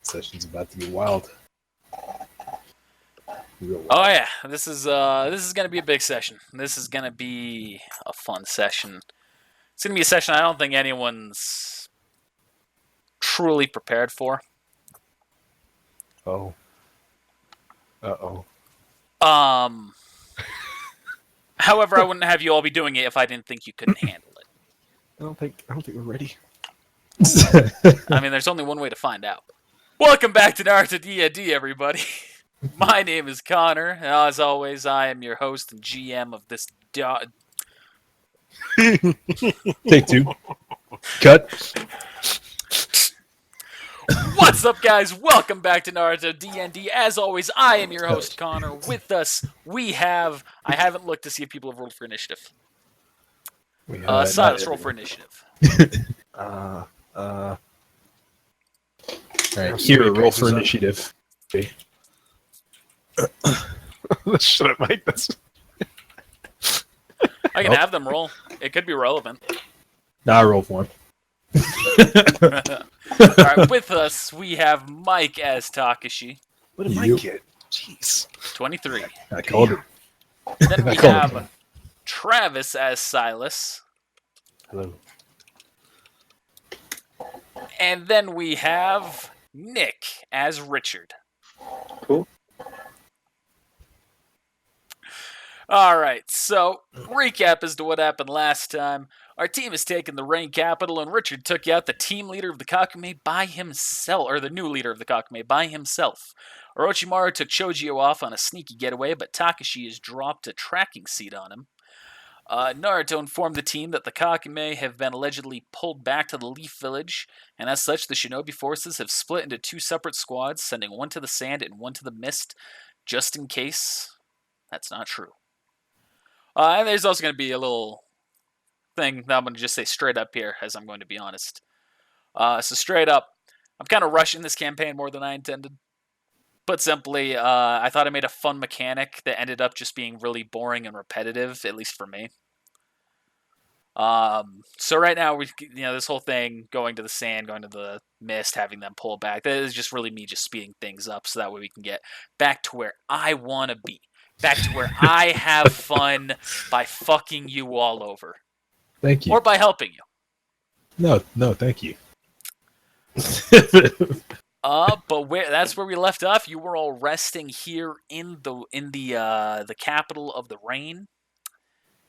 Session's about to be wild. Real wild. Oh yeah, this is gonna be a big session. This is gonna be a fun session. It's gonna be a session I don't think anyone's truly prepared for. Oh. Uh-oh. However, I wouldn't have you all be doing it if I didn't think you couldn't handle it. I don't think we're ready. I mean, there's only one way to find out. Welcome back to NARUTO D&D, everybody. My name is Connor, and as always, I am your host and GM of this. Take two. Cut. What's up, guys? Welcome back to NARUTO D&D. As always, I am your host, Connor. With us, we have... I haven't looked to see if people have rolled for initiative. Silas, roll for initiative. Alright, here, roll for initiative. Okay. Shut up, Mike. I can have them roll. It could be relevant. Nah, I roll for him. Alright, with us, we have Mike as Takashi. What did Mike get? Jeez. 23. I called it. Then we have Travis as Silas. Hello. And then we have Nick as Richard. Cool. Alright, so recap as to what happened last time. Our team has taken the Rain Capital, and Richard took out the team leader of the Kakume by himself, or the new leader of the Kakume by himself. Orochimaru took Chojio off on a sneaky getaway, but Takashi has dropped a tracking seat on him. Naruto informed the team that the Kakume have been allegedly pulled back to the Leaf Village, and as such, the shinobi forces have split into two separate squads, sending one to the sand and one to the mist, just in case that's not true. And there's also going to be a little thing that I'm going to just say straight up here, as I'm going to be honest. So straight up, I'm kind of rushing this campaign more than I intended. Put simply, I thought I made a fun mechanic that ended up just being really boring and repetitive, at least for me. So right now, this whole thing, going to the sand, going to the mist, having them pull back, that is just really me just speeding things up so that way we can get back to where I want to be. Back to where I have fun by fucking you all over. Thank you. Or by helping you. No, thank you. But that's where we left off. You were all resting here in the capital of the rain.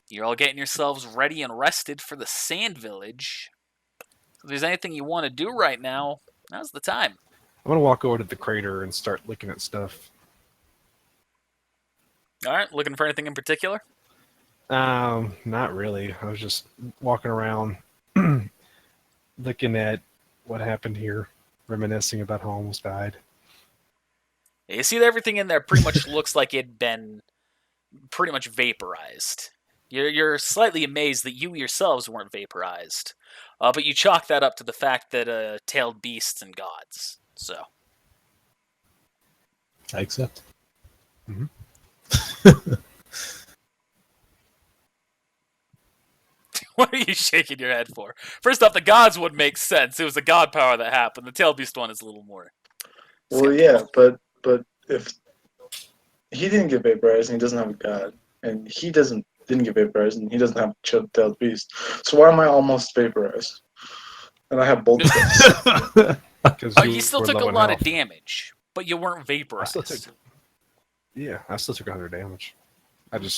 You're all getting yourselves ready and rested for the Sand Village. If there's anything you want to do right now, now's the time. I'm gonna walk over to the crater and start looking at stuff. Alright, looking for anything in particular? Not really. I was just walking around looking at what happened here, reminiscing about how I almost died. You see that everything in there pretty much looks like it'd been pretty much vaporized. You're slightly amazed that you yourselves weren't vaporized. But you chalk that up to the fact that tailed beasts and gods. So. I accept. Mm-hmm. What are you shaking your head for? First off, the gods would make sense. It was a god power that happened. The tail beast one is a little more. Well, yeah, but if he didn't get vaporized and he doesn't have a god, and he didn't get vaporized and he doesn't have a tailed beast, so why am I almost vaporized? And I have both of them. You still took a lot of damage, but you weren't vaporized. I still took 100 damage. I took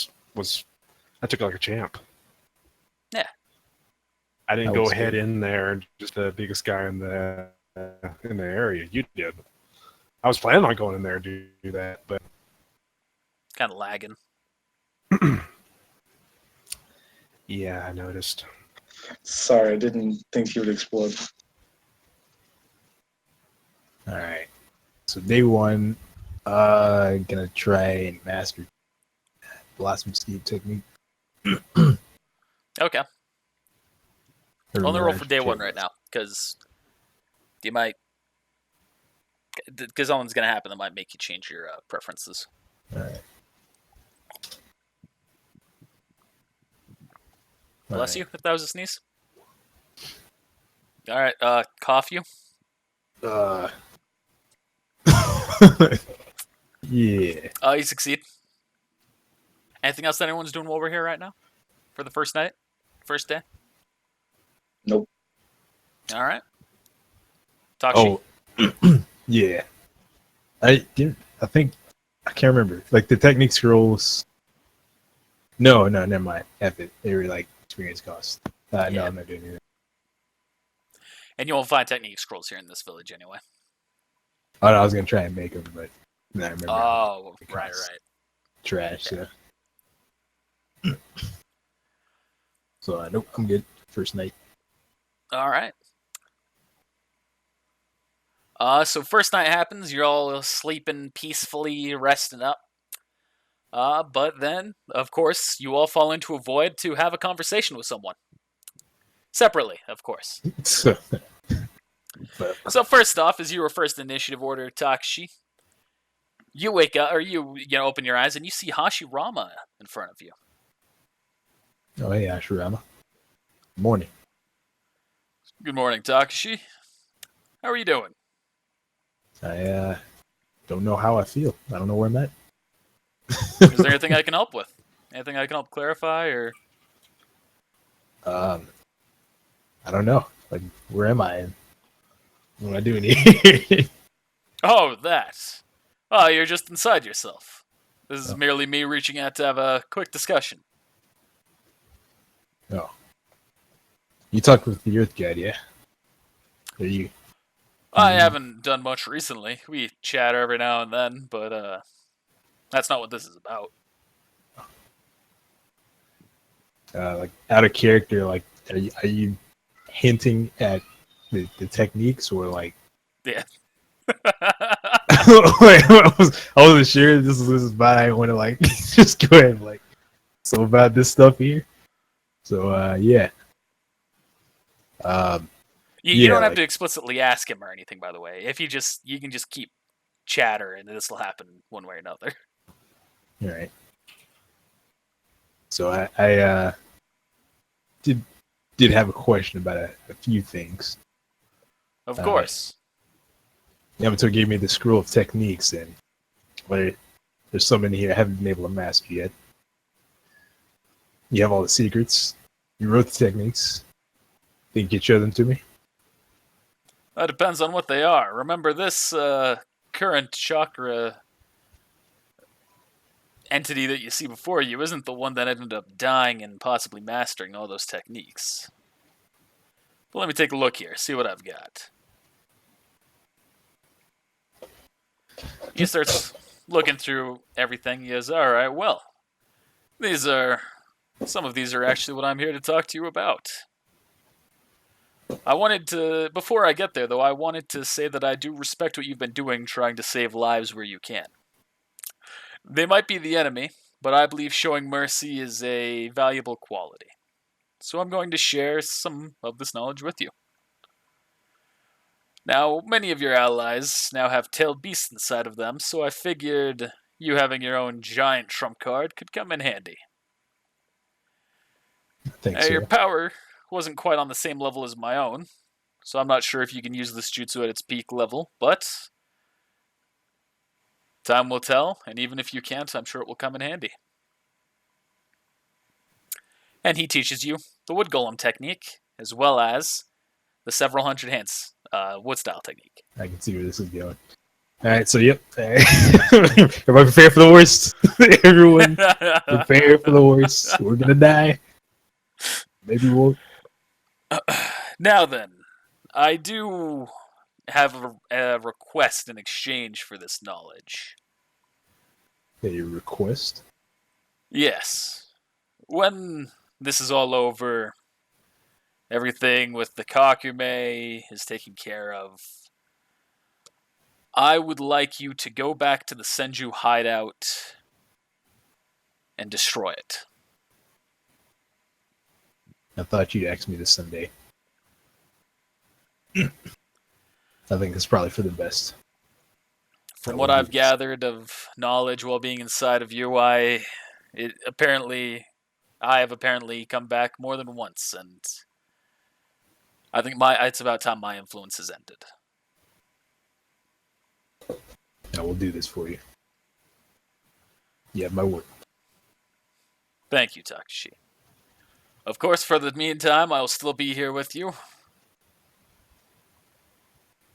it like a champ. Yeah. I didn't go ahead in there and just the biggest guy in the area. You did. I was planning on going in there to do that, but kind of lagging. Yeah, I noticed. Sorry, I didn't think he would explode. Alright. So day one, gonna try and master Blossom Steed technique. Okay. Only roll for day one right now, because you might... Because something's going to happen that might make you change your preferences. Alright. Bless you, if that was a sneeze. Alright, cough you. Yeah. You succeed. Anything else that anyone's doing while we're here right now? For the first night? First day? Nope. All right. Takshi? Oh, yeah. I think I can't remember. Like the technique scrolls. No, never mind. F it. They were like experience costs. No, Yeah. I'm not doing it. And you won't find technique scrolls here in this village anyway. Oh, no, I was gonna try and make them, but then I remember. Oh, it right. costs trash. Okay. So, nope, I'm good. First night. All right. So first night happens. You're all sleeping peacefully, resting up. But then, of course, you all fall into a void to have a conversation with someone. Separately, of course. So, but, So first off, as your first initiative order, Takashi, you wake up, or you open your eyes, and you see Hashirama in front of you. oh hey, Ashurama. Morning. Good morning, Takashi. How are you doing? I don't know how I feel. I don't know where I'm at. Is there anything I can help with? Anything I can help clarify, or? I don't know. Like, where am I? What am I doing here? Oh, that. Oh, you're just inside yourself. This is Oh. merely me reaching out to have a quick discussion. Oh. You talked with the Earth Guide, yeah? Are you? I haven't done much recently. We chat every now and then, but that's not what this is about. Like out of character? Like, are you hinting at the techniques or like? Yeah. Wait, I wasn't sure. This is bad. I want to like just go ahead and, like, so about this stuff here. So yeah. You don't have like- to explicitly ask him or anything, by the way. If you can just keep chatter, and this will happen one way or another. All right. So I did have a question about a few things. Of course. Yamato gave me the scroll of techniques, and there's so many here I haven't been able to master yet. You have all the secrets. You wrote the techniques. Think you could show them to me? That depends on what they are. Remember, this current chakra entity that you see before you isn't the one that ended up dying and possibly mastering all those techniques. But let me take a look here, see what I've got. He starts looking through everything. He goes, alright, well, some of these are actually what I'm here to talk to you about. Before I get there though, I wanted to say that I do respect what you've been doing trying to save lives where you can. They might be the enemy, but I believe showing mercy is a valuable quality. So I'm going to share some of this knowledge with you. Now, many of your allies now have tailed beasts inside of them, so I figured you having your own giant trump card could come in handy. I think so. Your power wasn't quite on the same level as my own, so I'm not sure if you can use this jutsu at its peak level, but time will tell, and even if you can't, I'm sure it will come in handy. And he teaches you the wood golem technique, as well as the several hundred hands wood style technique. I can see where this is going. All right, so yep. Everybody prepare for the worst. Everyone prepare for the worst. We're gonna die. Maybe we'll. Now then, I do have a request in exchange for this knowledge. A request? Yes. When this is all over, everything with the Kakume is taken care of, I would like you to go back to the Senju hideout and destroy it. I thought you'd ask me this someday. I think it's probably for the best. From what I've gathered of knowledge while being inside of you, I have apparently come back more than once, and I think it's about time my influence has ended. I will do this for you. You have my word. Thank you, Takashi. Of course, for the meantime, I will still be here with you.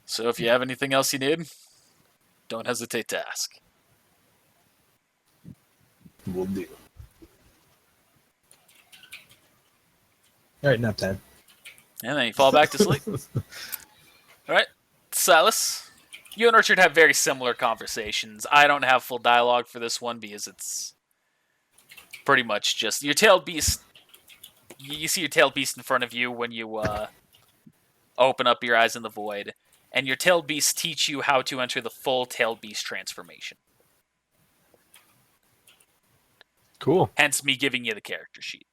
So if you have anything else you need, don't hesitate to ask. Will do. All right, nap time. And then you fall back to sleep. Alright, Silas, you and Richard have very similar conversations. I don't have full dialogue for this one because it's pretty much just your tailed beast. You see your tailed beast in front of you when you open up your eyes in the void, and your tailed beasts teach you how to enter the full tailed beast transformation. Cool. Hence me giving you the character sheet.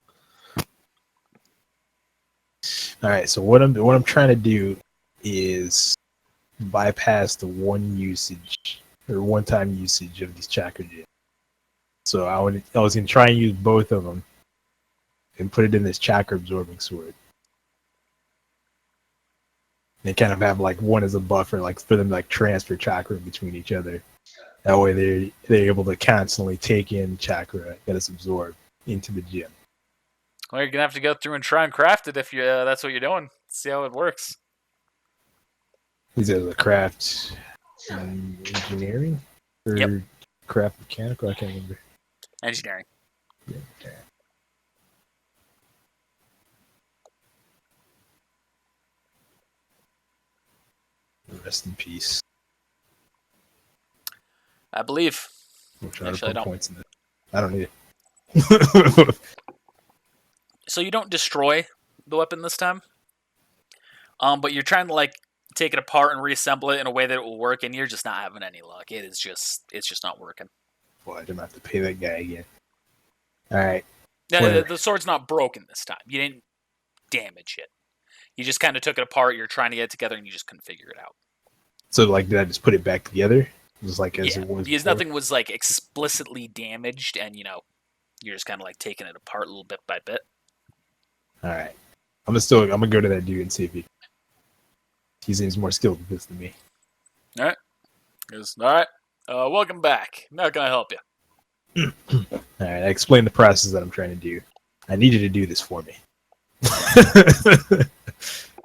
All right. So what I'm trying to do is bypass the one-time usage of these chakra gems. So I was gonna try and use both of them and put it in this chakra absorbing sword. They kind of have like one as a buffer, like for them to like transfer chakra between each other. That way they're able to constantly take in chakra that is absorbed into the gem. Well, you're gonna have to go through and try and craft it if you that's what you're doing. See how it works. These are the craft engineering or Yep. craft mechanical. I can't remember. Engineering. Yeah, okay. Rest in peace. I believe. We'll try Actually, I to put don't. points in it. I don't need it. So you don't destroy the weapon this time. But you're trying to like take it apart and reassemble it in a way that it will work, and you're just not having any luck. It's just not working. Boy, I didn't have to pay that guy again. All right. No, Whatever. the sword's not broken this time. You didn't damage it. You just kind of took it apart. You're trying to get it together, and you just couldn't figure it out. So, like, did I just put it back together? Just like as Yeah, it was because before? nothing was like explicitly damaged, and you're just kind of like taking it apart a little bit by bit. All right. I'm gonna go to that dude and see if he seems more skilled at this than me. All right. All right. Welcome back. How can I help you? All right. I explained the process that I'm trying to do. I need you to do this for me.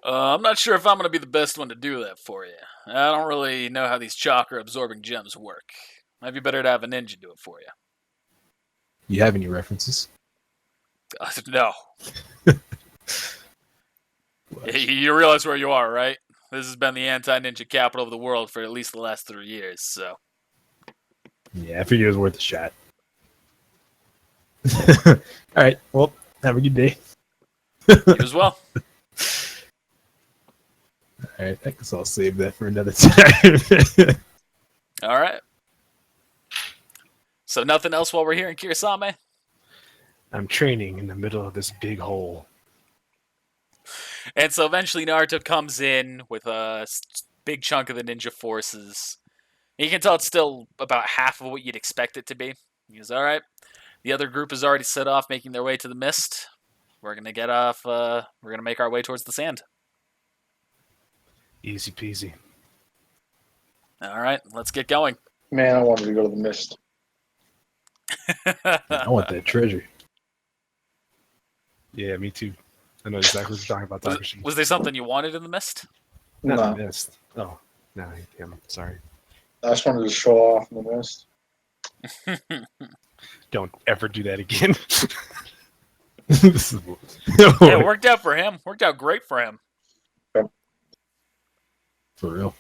I'm not sure if I'm going to be the best one to do that for you. I don't really know how these chakra-absorbing gems work. Might be better to have a ninja do it for you. You have any references? No. You realize where you are, right? This has been the anti-ninja capital of the world for at least the last 3 years, so... Yeah, I figured it was worth a shot. All right. Well, have a good day. You as well. All right. I guess I'll save that for another time. All right. So nothing else while we're here in Kirasame? I'm training in the middle of this big hole. And so eventually Naruto comes in with a big chunk of the ninja forces. And you can tell it's still about half of what you'd expect it to be. He goes, all right. The other group is already set off making their way to the mist. We're going to get off. We're going to make our way towards the sand. Easy peasy. All right. Let's get going. Man, I wanted to go to the mist. I want that treasure. Yeah, me too. I know exactly what you're talking about, Takashi. Was there something you wanted in the mist? Not No, the mist. Oh, no, damn, sorry. I just wanted to show off in the mist. Don't ever do that again. This is- Yeah, it worked out for him. Worked out great for him. For real.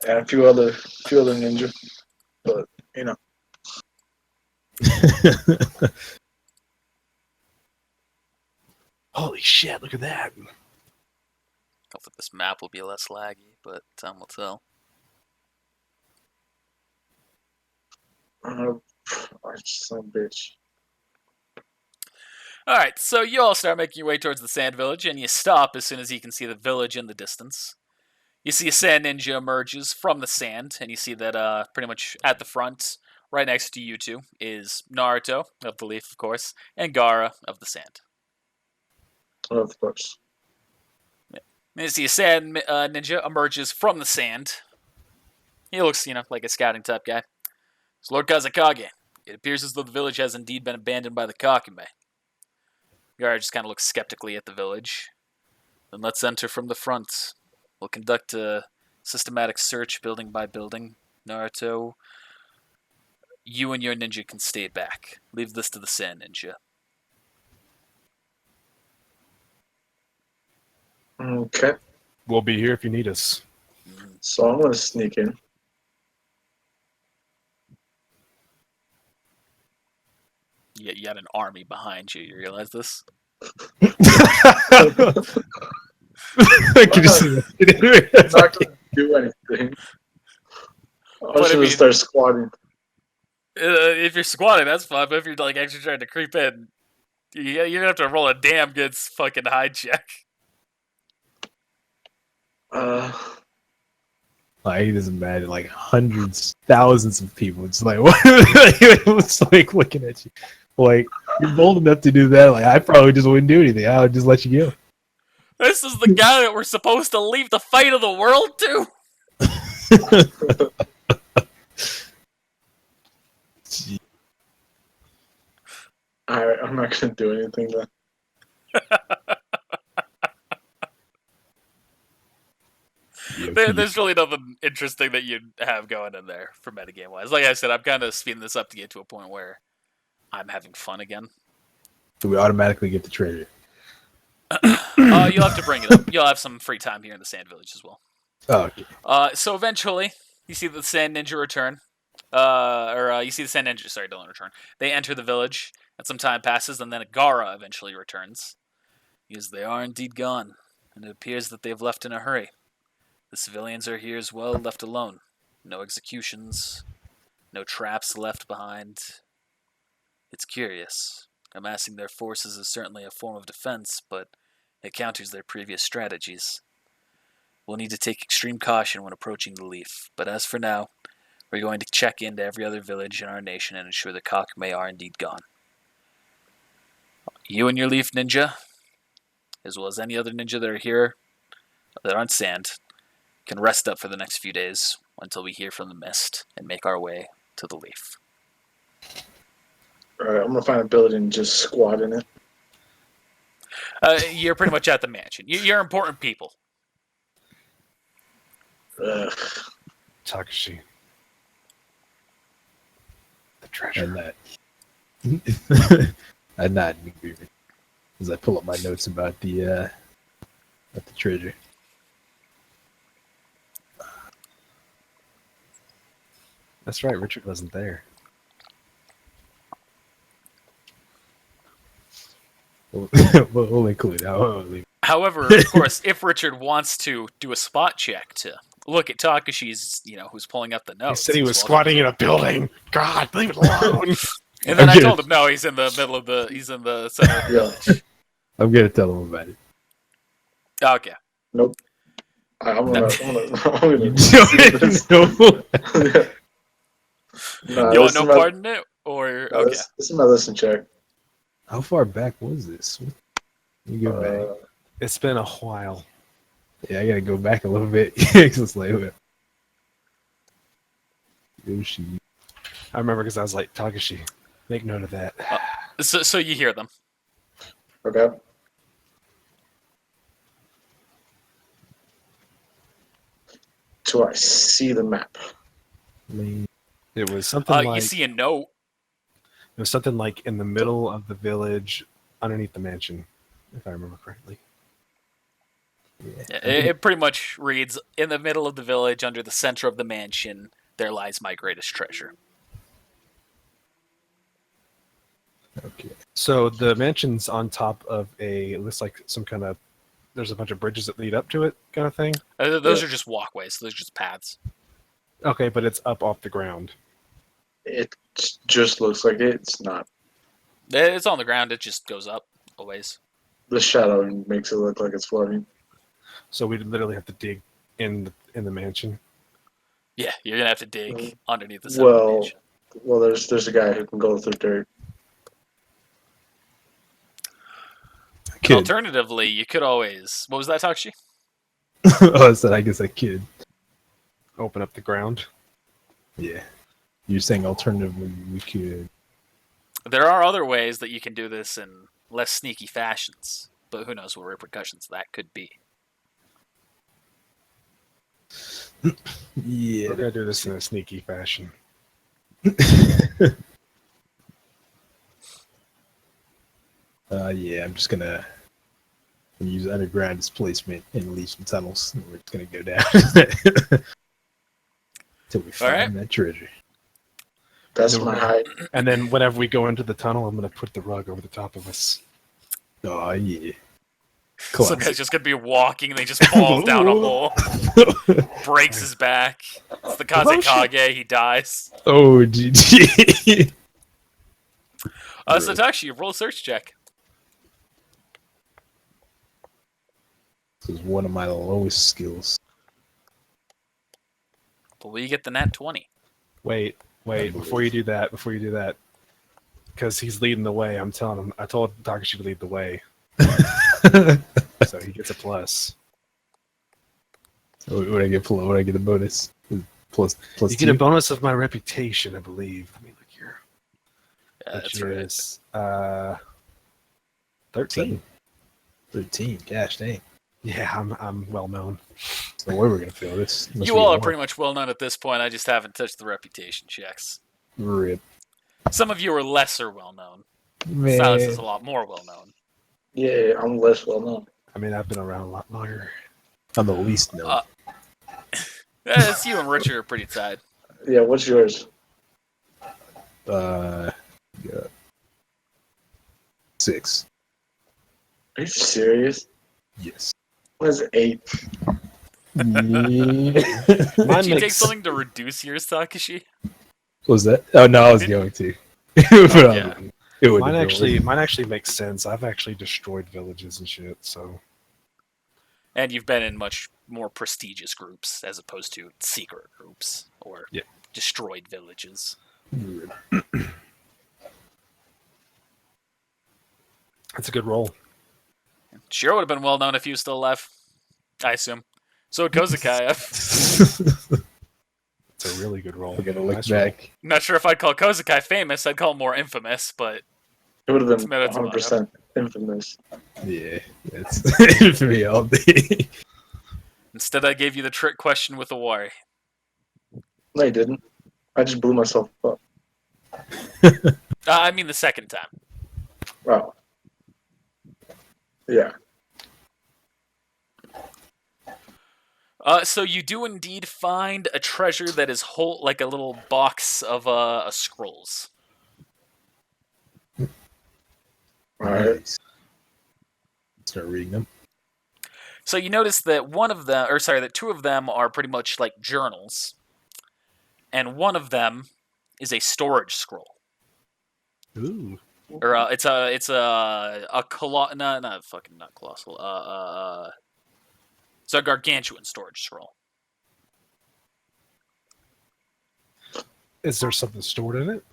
And a few other ninja. But, Holy shit, look at that. Hopefully this map will be less laggy, but time will tell. son of a bitch. All right, so you all start making your way towards the sand village, and you stop as soon as you can see the village in the distance. You see a sand ninja emerges from the sand, and you see that pretty much at the front, right next to you two, is Naruto of the leaf, of course, and Gaara of the sand. Of course. And you see a sand ninja emerges from the sand. He looks, like a scouting type guy. It's Lord Kazakage. It appears as though the village has indeed been abandoned by the Kakume. Gara just kind of looks skeptically at the village. Then let's enter from the front. We'll conduct a systematic search building by building. Naruto, you and your ninja can stay back. Leave this to the Sand Ninja. Okay. We'll be here if you need us. So I'm gonna sneak in. You got an army behind you. You realize this? I can just see I'm not gonna do anything. I'm But just I gonna mean- start squatting. If you're squatting, that's fine. But if you're actually trying to creep in, you're gonna have to roll a damn good fucking hide check. Like, he doesn't matter, like hundreds, thousands of people. It's like, what? It's like looking at you. Like, you're bold enough to do that. Like, I probably just wouldn't do anything. I would just let you go. This is the guy that we're supposed to leave the fight of the world to. Alright, I'm not gonna do anything then. There's really nothing interesting that you have going in there for metagame wise. Like I said, I'm kind of speeding this up to get to a point where I'm having fun again. Do we automatically get the treasure? You'll have to bring it up. You'll have some free time here in the Sand Village as well. Oh, okay. So eventually, you see the Sand Ninja return. You see the Sand Ninja, sorry, don't return. They enter the village, and some time passes, and then Agara eventually returns. Because they are indeed gone, and it appears that they've left in a hurry. The civilians are here as well, left alone. No executions, no traps left behind. It's curious. Amassing their forces is certainly a form of defense, but it counters their previous strategies. We'll need to take extreme caution when approaching the Leaf, but as for now, we're going to check into every other village in our nation and ensure the Kakume are indeed gone. You and your Leaf Ninja, as well as any other ninja that are here that aren't Sand, can rest up for the next few days until we hear from the Mist and make our way to the Leaf. Alright, I'm gonna find a building and just squat in it. You're pretty much at the mansion. You're important people. Ugh. Takashi. The treasure. I nod in agreement as I pull up my notes about the treasure. That's right, Richard wasn't there. We'll include that. However, of course, if Richard wants to do a spot check to look at Takashi's, who's pulling up the He notes. said he he's was welcome squatting to. in a building. God, leave it alone. And then I Okay. told him, no, he's in the middle of he's in the center of the Yeah. village. I'm gonna tell them about it. Okay. Nope. I'm gonna No. Nah, You want this no is my- part in it? Or, nah, okay. This is my listen check. How far back was this? You go back. It's been a while. Yeah, I gotta go back a little bit. 'Cause it's like, Yoshi. I remember because I was like, Takashi, make note of that. So you hear them. Okay. Do I see the map? It was something like You see a note. it was something like in the middle of the village, underneath the mansion, if I remember correctly. Yeah, it pretty much reads, in the middle of the village, under the center of the mansion, there lies my greatest treasure. Okay. So the mansion's on top of it looks like some kind of, there's a bunch of bridges that lead up to it kind of thing. Those are just walkways. Those are just paths. Okay, but it's up off the ground. It just looks like it. It's not. It's on the ground. It just goes up a ways. The shadowing makes it look like it's floating. So we literally have to dig in the mansion. Yeah, you're going to have to dig underneath the center of the Well, mansion. well, there's a guy who can go through dirt. Kid. Alternatively, you could always... What was that, Takashi? Oh, I said I guess I kid. Open up the ground. Yeah. You're saying alternatively we could. There are other ways that you can do this in less sneaky fashions, but who knows what repercussions that could be. Yeah. We're gonna do this in a sneaky fashion. Yeah, I'm just gonna use underground displacement and leave some tunnels. And we're just gonna go down till we find right. that treasure. That's No, my no. height. And then whenever we go into the tunnel, I'm gonna put the rug over the top of us. Oh yeah. Some guy's just gonna be walking and he just falls down a hole, breaks his back. It's the Kazekage, he dies. Oh, GG. Satoshi, roll a search check. This is one of my lowest skills. But will you get the nat 20? Wait, before you do that, because he's leading the way, I told Takashi to lead the way. So he gets a plus. What I get? What I get a bonus? Plus You get a bonus of my reputation, I believe. Let me look here. Yeah, Which that's right. is 13. 13. Gosh dang. Yeah, I'm well known. There's no way we're gonna fail this. Unless You we all get are pretty much well known at this point. I just haven't touched the reputation checks. more. Rip. Some of you are lesser well known. Man. Silas is a lot more well known. Yeah, I'm less well known. I mean, I've been around a lot longer. I'm the least known. It's you and Richard are pretty tied. Yeah, what's yours? Yeah. 6. Are you serious? Yes. What's 8? Did Mine you take makes- something to reduce yours, Takashi? What was that? Oh no, I was going to. Yeah. It would Mine actually makes sense. I've actually destroyed villages and shit. So And you've been in much more prestigious groups as opposed to secret groups or Yeah. destroyed villages. that's a good roll. Shiro would have been well known if he was still alive, I assume. So would Kozakai. It's a really good roll. We're gonna look Nice roll. back. I'm not sure if I'd call Kozakai famous. I'd call him more infamous, but It would have been Tomato, tomato. 100% infamous. Yeah, that's for me all day. instead I gave you the trick question with a worry. No, you didn't. I just blew myself up. I mean the second time. Wow. Yeah. So you do indeed find a treasure that is whole, like a little box of scrolls. Alright. Nice. Start reading them. So you notice that that two of them are pretty much like journals, and one of them is a storage scroll. Ooh. Or it's a it's a gargantuan storage scroll. Is there something stored in it?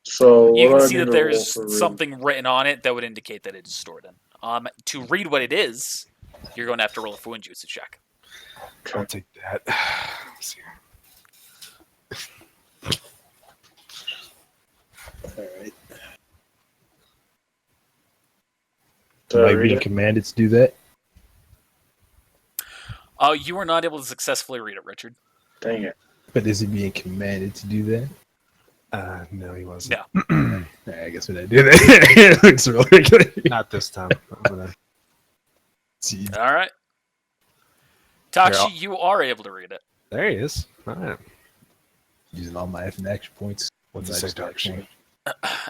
So You what can do I see need that to roll there's for reading? something written on it that would indicate that it is stored in. To read what it is, you're going to have to roll a Fuinjutsu check. I'll take that. Let's see. Alright. Did Am I I read being it? commanded to do that? You were not able to successfully read it, Richard. Dang it. But is he being commanded to do that? No, he wasn't. No. Alright, I guess when I do that, it looks real regular. Not this time. I'm gonna... See, All right. Takshi, you are able to read it. There he is. All right. using all my F and action points. What's it I say, just got Dark one.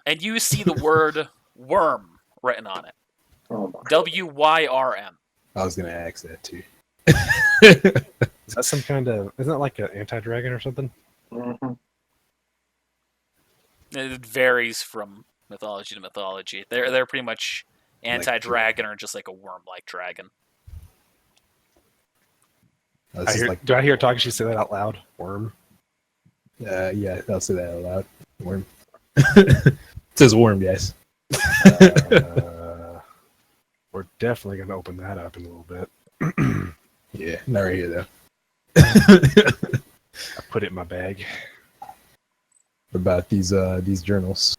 And you see the word worm written on it. Oh my. WYRM. I was gonna ask that too. Is that some kind of? Isn't that like an anti-dragon or something? Mm-hmm. It varies from mythology to mythology. They're pretty much anti-dragon or just like a worm-like dragon. This is like, Do I hear Takashi say that out loud? Worm. yeah, I'll say that out loud. Worm. It says worm, guys. We're definitely gonna open that up in a little bit. Yeah, not right here though. I put it in my bag. About these journals.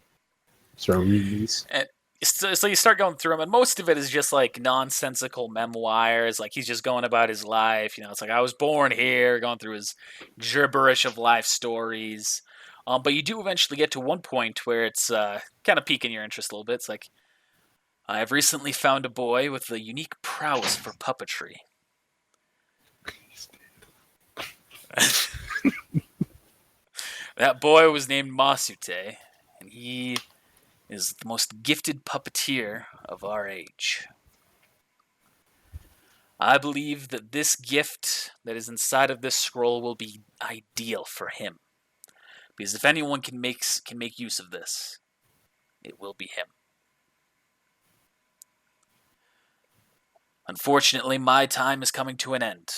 Start reading these. And so you start going through them, and most of it is just like nonsensical memoirs. Like he's just going about his life. It's like I was born here, going through his gibberish of life stories. But you do eventually get to one point where it's kind of piquing your interest a little bit. It's like, I have recently found a boy with a unique prowess for puppetry. That boy was named Masute, and he is the most gifted puppeteer of our age. I believe that this gift that is inside of this scroll will be ideal for him. Because if anyone can make use of this, it will be him. Unfortunately, my time is coming to an end.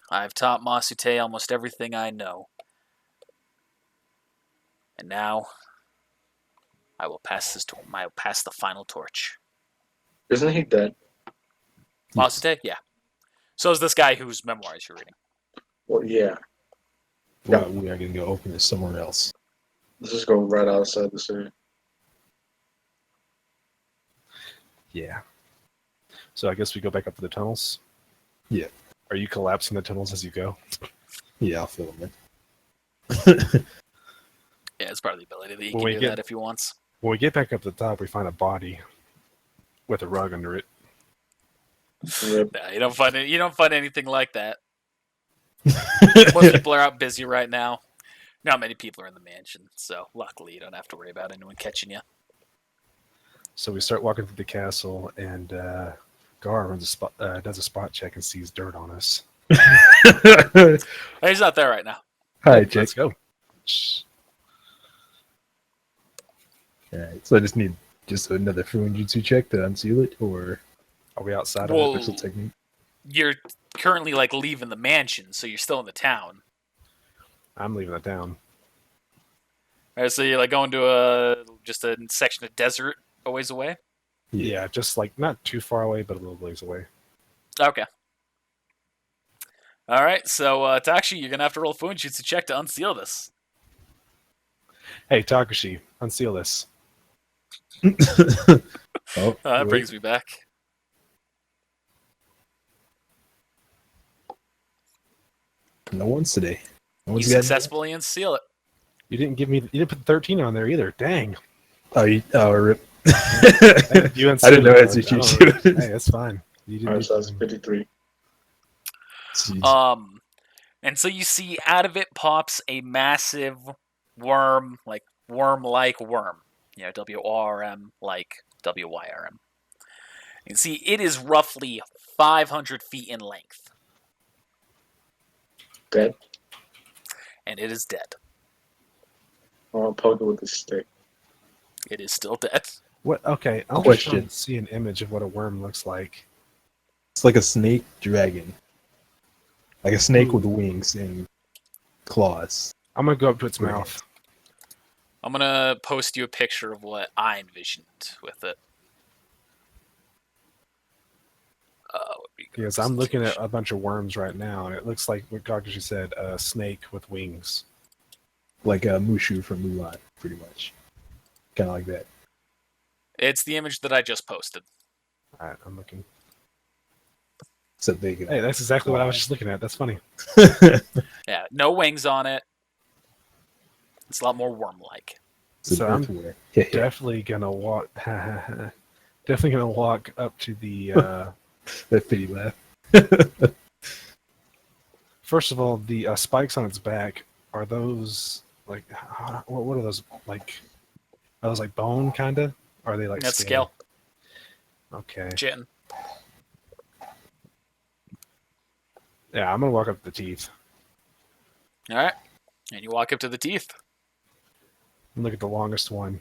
I've taught Masute almost everything I know. And now, I will pass the final torch. Isn't he dead? Masute? Yeah. So is this guy whose memoirs you're reading. Well, yeah. Well, we are going to go open this somewhere else. Let's just go right outside the city. Yeah. So I guess we go back up to the tunnels? Yeah. Are you collapsing the tunnels as you go? Yeah, I'll fill them Yeah, it's part of the ability that you When can we do get- that if you want. When we get back up to the top, we find a body with a rug under it. Rip. Nah, you don't find anything like that. in. Most people are out busy right now. Not many people are in the mansion, so luckily you don't have to worry about anyone catching you. So we start walking through the castle, and Gar does a spot check and sees dirt on us. He's not there right now. Hi, Let's Jake. go. Alright, so I just need another Fuinjutsu check to unseal it, or Are we outside Well, of it? special technique? You're currently like leaving the mansion, so you're still in the town. I'm leaving it down. All right, so you're like going to just a section of desert a ways away. Yeah, just like not too far away, but a little ways away. Okay. All right, so Takashi, you're gonna have to roll a Fuinjutsu check to unseal this. Hey, Takashi, unseal this. Oh, That wait. brings me back. No one's today. No You one's got- successfully unseal it. You didn't put 13 on there either. Dang. Oh, rip. You I didn't know it. that's what you should. Hey, that's fine. You didn't. Alright, so that's 53. And so you see out of it pops a massive worm, like worm-like worm. WRM like WYRM. You can see it is roughly 500 feet in length, Dead. and it is dead. I'll poke it with a stick. It is still dead. What? Okay, I'm just Question. trying to see an image of what a worm looks like. It's like a snake dragon. Like a snake with wings and claws. I'm gonna go up to its Right. mouth. I'm gonna post you a picture of what I envisioned with it. Because I'm looking at a bunch of worms right now, and it looks like what Kakashi said, a snake with wings. Like a Mushu from Mulan, pretty much. Kind of like that. It's the image that I just posted. All right, I'm looking. Except they can. Hey, that's exactly what I was just looking at. That's funny. Yeah, no wings on it. It's a lot more worm-like. So I'm everywhere. definitely gonna walk. Definitely gonna walk up to the. That pity laugh. First of all, the spikes on its back, are those like what are those like? Are those like bone kind of? Are they like That's scale? scale. Okay. Chitin. Yeah, I'm gonna walk up to the teeth All right, and you walk up to the teeth. and look at the longest one.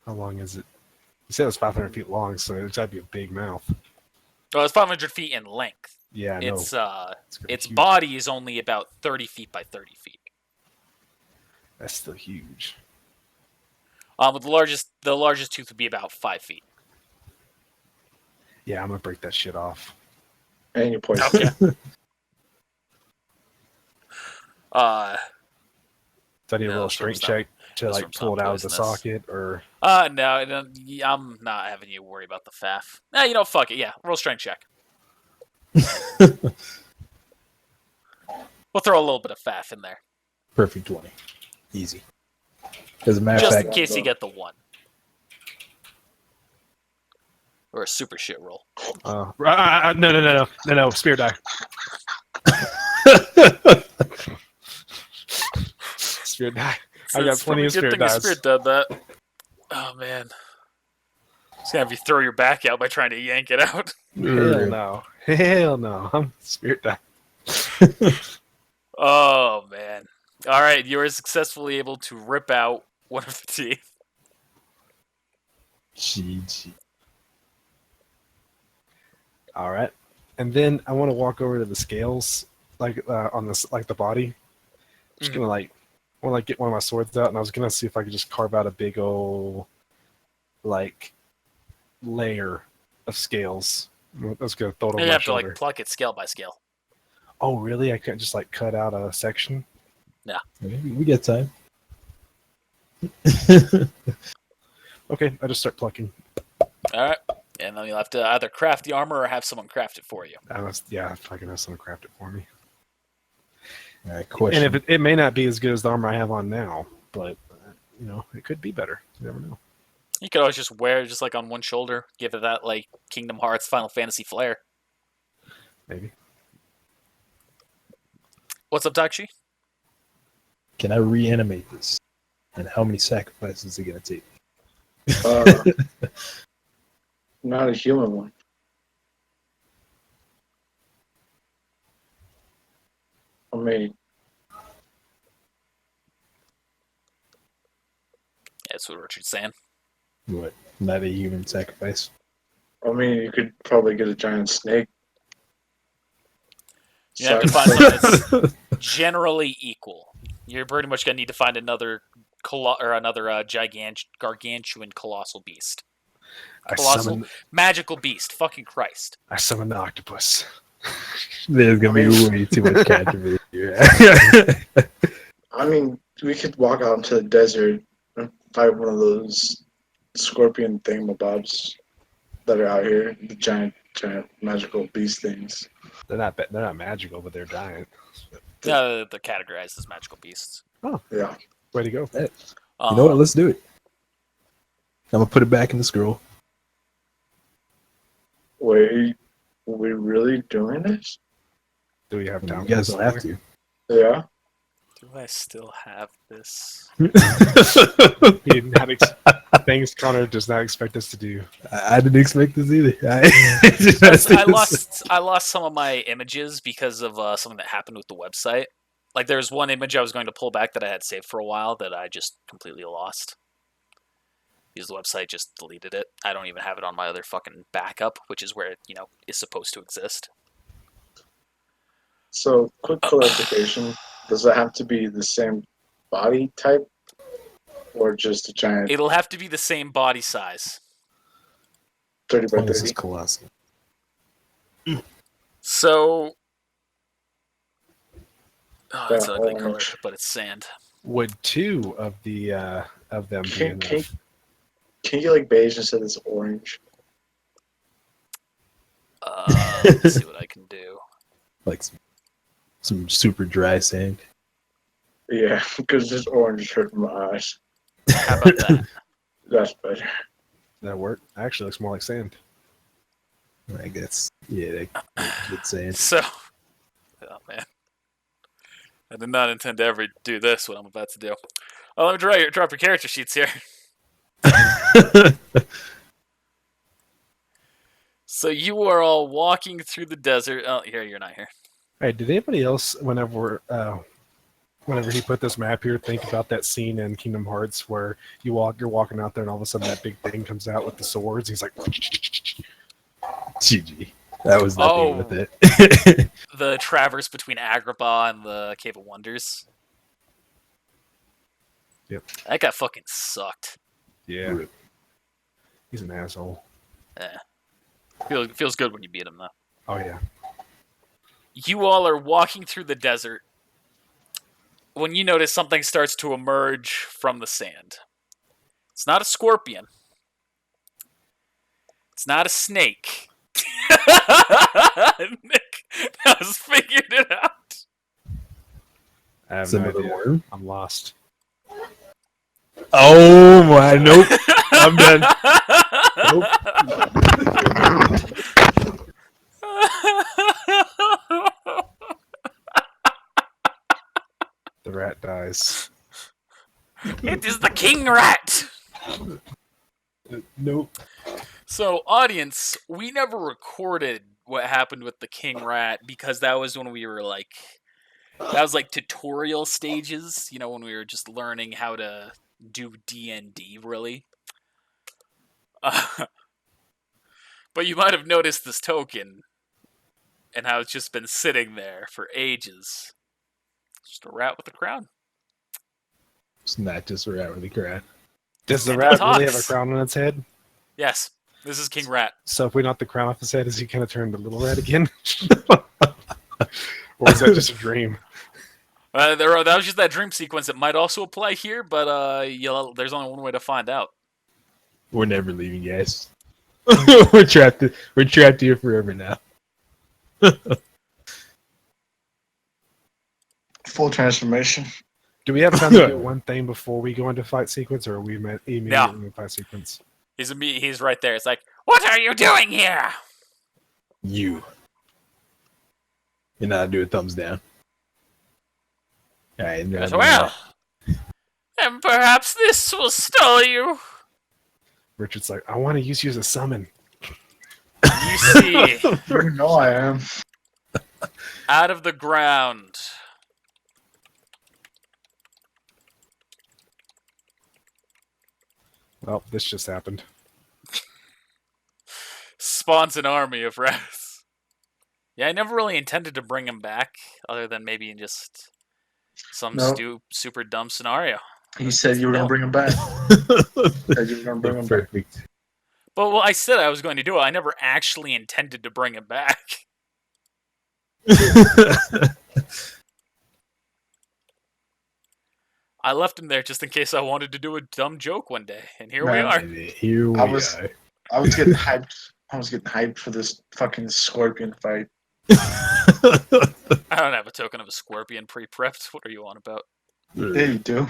How long is it? You said it was 500 feet long, so it's gotta be a big mouth. Well, it's 500 feet in length. Yeah, I know. Its gonna be its huge. body is only about 30 feet by 30 feet. That's still huge. But the largest tooth would be about 5 feet. Yeah, I'm gonna break that shit off. And you poison. Okay. Do I need a No, little this room's strength not- check to this like room's pull not it out of the poisonous. socket, or No, I'm not having you worry about the faff. Nah, you know, fuck it. Yeah, roll strength check. We'll throw a little bit of faff in there, Perfect 20. Easy. As a matter of just fact, in case you get the 1 or a super shit roll. no, spirit die. Spirit die. I got It's plenty probably of a good spirit thing the dies. spirit did that. Oh man, it's gonna have you throw your back out by trying to yank it out. Hell no. I'm spirit die. Oh man. All right, you are successfully able to rip out one of the teeth. GG. All right, and then I want to walk over to the scales, like on this, like the body. Just Mhm. gonna want to get one of my swords out, and I was gonna see if I could just carve out a big old like layer of scales. I was gonna throw it You over my have to shoulder. like pluck it scale by scale. Oh, really? I can't just like cut out a section? We get time. Okay, I just start plucking. All right, and then you'll have to either craft the armor or have someone craft it for you. If I can have someone craft it for me. All right, question. And if it may not be as good as the armor I have on now, but it could be better. You never know. You could always just wear it just like on one shoulder, give it that like Kingdom Hearts, Final Fantasy flair. Maybe. What's up, Takshi? Can I reanimate this? And how many sacrifices is it going to take? Not a human one. I mean, That's what Richard's saying. What? Not a human sacrifice? you could probably get a giant snake. You have to find something that's generally equal. You're pretty much gonna need to find another gargantuan colossal beast. Colossal magical beast. Fucking Christ. I summon the octopus. There's going to be way too much controversy. I mean, we could walk out into the desert and fight one of those scorpion thingamabobs that are out here. The giant magical beast things. They're not magical, but they're giant. No, they're categorized as magical beasts. Yeah. Way to go. You know what? Let's do it. I'm going to put it back in the scroll. Wait, are we really doing this? Do we have time? You guys don't have to. Yeah. Do I still have this? He didn't have things Connor does not expect us to do. I didn't expect this either. I lost some of my images because of something that happened with the website. Like there was one image I was going to pull back that I had saved for a while that I just completely lost. Because the website just deleted it. I don't even have it on my other fucking backup, which is where it, is supposed to exist. So, quick clarification. Does it have to be the same body type? Or just a giant It'll have to be the same body size. 30 by This is 30? colossal. So... Oh, that's an ugly orange. color, but it's sand. Would two of them be Can enough? you get like beige instead of this orange? Let's see what I can do. Like some super dry sand. Yeah, because this orange is hurting my eyes. How about that? That's better. That work? Actually, looks more like sand. I guess. Yeah, that's good sand. So... Oh, man. I did not intend to ever do this, what I'm about to do. Oh, let me drop your character sheets here. So you are all walking through the desert. Oh, here, you're not here. Hey, did anybody else, whenever he put this map here, think about that scene in Kingdom Hearts where you're walking out there and all of a sudden that big thing comes out with the swords? He's like, GG. That was nothing Oh. with it. The traverse between Agrabah and the Cave of Wonders. Yep. That guy fucking sucked. yeah, he's an asshole. Feels good when you beat him, though. Oh yeah. You all are walking through the desert, when you notice something starts to emerge from the sand. It's not a scorpion. It's not a snake. Nick has figured it out. I have It's no another idea. worm. I'm lost. Oh my! Nope. I'm done. The rat dies. It is the king rat. Nope. So, audience, we never recorded what happened with the king rat because that was when we were like, that was like tutorial stages. You know, when we were just learning how to do D&D, really. But you might have noticed this token and how it's just been sitting there for ages. Just a rat with a crown. It's not just a rat with a crown. Does the And it rat really have a talks. crown on its head? Yes, this is King Rat. So if we knock the crown off his head, is he kind of turned to Little Rat again? Or is that just a dream? That was just that dream sequence. It might also apply here, but there's only one way to find out. We're never leaving, guys. We're trapped. We're trapped here forever now. Full transformation. Do we have time to do one thing before we go into fight sequence, or are we immediately in fight sequence? He's right there. It's like, what are you doing here? You. And I'll do a thumbs down. All right. Yes, well, and perhaps this will stall you. Richard's like, I want to use you as a summon. You see, You know I am. out of the ground, Well, this just happened. spawns an army of rats. Yeah, I never really intended to bring him back, other than maybe in just some Nope. super dumb scenario. He said you were gonna bring him back. Said you were gonna bring him back. Perfect. But well, I said I was going to do it. I never actually intended to bring him back. I left him there just in case I wanted to do a dumb joke one day, and here we Man. are. And here we I was- are. I was getting hyped. I was getting hyped for this fucking scorpion fight. I don't have a token of a scorpion pre-prepped. What are you on about? Yeah, you do.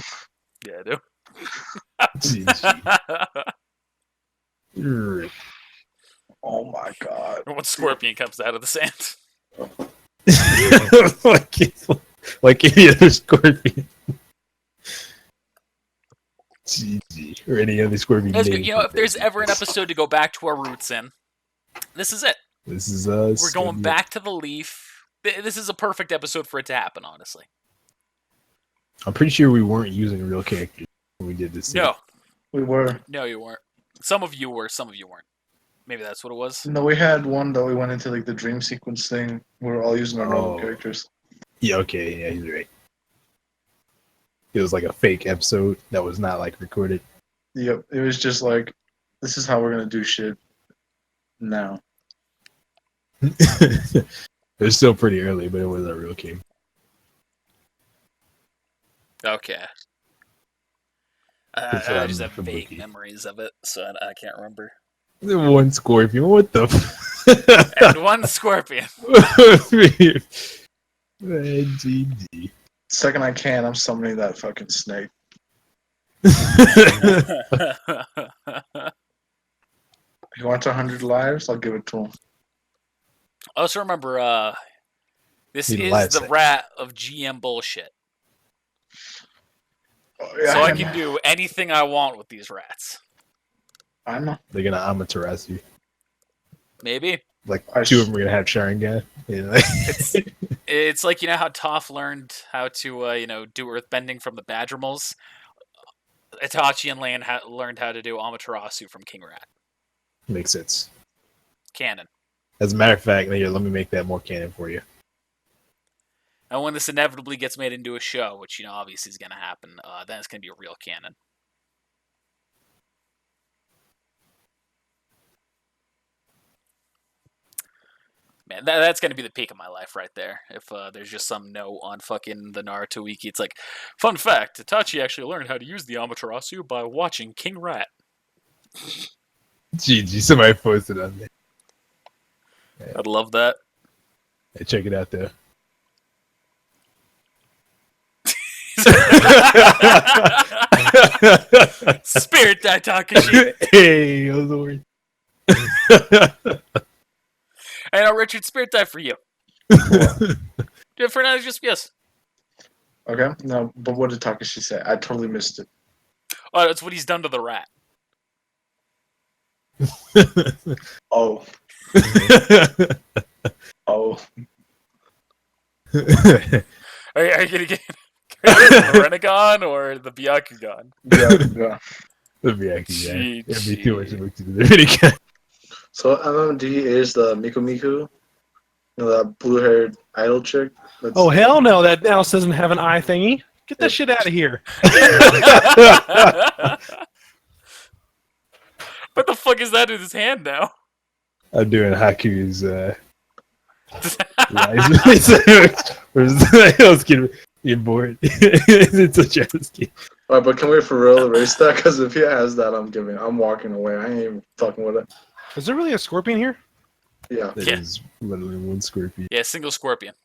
Yeah, I do. GG. Oh my god. What scorpion comes out of the sand? like any other scorpion. GG. Or any other scorpion. That's good. named You know, if for there's it. ever an episode to go back to our roots in, this is it. This is us. We're going back to the leaf. This is a perfect episode for it to happen, honestly. I'm pretty sure we weren't using real characters when we did this. No, We were. no, you weren't. Some of you were, some of you weren't. Maybe that's what it was. No, we had one that we went into like the dream sequence thing. We were all using our normal Oh. characters. Yeah, okay, yeah, he's right. It was like a fake episode that was not like recorded. Yep. It was just like, this is how we're gonna do shit now. It was still pretty early, but it was a real game. Okay. That's I what just I'm have from vague Wiki. memories of it, so I can't remember. The one scorpion, what the And one scorpion. GG. Second I can, I'm summoning that fucking snake. He wants 100 lives, I'll give it to him. Also remember, this Need a is live the set. rat of GM bullshit. Oh, yeah, So I can do anything I want with these rats. I know. They're gonna Amaterasu. Maybe. Like I two s- of them are gonna have Sharingan. Yeah, It's like, you know how Toph learned how to, do earthbending from the Badgermals? Itachi and Lan learned how to do Amaterasu from King Rat. makes sense. Canon. As a matter of fact, here, let me make that more canon for you. And when this inevitably gets made into a show, which, obviously is going to happen, then it's going to be a real canon. Man, that's going to be the peak of my life right there. If there's just some note on fucking the Naruto wiki. It's like, fun fact, Itachi actually learned how to use the Amaterasu by watching King Rat. GG, somebody posted on there. I'd love that. Hey, check it out though. Spirit die, Takashi. Hey, I was worried. Hey, now, Richard, spirit die for you. Yeah, for now, just yes. Okay. No, but what did Takashi say? I totally missed it. Oh, that's what he's done to the rat. Oh. Oh. Are you going to get the Renegon or the Byakugan? Yeah. The Byakugan. Gee, It'd be too much work to do the video. So MMD is the Miku Miku. You know, that blue-haired idol chick. That's, Oh hell no! That mouse doesn't have an eye thingy. Get that shit out of here. What the fuck is that in his hand now? I'm doing Haku's I was getting bored. It's such a scheme. Alright, but can we for real erase that? Because if he has that, I'm walking away. I ain't even fucking with it. Is there really a scorpion here? Yeah. That Yeah. is literally one scorpion. Yeah, single scorpion.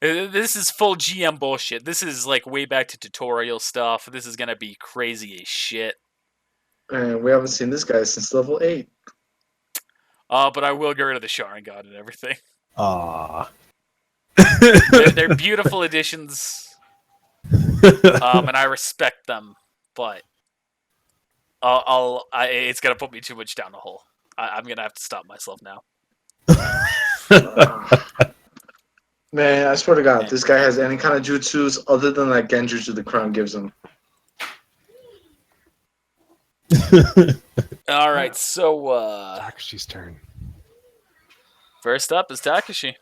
This is full GM bullshit. This is like way back to tutorial stuff. This is gonna be crazy as shit. And we haven't seen this guy since level 8. But I will get rid of the Sharingan and everything. Ah. They're beautiful additions, and I respect them. But it's gonna put me too much down the hole. I'm gonna have to stop myself now. Man, I swear to God, if this guy has any kind of jutsus other than that Genjutsu the crown gives him. All right, so Takashi's turn. first up is Takashi.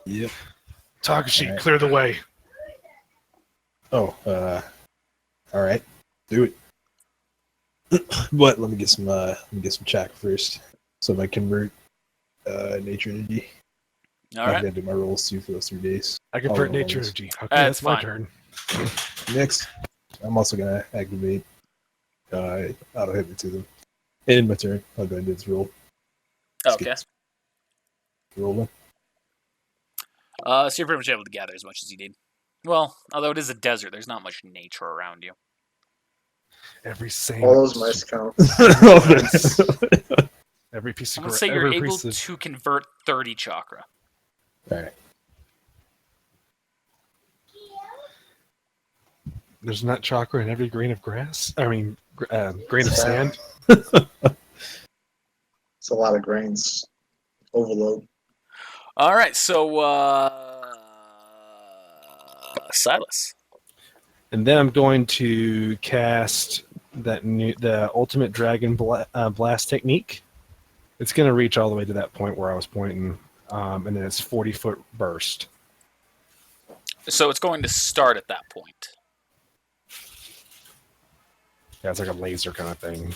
Yep. Takashi, Alright. clear the way. Oh, all right, do it. But let me get some chakra first, so I convert nature energy. All I'm right. gonna do my rolls too for those 3 days. I convert Oh, nature rolls. energy. Okay, That's that's my fine. turn. Next, I'm also gonna activate auto hypnotism. In my turn, I'll go and do this roll. Okay. Rolling. So you're pretty much able to gather as much as you need. Well, although it is a desert, there's not much nature around you. Every same. All those mice count. Every piece I'm of gonna say you're every able piece of- to convert 30 chakra. All right. There's not chakra in every grain of grass. I mean, grain of sand. It's a lot of grains. Overload. All right, so Silas. And then I'm going to cast the ultimate dragon blast technique. It's going to reach all the way to that point where I was pointing, and then it's 40-foot burst. So it's going to start at that point. Yeah, it's like a laser kind of thing.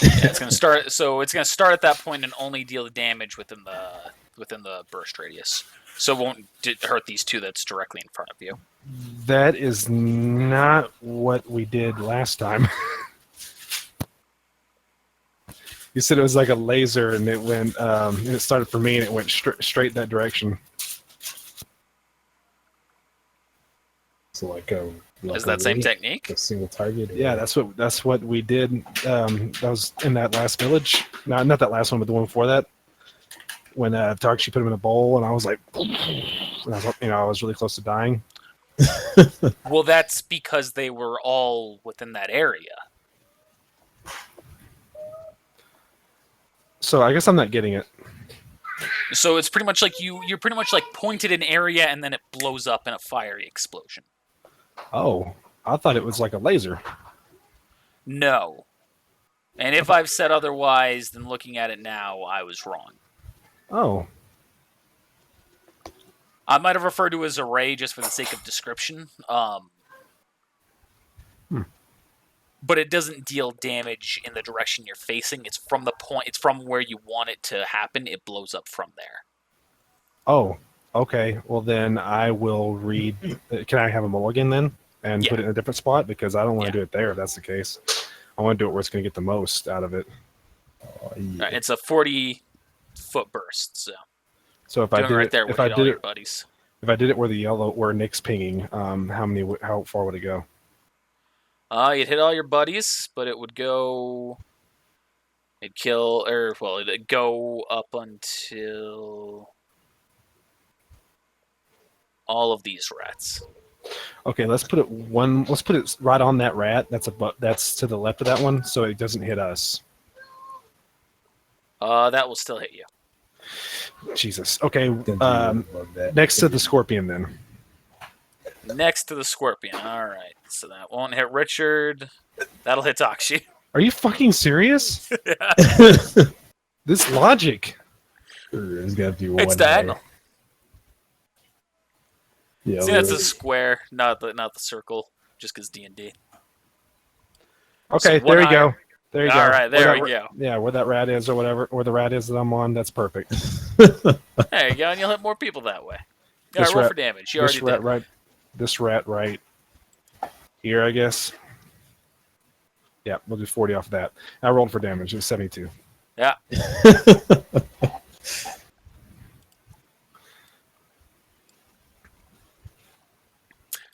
Yeah, it's going to start. So it's going to start at that point and only deal damage within the burst radius. So it won't hurt these two that's directly in front of you. That is not what we did last time. You said it was like a laser, and it went. And it started for me, and it went straight that direction. So like Is that same technique? a single target? Or... Yeah, that's what we did. That was in that last village. Not that last one, but the one before that. When Takashi put him in a bowl, and I was like, and I was really close to dying. Well, that's because they were all within that area. So I guess I'm not getting it. So it's pretty much like you're pretty much like pointed an area and then it blows up in a fiery explosion. Oh, I thought it was like a laser. No. And if I've said otherwise, then looking at it now, I was wrong. Oh, I might have referred to it as a ray just for the sake of description. but it doesn't deal damage in the direction you're facing. It's from the point. It's from where you want it to happen. It blows up from there. Oh, okay. Well, then I will read. Can I have a mulligan then and put it in a different spot? Because I don't want to do it there if that's the case. I want to do it where it's going to get the most out of it. Oh, yeah. It's a 40-foot burst. So if I did right it, there, if I all did your it, buddies. if I did it where the yellow, where Nick's pinging, how far would it go? You'd hit all your buddies, but it would go. It'd kill, it'd go up until all of these rats. Okay, let's put it Let's put it right on that rat. That's to the left of that one, so it doesn't hit us. That will still hit you. Jesus. Okay. Above that. Next to the scorpion, then. Next to the scorpion. All right, so that won't hit Richard. That'll hit Takshi. Are you fucking serious? This logic. There's got to be one. It's diagonal. Yeah, See, that's a square, not the circle, just because D&D. Okay, So there you go. There you go. All right, there we go. Yeah, where that rat is or whatever, where the rat is that I'm on, that's perfect. There you go, and you'll hit more people that way. All right, roll for damage. You already did. This rat right here, I guess. Yeah, we'll do 40 off of that. I rolled for damage. It was 72. Yeah.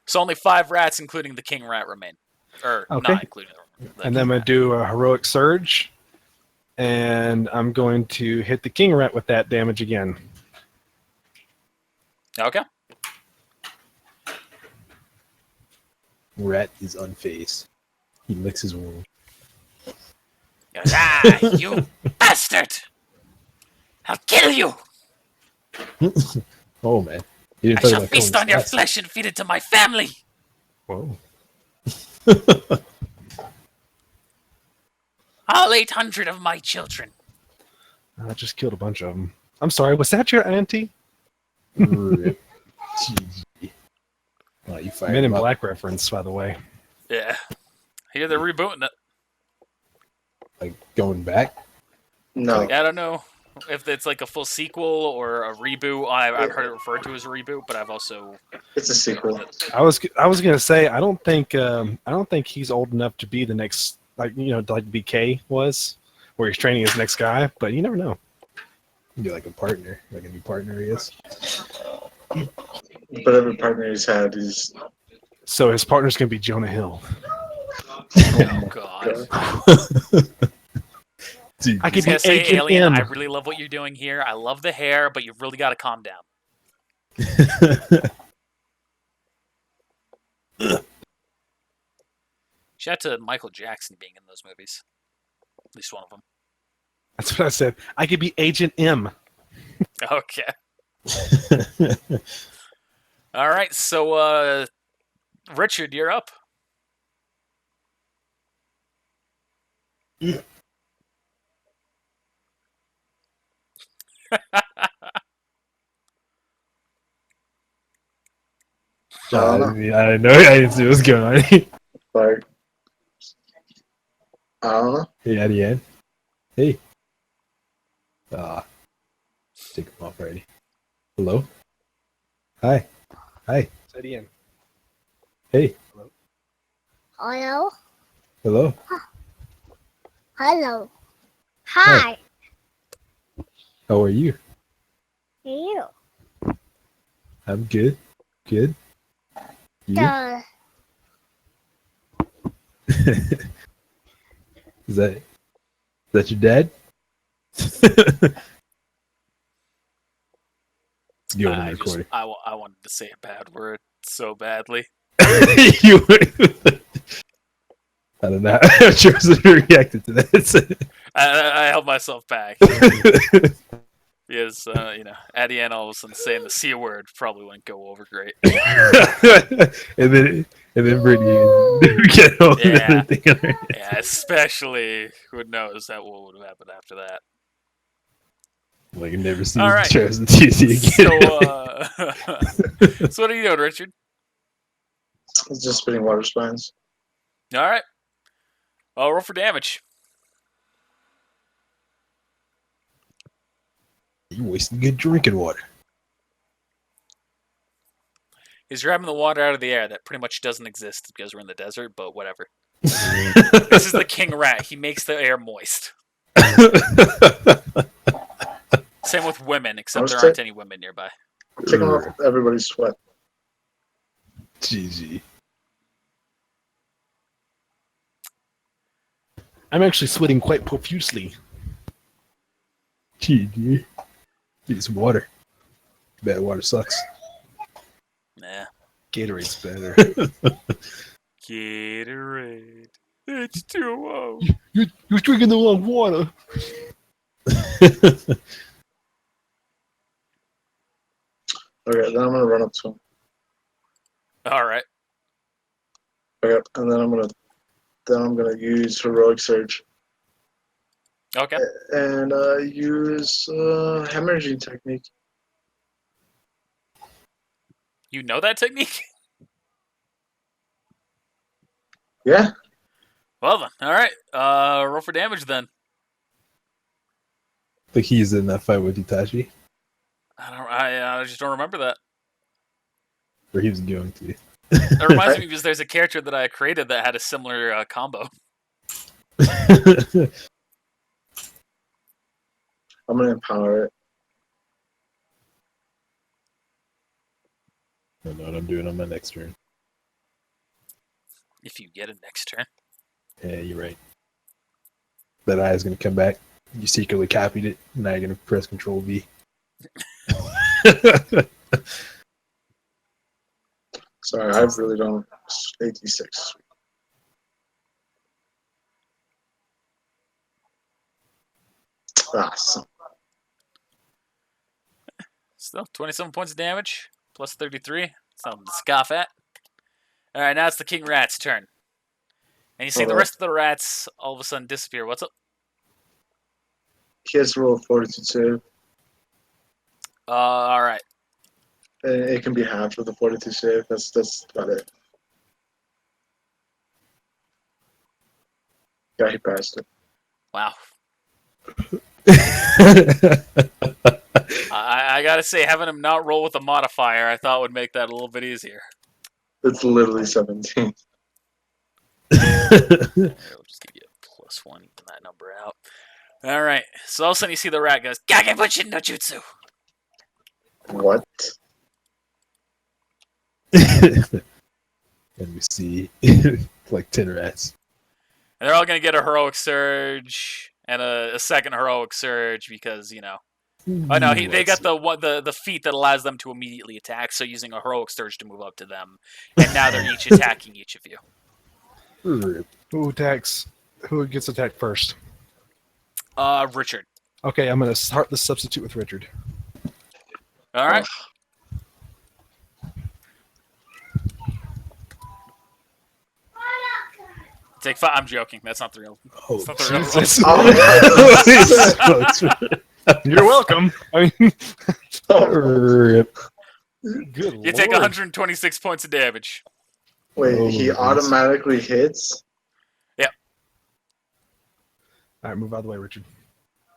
So only 5 rats, including the king rat, remain. Or not including the And then I'm going to do a heroic surge. And I'm going to hit the king rat with that damage again. Okay. Rat is unfazed. He licks his wound. Goes, you bastard! I'll kill you! Oh, man. You didn't I talk shall about feast killing on your his flesh and feed it to my family! Whoa. All 800 of my children. I just killed a bunch of them. I'm sorry, was that your auntie? Rip. GG. Oh, you fired Men in him up. Black reference, by the way. Yeah. Here they're rebooting it. Like, going back? No. I don't know if it's like a full sequel or a reboot. I've heard it referred to as a reboot, but I've also It's a sequel. I was gonna say I don't think he's old enough to be the next, like BK was, where he's training his next guy, but you never know. You do like a partner, like a new partner, I guess. But every partner he's had is. So his partner's gonna be Jonah Hill. oh god. Dude, I He's could be gonna say, Agent Alien, M. I really love what you're doing here. I love the hair, but you've really got to calm down. Shout out to Michael Jackson being in those movies. At least one of them. That's what I said. I could be Agent M. Okay. All right, so Richard, you're up. I didn't know. I didn't see what was going on. Like, I don't know. Hey, at the end. Hey. Take him off already. Hello? Hi. Hi. Say it again. Hey. Hello? Hello? Hello. Hi. How are you? You. I'm good. Good. You? The Is that your dad? You on the recording. I wanted to say a bad word so badly. You, I don't know how Joseph reacted to that. I held myself back. Because, Adiana all of a sudden saying the C word probably wouldn't go over great. and then Brittany get all Yeah. everything. Yeah, especially who knows that what would have happened after that. Like you never see All right. Charles and TC again. So what are you doing, Richard? It's just spitting water spines. All right. Roll for damage. You wasting good drinking water. He's grabbing the water out of the air that pretty much doesn't exist because we're in the desert, but whatever. This is the king rat. He makes the air moist. Same with women, except there aren't any women nearby. Taking off everybody's sweat. GG. I'm actually sweating quite profusely. GG. Need some water. Bad water sucks. Nah. Gatorade's better. Gatorade. H2O. You're drinking the wrong water. Okay, then I'm gonna run up to him. All right. Okay, and then I'm gonna use heroic surge Okay. and use hemorrhaging technique. You know that technique? Yeah. Well then. All right. Roll for damage then. I think he's in that fight with Itachi. I just don't remember that. Or he was going to. It reminds me because there's a character that I created that had a similar combo. I'm gonna empower it. I know what I'm doing on my next turn. If you get it next turn. Yeah, you're right. That eye is going to come back. You secretly copied it. Now you're going to press Control V. Sorry, I really don't. 86. Son. Still, 27 points of damage, plus 33. Something to scoff at. All right, now it's the King Rat's turn. And you see the rest of the rats all of a sudden disappear. What's up? He has to roll a fortitude save. All right. And it can be half of the fortitude save. That's about it. Yeah, he passed it. Wow. I gotta say, having him not roll with a modifier, I thought would make that a little bit easier. It's literally 17. We'll just give you a +1, even that number out. All right. So all of a sudden you see the rat goes, Gagebushin no Jutsu. What? Let me see. Like 10 rats. And they're all going to get a heroic surge and a second heroic surge because, you know. Oh, no, they got the feat that allows them to immediately attack, so using a heroic surge to move up to them. And now they're each attacking each of you. Who attacks? Who gets attacked first? Richard. Okay, I'm going to start the substitute with Richard. All right. Take 5. I'm joking. That's not the real. Oh, That's not the real Jesus. You're welcome. I mean, Rip. good You take 126 points of damage. Wait, he automatically hits? Yep. All right, move out of the way, Richard.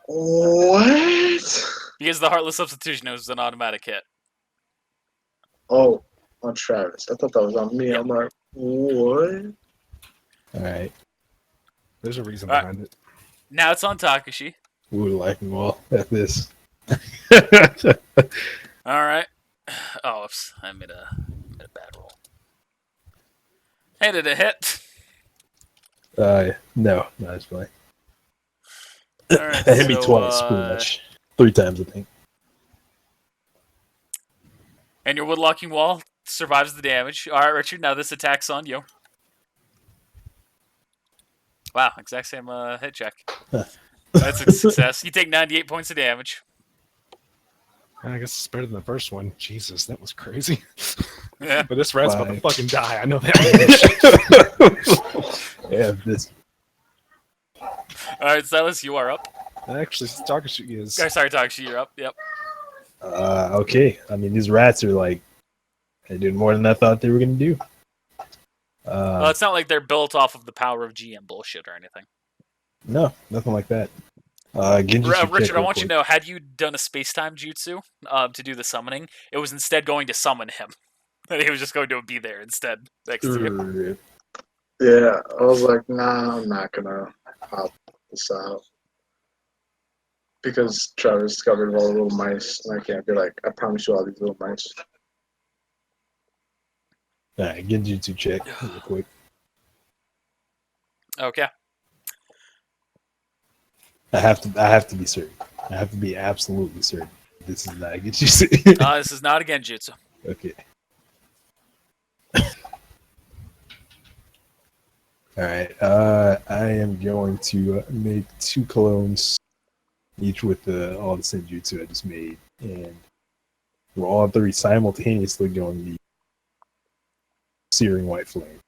What? Because the Heartless Substitution is an automatic hit. Oh, on Travis. I thought that was on me. Yep. I'm like, what? Alright. There's a reason All right. behind it. Now it's on Takashi. We're liking well at this. All right. Oh, oops. I made a bad roll. Hey, did it hit? No, it's fine. All right. It hit me twice, pretty much. 3 times, I think. And your woodlocking wall survives the damage. All right, Richard. Now this attack's on you. Wow, exact same hit check. Huh. That's a success. You take 98 points of damage. I guess it's better than the first one. Jesus, that was crazy. Yeah. But this rat's about to Fine. fucking die. I know that. Yeah, this. All right, Silas, you are up. Actually, Takashi is. Sorry, Takashi, you're up. Yep. Okay. I mean, these rats are like, they're doing more than I thought they were going to do. It's not like they're built off of the power of GM bullshit or anything. No, nothing like that. Genjutsu Richard, check I real want you quick. to know, had you done a space-time jutsu to do the summoning, it was instead going to summon him. And he was just going to be there instead, next to you. Yeah, I was like, nah, I'm not gonna hop this out. Because Travis discovered all the little mice, and I can't be like, I promise you all these little mice. Alright, Genjutsu check real quick. Okay. I have to be certain. I have to be absolutely certain. This is not Genjutsu. This is not a genjutsu. Okay. Alright, I am going to make 2 clones, each with all the senjutsu I just made, and we're all 3 simultaneously going the searing white flame.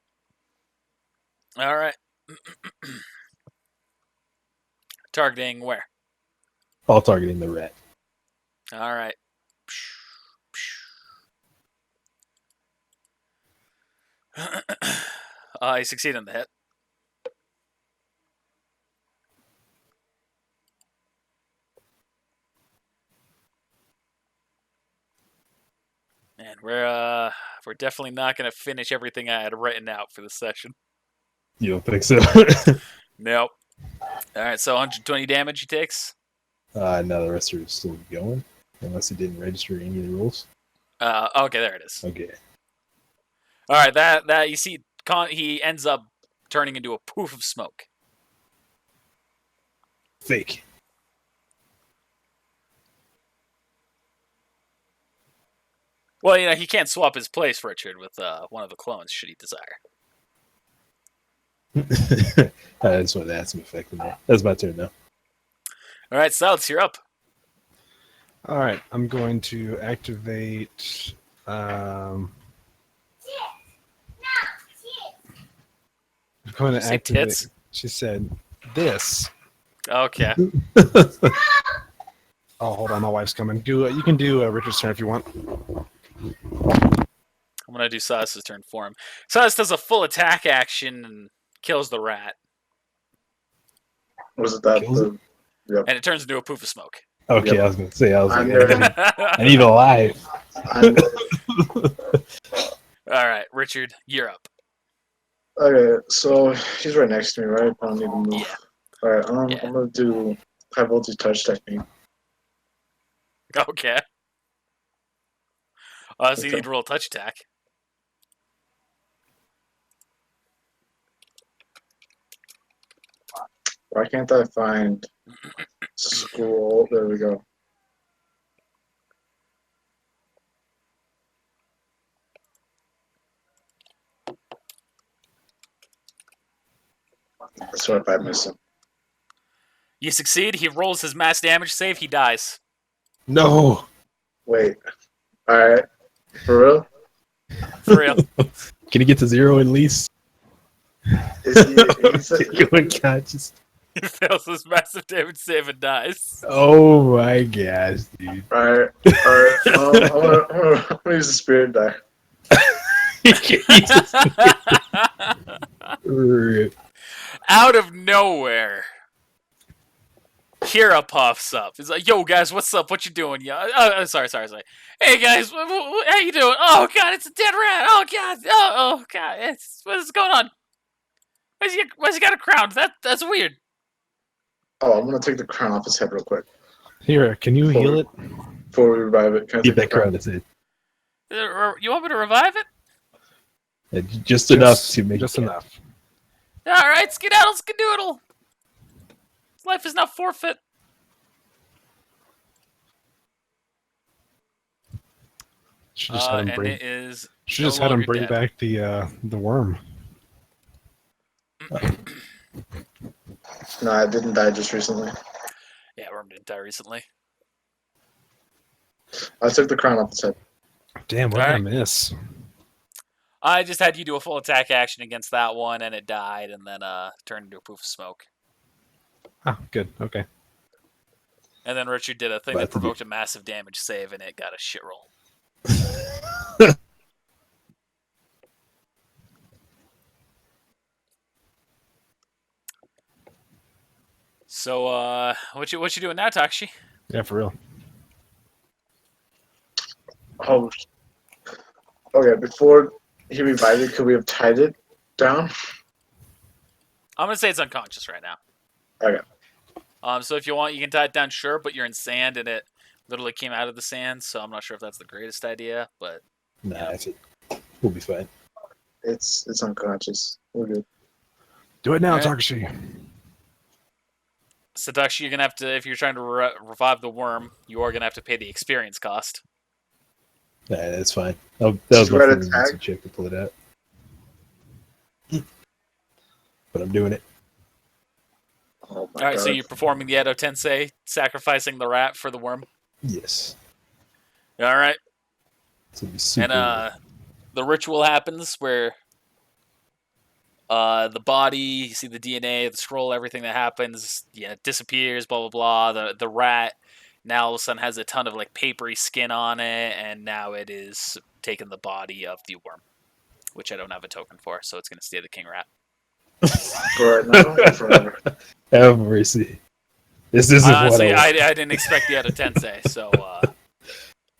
All right. Targeting where? All targeting the rat. All right. I succeed on the hit. And we're definitely not going to finish everything I had written out for this session. You don't think so? Nope. All right, so 120 damage he takes. No, the rest are still going, unless it didn't register any of the rules. Okay, there it is. Okay. All right, that you see, he ends up turning into a poof of smoke. Fake. Well, you know, he can't swap his place, Richard, with one of the clones, should he desire. I just wanted to add some effect in there. That's my turn now. All right, Silas, you're up. All right, I'm going to activate. I'm going to Say activate. tits? She said, "This." Okay. Oh, hold on, my wife's coming. You can do Richard's turn if you want. I'm going to do Silas's turn for him. Silas does a full attack action and kills the rat. Was it that? Kills it? Yep. And it turns into a poof of smoke. Okay, Yep. I was gonna say, I was I'm like, there. I need a live. All right, Richard, you're up. Okay, so he's right next to me, right? I don't need to move. Yeah. Alright, Yeah. I'm gonna do high voltage touch technique. Okay. So you Okay. need to roll a touch attack. Why can't I find school? There we go. Sorry if I missed him. You succeed. He rolls his mass damage save. He dies. No. Wait. Alright. For real? For real. Can he get to 0 at least? Is he Unconscious. He fails his massive damage save and dies. Oh my gosh, dude. Alright. Alright. I'm gonna use the spirit die. Out of nowhere, Kira pops up. He's like, "Yo, guys, what's up? What you doing? Yeah, sorry. Hey, guys, how you doing? Oh God, it's a dead rat. Oh God, oh God, what's going on? Why's he got a crown? That's weird." Oh, I'm gonna take the crown off his head real quick. Here, can you heal it? Before we revive it. Can I Keep take that crown at it. You want me to revive it? Just enough to make Just it enough. All right, skedaddle, skedoodle. Life is not forfeit. Should just had him And bring. it is. Should no just had him longer bring dead. back the worm. No, I didn't die just recently. Yeah, Worm didn't die recently. I took the crown off his head. Damn, what did I Alright. miss? I just had you do a full attack action against that one, and it died, and then turned into a poof of smoke. Ah, good. Okay. And then Richard did a thing Glad that to be- provoked a massive damage save, and it got a shit roll. So, what you doing now, Takashi? Yeah, for real. Oh, okay. Before he revived it, could we have tied it down? I'm gonna say it's unconscious right now. Okay. So if you want, you can tie it down, sure, but you're in sand and it literally came out of the sand, so I'm not sure if that's the greatest idea, but Nah, Yeah. I think we'll be fine. It's unconscious. We're good. Do it now, Alright. Takashi. Sadashi, you're gonna have to, if you're trying to revive the worm, you are gonna have to pay the experience cost. Nah, that's fine. That was my Shred emergency attack. check to pull it out. But I'm doing it. Oh my Alright, god. so you're performing the Edo Tensei, sacrificing the rat for the worm. Yes. Alright, So it'll be super. and the ritual happens where the body, you see the DNA, the scroll, everything that happens, it disappears, blah blah blah. The rat now all of a sudden has a ton of like papery skin on it, and now it is taking the body of the worm, which I don't have a token for, so it's gonna stay the king rat. For right now or forever? Have mercy. This isn't what Honestly, I I want. didn't expect the Edo Tensei, so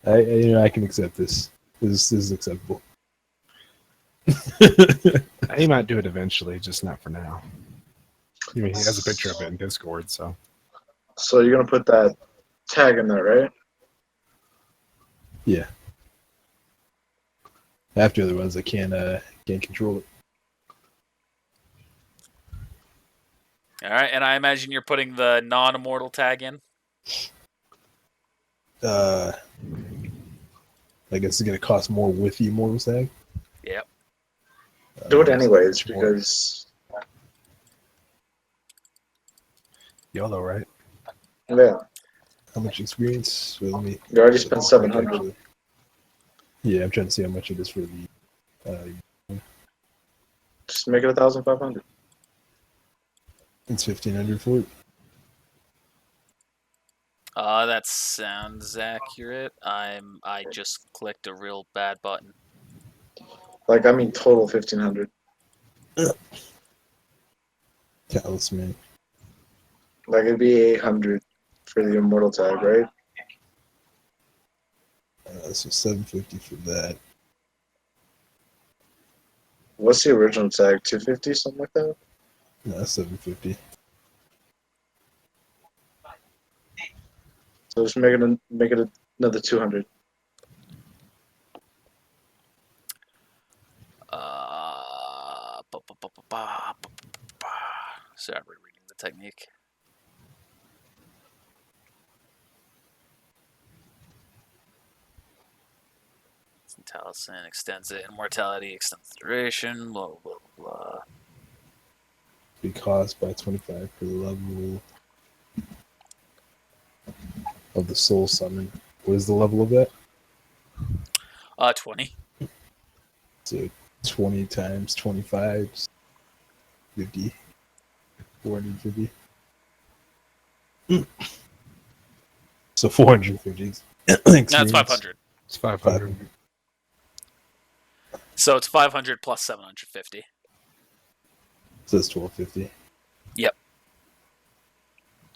I can accept this. This is acceptable. He might do it eventually, just not for now. I mean, he has a picture of it in Discord, so. So you're gonna put that tag in there, right? Yeah. After the ones I can't control it. all right. And I imagine you're putting the non-immortal tag in. I guess it's gonna cost more with the immortal tag. Yep. Do it So anyways more. because YOLO, right? yeah, How much experience? Well, let me. you already spent 700. Actually- Yeah, I'm trying to see how much it is for the. Just make it 1,500. It's 1,500 for it. That sounds accurate. I just clicked a real bad button. Like I mean, total 1,500. Talisman. Like it'd be 800 for the immortal tag, right? So 750 for that. What's the original tag? 250, something like that. No, that's 750. So just make it another 200. Sorry, I'm rereading the technique. Talisman extends it. Immortality extends the duration. Blah blah blah. Be cost by 25 per level of the soul summon. What is the level of that? 20. So 20 times 25 is 50. 450. So 450. That's 500. It's 500. So it's 500 plus 750. So it's 1250.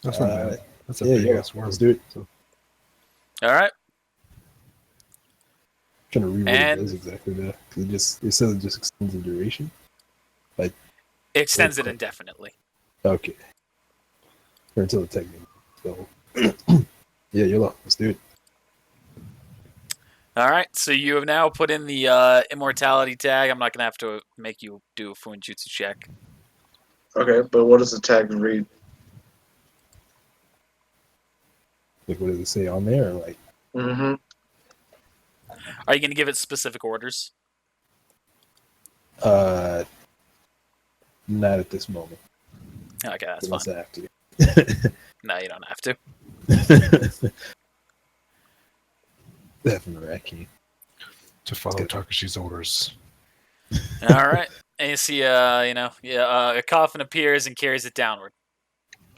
That's not bad. That's a Yeah, big yeah. ass worm. Let's do it. All right. Trying to read what And- it does exactly though. 'Cause it says it just extends the duration. It extends it Okay. indefinitely. Okay. Or until the technique. So yeah, YOLO. Let's do it. All right. So you have now put in the immortality tag. I'm not gonna have to make you do a Fuinjutsu check. Okay, but what does the tag read? Like what does it say on there? Or like Mm-hmm. Are you gonna give it specific orders? not at this moment. Okay, that's Unless fine. I have to. No, you don't have to. Definitely I can't. To follow Takashi's orders. All right. And you see, a coffin appears and carries it downward.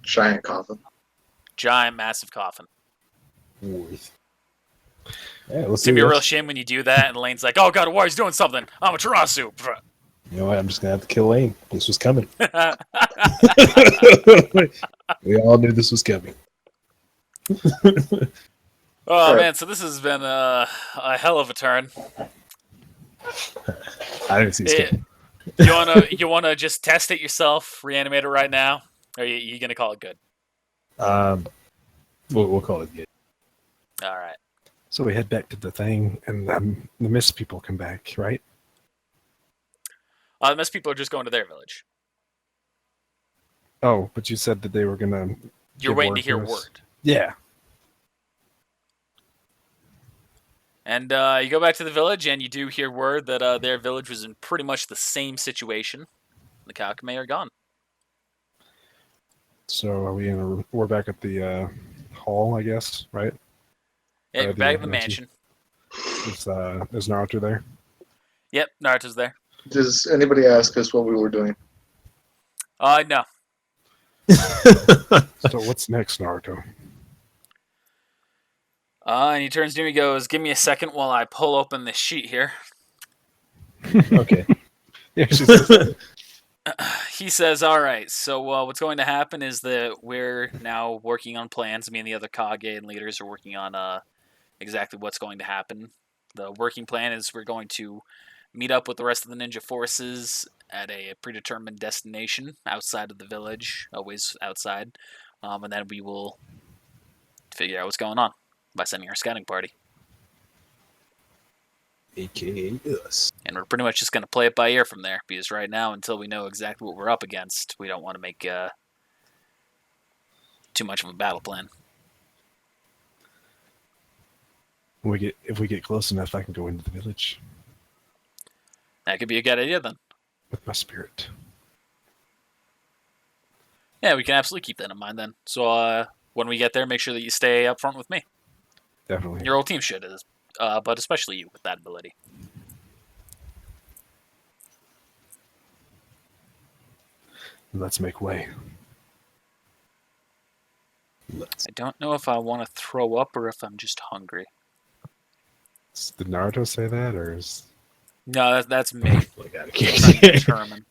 Giant coffin. Giant, massive coffin. Worth. Yeah, let's It's gonna be do a real this. shame when you do that, and Lane's like, "Oh God, Warrior's doing something. I'm a Tarasu." You know what? I'm just gonna have to kill Lane. This was coming. We all knew this was coming. Oh man, so this has been a hell of a turn. I didn't see this coming. You wanna just test it yourself, reanimate it right now, or you gonna call it good? We'll call it good. All right. So we head back to the thing, and the mist people come back, right? Most people are just going to their village. Oh, but you said that they were gonna. You're give waiting word to hear us. word. Yeah. And you go back to the village, and you do hear word that their village was in pretty much the same situation. The Kakume are gone. So are we in? We're back at the hall, I guess, right? Yeah, Or you're the back in the mansion. mansion. Is Naruto there? Yep, Naruto's there. Does anybody ask us what we were doing? No. So what's next, Naruto? And he turns to me and goes, "Give me a second while I pull open this sheet here." Okay. Yeah, she says that. He says, "All right, so what's going to happen is that we're now working on plans. Me and the other Kage and leaders are working on exactly what's going to happen. The working plan is we're going to meet up with the rest of the ninja forces at a predetermined destination outside of the village, always outside, and then we will figure out what's going on by sending our scouting party. AKA us. And we're pretty much just going to play it by ear from there, because right now, until we know exactly what we're up against, we don't want to make too much of a battle plan." If we get close enough, I can go into the village That could be a good idea then. with my spirit. Yeah, we can absolutely keep that in mind then. So when we get there, make sure that you stay up front with me. Definitely. Your whole team should, but especially you with that ability. Let's make way. I don't know if I want to throw up or if I'm just hungry. Did Naruto say that, or is? No, that's me. I gotta I'm kill trying to determine.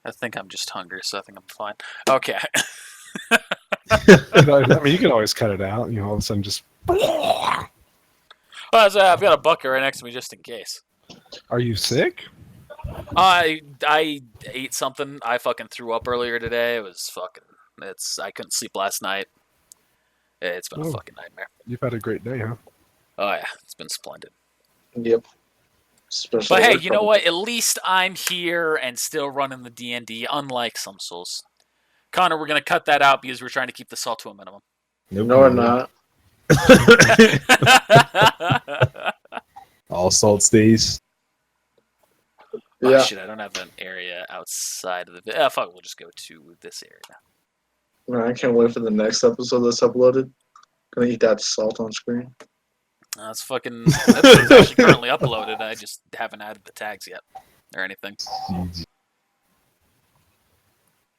I think I'm just hungry, so I think I'm fine. Okay. I mean, you can always cut it out. All of a sudden, just. Well, I've got a bucket right next to me just in case. Are you sick? I ate something. I fucking threw up earlier today. It was fucking. I couldn't sleep last night. It's been a fucking nightmare. You've had a great day, huh? Oh yeah, it's been splendid. Yep. Especially But hey, with you know from- what? At least I'm here and still running the D&D, unlike some souls. Connor, we're gonna cut that out because we're trying to keep the salt to a minimum. Nope, No, we're not. All salt stays. Oh Yeah. shit, I don't have an area outside of the. Fuck, we'll just go to this area. Man, I can't wait for the next episode that's uploaded. Gonna eat that salt on screen. That's fucking. It's actually currently uploaded. I just haven't added the tags yet or anything.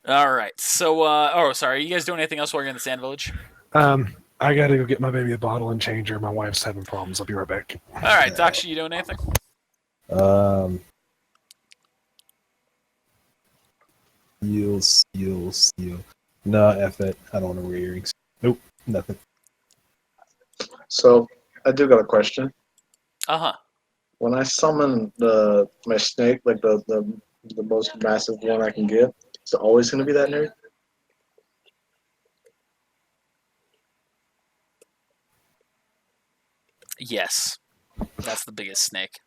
All right. So, sorry. Are you guys doing anything else while you're in the Sand Village? I gotta go get my baby a bottle and change her. My wife's having problems. I'll be right back. All right, Daksha, you doing anything? Seal. No, F it. I don't want to wear earrings. Nope, nothing. So I do got a question. Uh-huh. When I summon my snake, like the most massive one I can get, is it always gonna be that nerd? Yes. That's the biggest snake.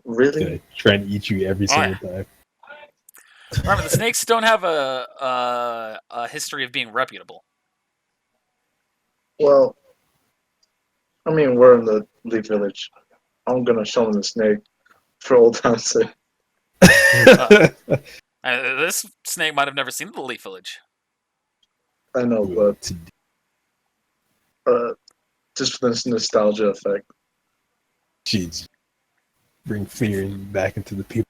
Really? Gonna try and eat you every single time. Remember, the snakes don't have a history of being reputable. Well, I mean, we're in the Leaf Village. I'm gonna summon the snake for old time's sake. This snake might have never seen the Leaf Village. I know, but just for this nostalgia effect. Jeez. Bring fear back into the people.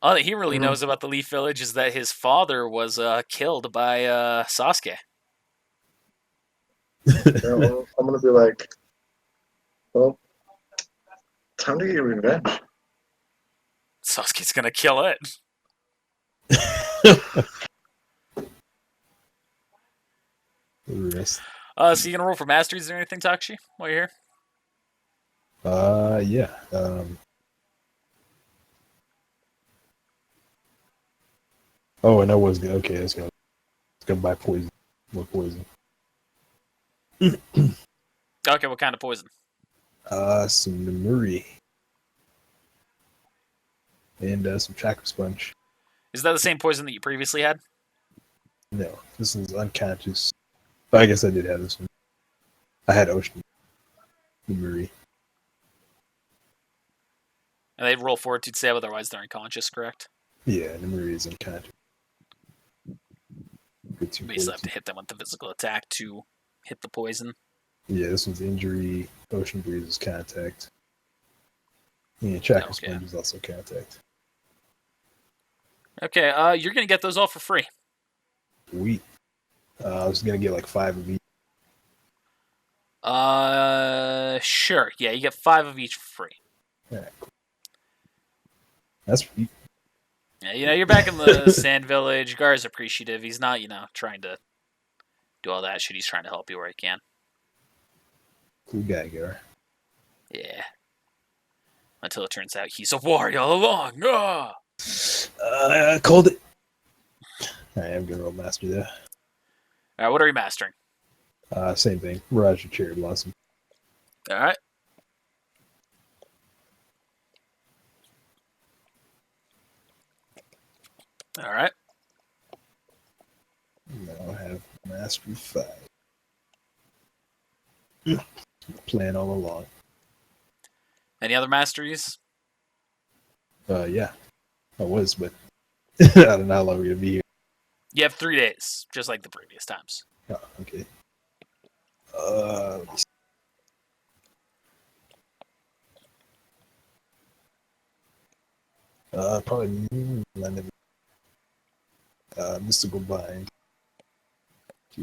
All that he really knows about the Leaf Village is that his father was killed by Sasuke. I'm gonna be like, well, Time to get revenge. Sasuke's gonna kill it. Rest. So you gonna roll for masteries or anything, Takshi, while you're here? Yeah. Oh, and I was good. Okay, let's go. Let's go buy poison. More poison. Okay, what kind of poison? Some Namuri. And some chakra sponge. Is that the same poison that you previously had? No, this is unconscious. But I guess I did have this one. I had ocean. Namuri. And they'd roll fortitude save, otherwise they're unconscious, correct? Yeah, Namuri is unconscious. Good two We still have to fortitude. hit them with the physical attack to hit the poison. Yeah, this one's injury. Ocean breeze is contact. Yeah, chakra Okay. sponge is also contact. Okay, you're gonna get those all for free. Sweet. I was gonna get like 5 of each. Sure. Yeah, you get 5 of each for free. Alright, cool. That's sweet. Yeah, you're back in the Sand Village. Gar's appreciative. He's not, trying to do all that shit. He's trying to help you where he can. Cool guy, Gar. Yeah. Until it turns out he's a warrior all along. Ah! Called it. Alright, I'm gonna roll master there. Alright, what are you mastering? Same thing. Mirage of Cherry Blossom. Alright. Alright. Now I have Mastery 5. Plan all along. Any other masteries? Yeah. I was, but I don't know how long we're gonna be here. You have 3 days, just like the previous times. Oh, okay. Let me see. Probably Mystical Bind.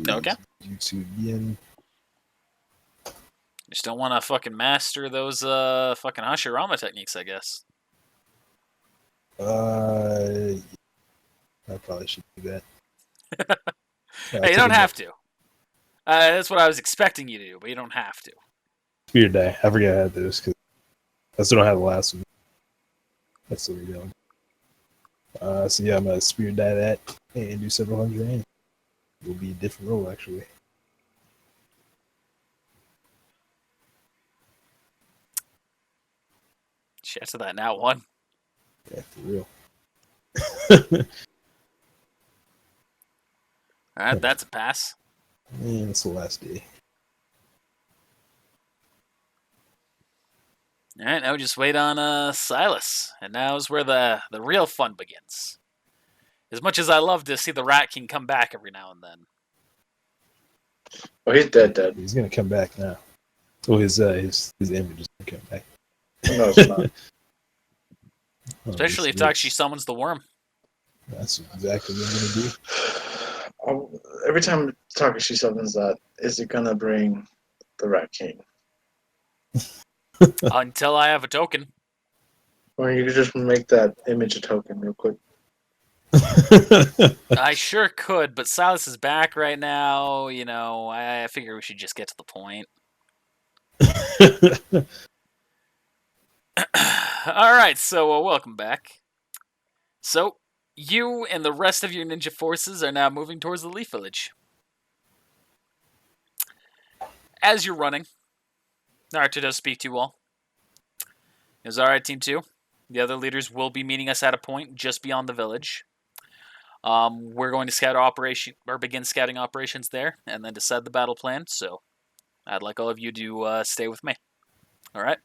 Okay. YouTube again. Just don't want to fucking master those fucking Hashirama techniques, I guess. I probably should do that. Hey, you don't have to. That's what I was expecting you to do, but you don't have to. Spear Die. I forgot I had this because I still don't have the last one. That's what we're doing. So yeah, I'm gonna Spear Die that and do several hundred. And it will be a different roll actually. Shit to that now one. Yeah, for real. Alright, that's a pass. And it's the last day. Alright, now we just wait on Silas. And now is where the real fun begins. As much as I love to see the Rat King come back every now and then. Oh, he's dead. He's gonna come back now. Oh, his image is gonna come back. No, it's not. Oh, Especially if this Takshi summons the worm. That's exactly what I'm gonna do. Every time Takashi summons that, is it gonna bring the Rat King? Until I have a token. Or you could just make that image a token real quick. I sure could, but Silas is back right now. I figure we should just get to the point. Alright, so welcome back. So, you and the rest of your ninja forces are now moving towards the Leaf Village. As you're running, Naruto does speak to you all. It was alright, Team 2. The other leaders will be meeting us at a point just beyond the village. We're going to begin scouting operations there, and then decide the battle plan. So, I'd like all of you to stay with me. All right.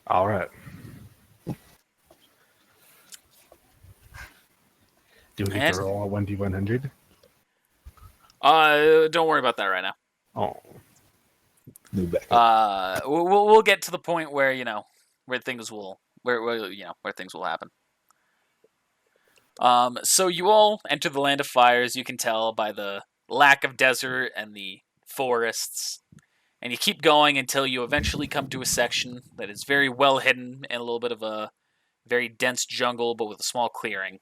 All right. Do we get And- to roll a 1d100? Don't worry about that right now. Oh. Move back up. We'll get to the point where where things will happen. So you all enter the land of fires. You can tell by the lack of desert and the forests. And you keep going until you eventually come to a section that is very well hidden in a little bit of a very dense jungle, but with a small clearing.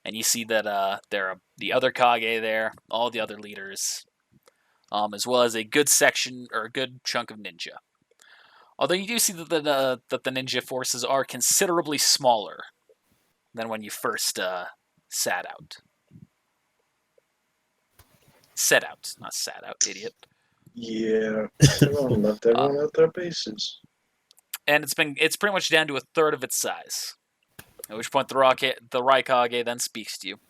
And you see that there are the other Kage there, all the other leaders, as well as a good section or a good chunk of ninja. Although you do see that the ninja forces are considerably smaller than when you first set out. Set out, not sat out, idiot. Yeah, everyone left everyone at their bases. And it's pretty much down to a third of its size. At which point the Raikage then speaks to you.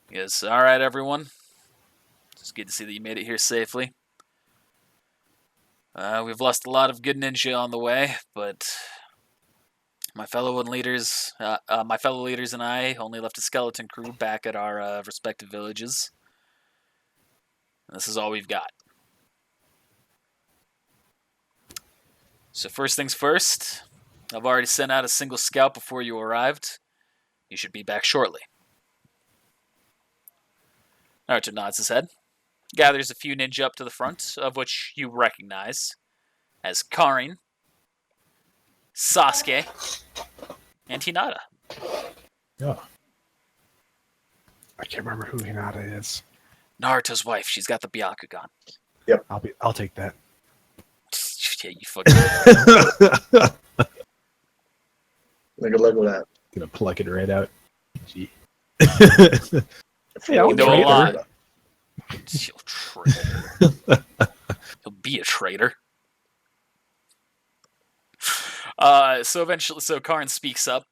He goes, "All right, everyone. It's good to see that you made it here safely. We've lost a lot of good ninja on the way, but my fellow leaders and I only left a skeleton crew back at our respective villages. This is all we've got. So first things first, I've already sent out a single scout before you arrived. You should be back shortly." Naruto nods his head, gathers a few ninja up to the front, of which you recognize as Karin, Sasuke, and Hinata. Oh, I can't remember who Hinata is. Naruto's wife, she's got the Byakugan. I'll take that. Yeah, you fucking... Like good luck with that. gonna pluck it right out. Gee. Yeah, I'll know a trade lot. her. He'll traitor. He'll be a traitor. So Karin speaks up,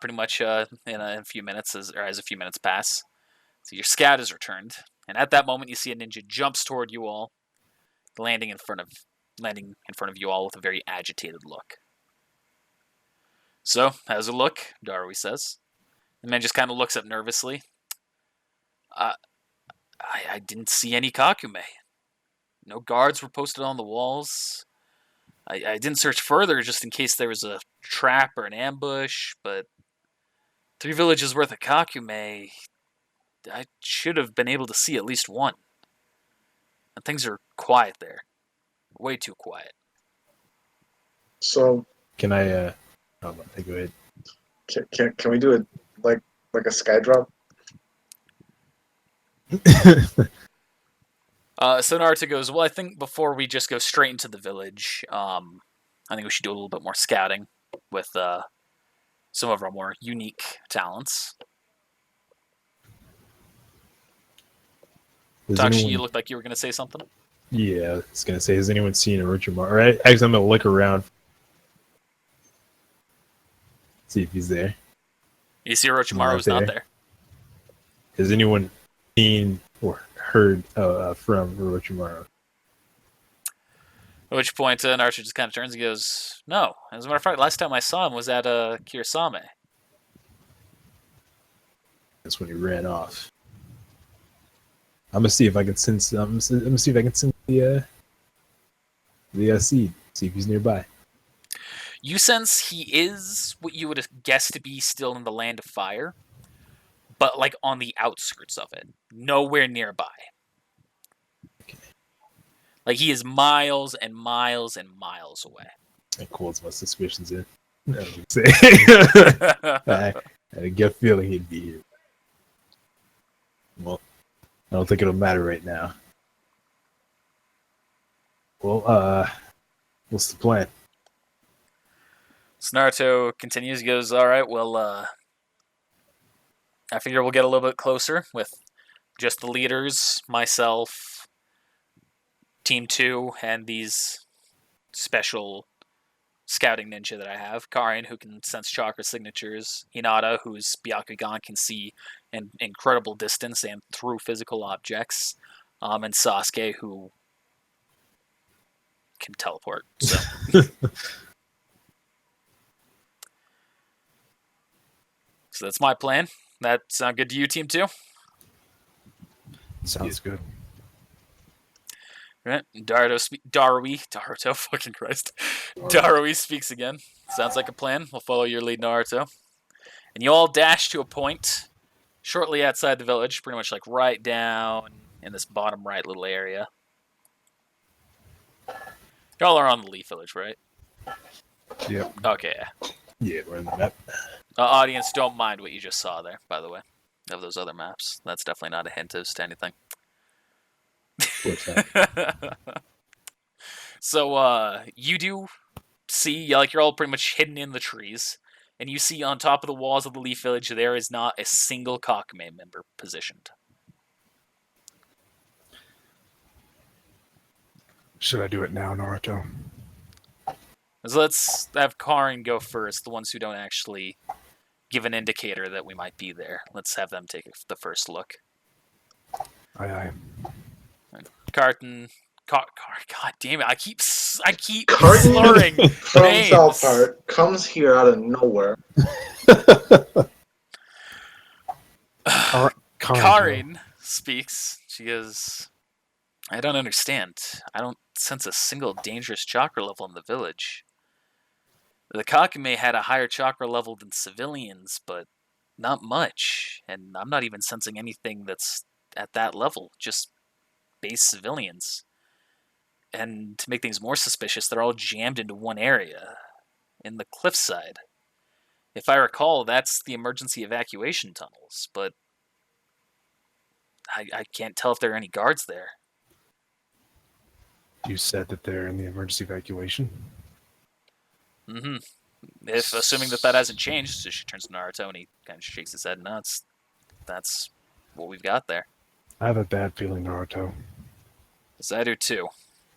pretty much in a few minutes, as a few minutes pass. So your scout is returned, and at that moment you see a ninja jumps toward you all, landing in front of you all with a very agitated look. "So, how's it look?" Darui says. The man just kind of looks up nervously. I didn't see any Kakume. No guards were posted on the walls. I didn't search further just in case there was a trap or an ambush, but 3 villages worth of Kakume, I should have been able to see at least one. And things are quiet there. Way too quiet. So Can I? Oh, go ahead. can we do it like a sky drop? So Naruto goes, "Well, I think before we just go straight into the village, I think we should do a little bit more scouting with some of our more unique talents." Does Takshi, anyone- you looked like you were going to say something. Yeah, I was gonna say, has anyone seen Orochimaru? Right? Actually, I'm gonna look around, see if he's there. You see Orochimaru's not there. Has anyone seen or heard from Orochimaru? At which point, Naruto just kind of turns and goes, "No. As a matter of fact, last time I saw him was at Kirasame." That's when he ran off. I'm gonna see if I can sense. I'm gonna see if I can sense the seed. See if he's nearby. You sense he is what you would have guessed to be still in the Land of Fire, but like on the outskirts of it, nowhere nearby. Okay. Like he is miles and miles and miles away. That cools my suspicions in. I was gonna say. I had a gut feeling he'd be here. Well, I don't think it'll matter right now. Well, what's the plan? So Naruto continues. He goes, "All right, well, I figure we'll get a little bit closer with just the leaders, myself, Team 2, and these special scouting ninja that I have. Karin, who can sense chakra signatures. Hinata, whose Byakugan can see in incredible distance and through physical objects. And Sasuke, who can teleport. So. So that's my plan. That sound good to you, Team 2? Sounds good. Right. Naruto, fucking Christ. Darui speaks again. Sounds like a plan. We'll follow your lead, Naruto. And you all dash to a point shortly outside the village, pretty much like right down in this bottom right little area. Y'all are on the Leaf Village, right? Yep. Okay. Yeah. Yeah, we're in the map. Audience, don't mind what you just saw there, by the way, of those other maps. That's definitely not a hint as to anything. What's that? So, you do see, like, you're all pretty much hidden in the trees, and you see on top of the walls of the Leaf Village there is not a single Kakume member positioned. Should I do it now, Naruto? So let's have Karin go first, the ones who don't actually give an indicator that we might be there. Let's have them take the first look. Aye, aye. Carton, God damn it! I keep Carton slurring from names. South Park comes here out of nowhere. Karin speaks. She goes, I don't understand. I don't sense a single dangerous chakra level in the village. The Kakume had a higher chakra level than civilians, but not much. And I'm not even sensing anything that's at that level, just base civilians. And to make things more suspicious, they're all jammed into one area, in the cliffside. If I recall, that's the emergency evacuation tunnels, but I can't tell if there are any guards there. You said that they're in the emergency evacuation? Mm-hmm. If assuming that hasn't changed, so she turns to Naruto and he kind of shakes his head. No, that's what we've got there. I have a bad feeling, Naruto. Yes, I do too.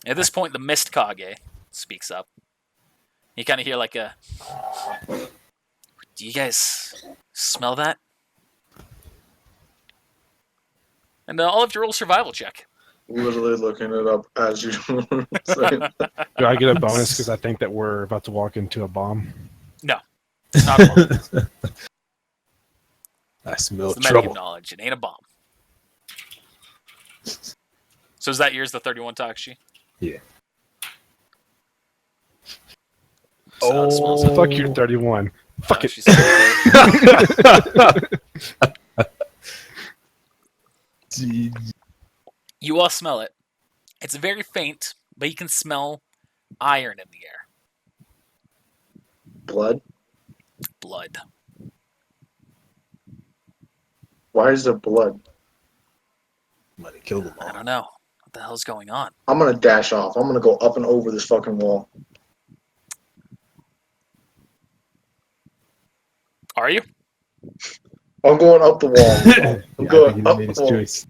At this point, the Mist Kage speaks up. You kind of hear like a, do you guys smell that? And all of you roll survival check. Literally looking it up as you were saying that. Do I get a bonus because I think that we're about to walk into a bomb? No, it's not a bomb. I smell It's the trouble. metagame knowledge. It ain't a bomb. So is that yours, the 31 Takashi? Yeah. So how it smells like. Fuck your 31. Fuck it. She said it. You all smell it. It's very faint, but you can smell iron in the air. Blood? Blood. Why is there blood? Might have killed them I all. don't know. What the hell's going on? I'm gonna dash off. I'm gonna go up and over this fucking wall. Are you? I'm going up the wall. I'm Yeah, I going think he up made the his wall. choice.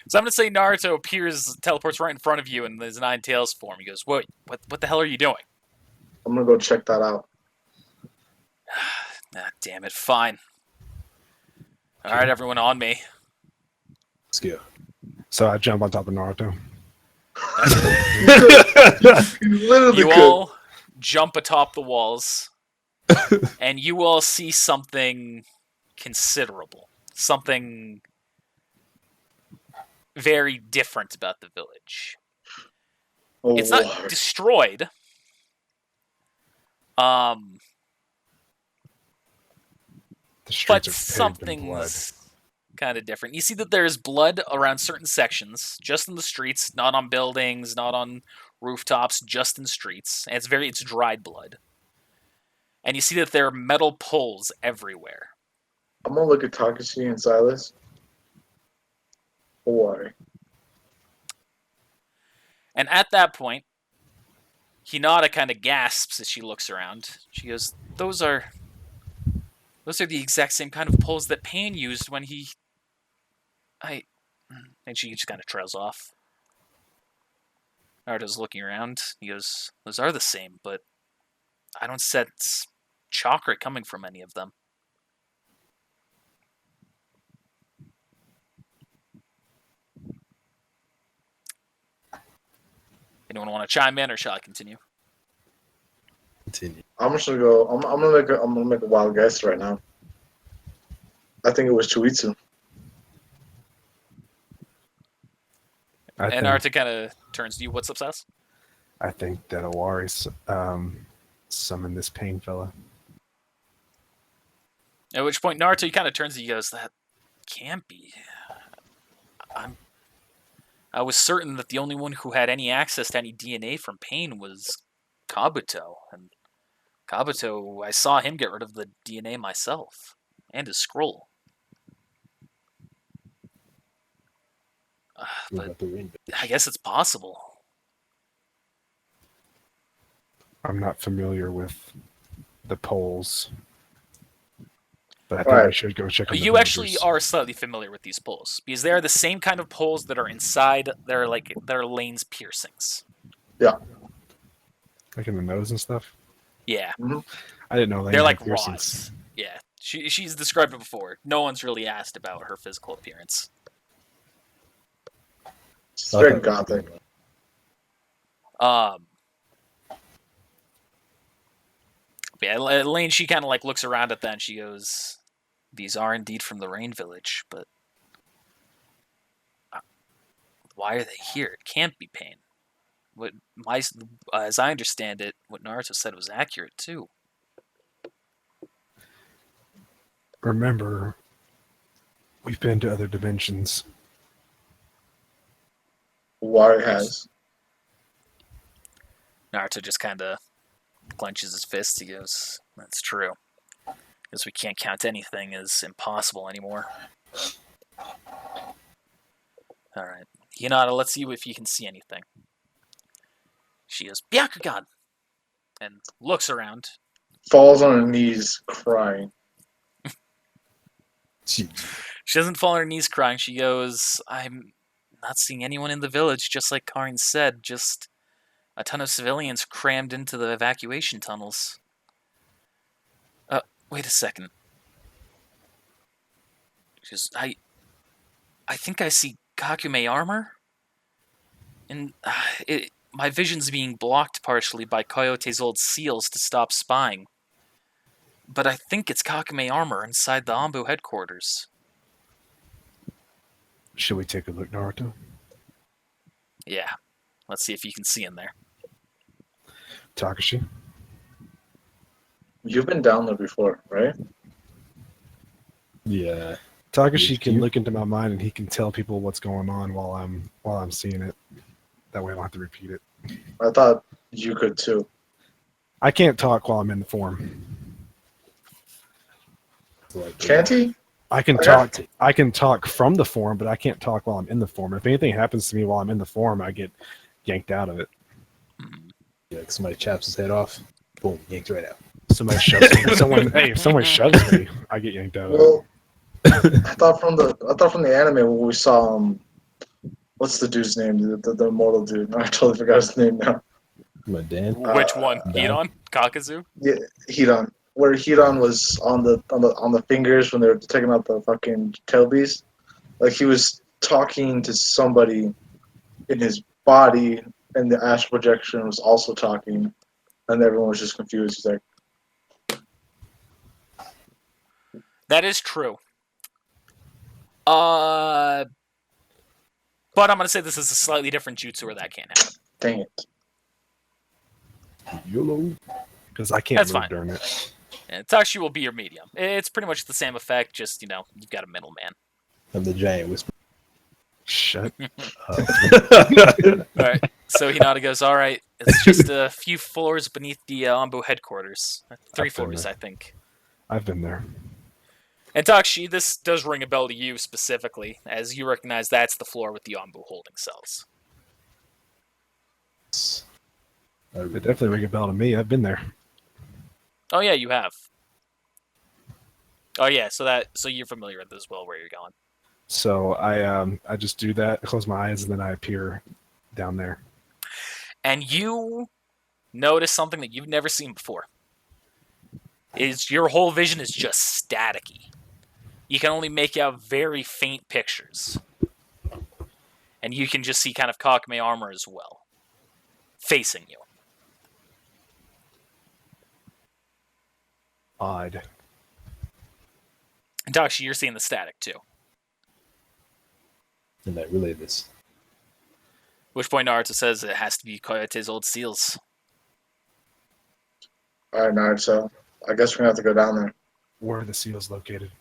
So I'm going to say Naruto teleports right in front of you in his Nine Tails form. He goes, what the hell are you doing? I'm gonna go check that out. Ah, damn it. Fine. All right, everyone on me. Let's go. So I jump on top of Naruto. You literally You could. all jump atop the walls, and you all see something considerable. Something very different about the village. Oh, It's not Lord. destroyed. The streets But are paved in blood. something's kind of different. You see that there's blood around certain sections, just in the streets, not on buildings, not on rooftops, just in streets. And it's dried blood. And you see that there are metal poles everywhere. I'm gonna look at Takashi and Silas. Why? And at that point, Hinata kind of gasps as she looks around. She goes, Those are the exact same kind of poles that Pain used when he... And she just kind of trails off. Naruto's looking around. He goes, Those are the same, but I don't sense chakra coming from any of them. Anyone want to chime in, or shall I continue? Continue. I'm just gonna go. I'm gonna make a wild guess right now. I think it was Chuitsu. And Naruto kind of turns to you. What's up, Sas? I think that Awari summoned this pain fella. At which point, Naruto kind of turns to you. He goes, That can't be. I was certain that the only one who had any access to any DNA from Pain was Kabuto, and Kabuto, I saw him get rid of the DNA myself, and his scroll. What But about the rain? I guess it's possible. I'm not familiar with the polls, but I think Alright. we should go check on the You actually villagers. are slightly familiar with these poles because they are the same kind of poles that are inside. They're lanes piercings. Like in the nose and stuff. Yeah, I didn't know they they're had like piercings. rods. Yeah, she's described it before. No one's really asked about her physical appearance. It's very gothic. Yeah, Lane. She kind of like looks around at that and she goes, "These are indeed from the Rain Village, but why are they here? It can't be Pain." As I understand it, what Naruto said was accurate too. Remember, we've been to other dimensions. Water has. Naruto just kind of clenches his fist. He goes, "That's true. Because we can't count anything as impossible anymore." All right, Hinata, let's see if you can see anything. She goes, "Byakugan!" and looks around. Falls on her knees, crying. She doesn't fall on her knees crying. She goes, "I'm not seeing anyone in the village, just like Karin said. Just a ton of civilians crammed into the evacuation tunnels." Wait a second. She goes, I think I see Kakume armor. And my vision's being blocked partially by Coyote's old seals to stop spying. But I think it's Kakume armor inside the Ambu headquarters. Should we take a look, Naruto? Yeah. Let's see if you can see in there. Takashi? You've been down there before, right? Yeah. Takashi Yes, can you- look into my mind and he can tell people what's going on while I'm seeing it. That way I don't have to repeat it. I thought you could too. I can't talk while I'm in the form. Like, Can't he? I can I talk. I can talk from the form, but I can't talk while I'm in the form. If anything happens to me while I'm in the form, I get yanked out of it. Like somebody chops his head off, boom, yanked right out. Somebody shoves me. If someone shoves me, I get yanked out of it. Well, I thought from the anime when we saw what's the dude's name? The immortal dude. I totally forgot his name now. My Dan. Which one? down. Hidan? Kakazu? Yeah, Hidan. Where Hidan was on the fingers when they were taking out the fucking tail beast. Like he was talking to somebody in his body, and the astral projection was also talking, and everyone was just confused. He's like, That is true. But I'm going to say this is a slightly different jutsu where that can't happen. "Dang it!" YOLO. Because I can't That's move fine. during it. And Tashi will be your medium. It's pretty much the same effect, just, you've got a middleman. I'm the giant whisper. Shut. Alright, so Hinata goes, "Alright, it's just a few floors beneath the Ambu headquarters. 3 Up there. floors, I think." I've been there. And Takshi, this does ring a bell to you specifically, as you recognize that's the floor with the Ambu holding cells. It definitely ring a bell to me. I've been there. Oh yeah, you have. Oh yeah, so you're familiar with as well where you're going. So I just do that, close my eyes, and then I appear down there. And you notice something that you've never seen before. Is your whole vision is just staticky. You can only make out very faint pictures. And you can just see kind of Kakume armor as well. Facing you. Odd. And Takshi, you're seeing the static too. And I relay this. Which point Naruto says it has to be Coyote's old seals. All right, Nard. So I guess we're gonna have to go down there. Where are the seals located?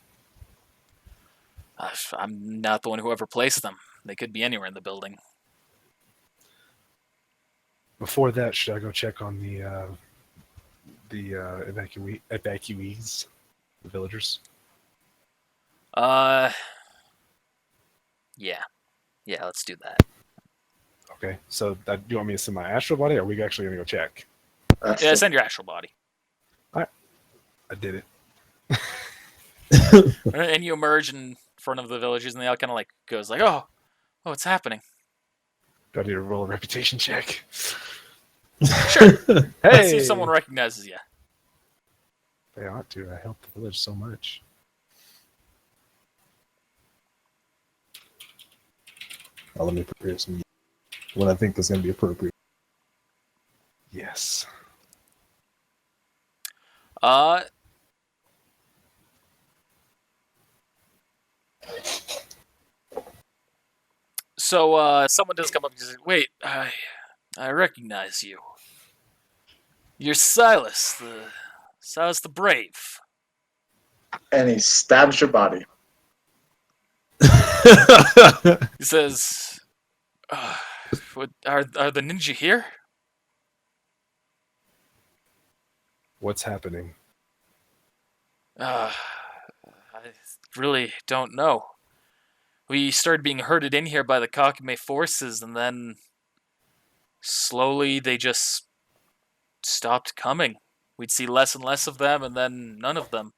I'm not the one who ever placed them. They could be anywhere in the building. Before that, should I go check on the evacuees, the villagers? Yeah, let's do that. Okay. So, do you want me to send my astral body, or are we actually gonna go check? Yeah, send your astral body. I did it. And you emerge in front of the villagers, and they all kind of like goes like, "Oh, what's happening?" Do I need to roll a reputation check? Sure. Hey! Let's see if someone recognizes you. They ought to. I helped the village so much. Let me prepare some. What I think is going to be appropriate. Yes. So someone does come up and says, "Wait, I recognize you. You're Silas the Brave." And he stabs your body. He says, what, are the ninja here?" What's happening? I really don't know. We started being herded in here by the Kakame forces, and then slowly they just stopped coming. We'd see less and less of them, and then none of them.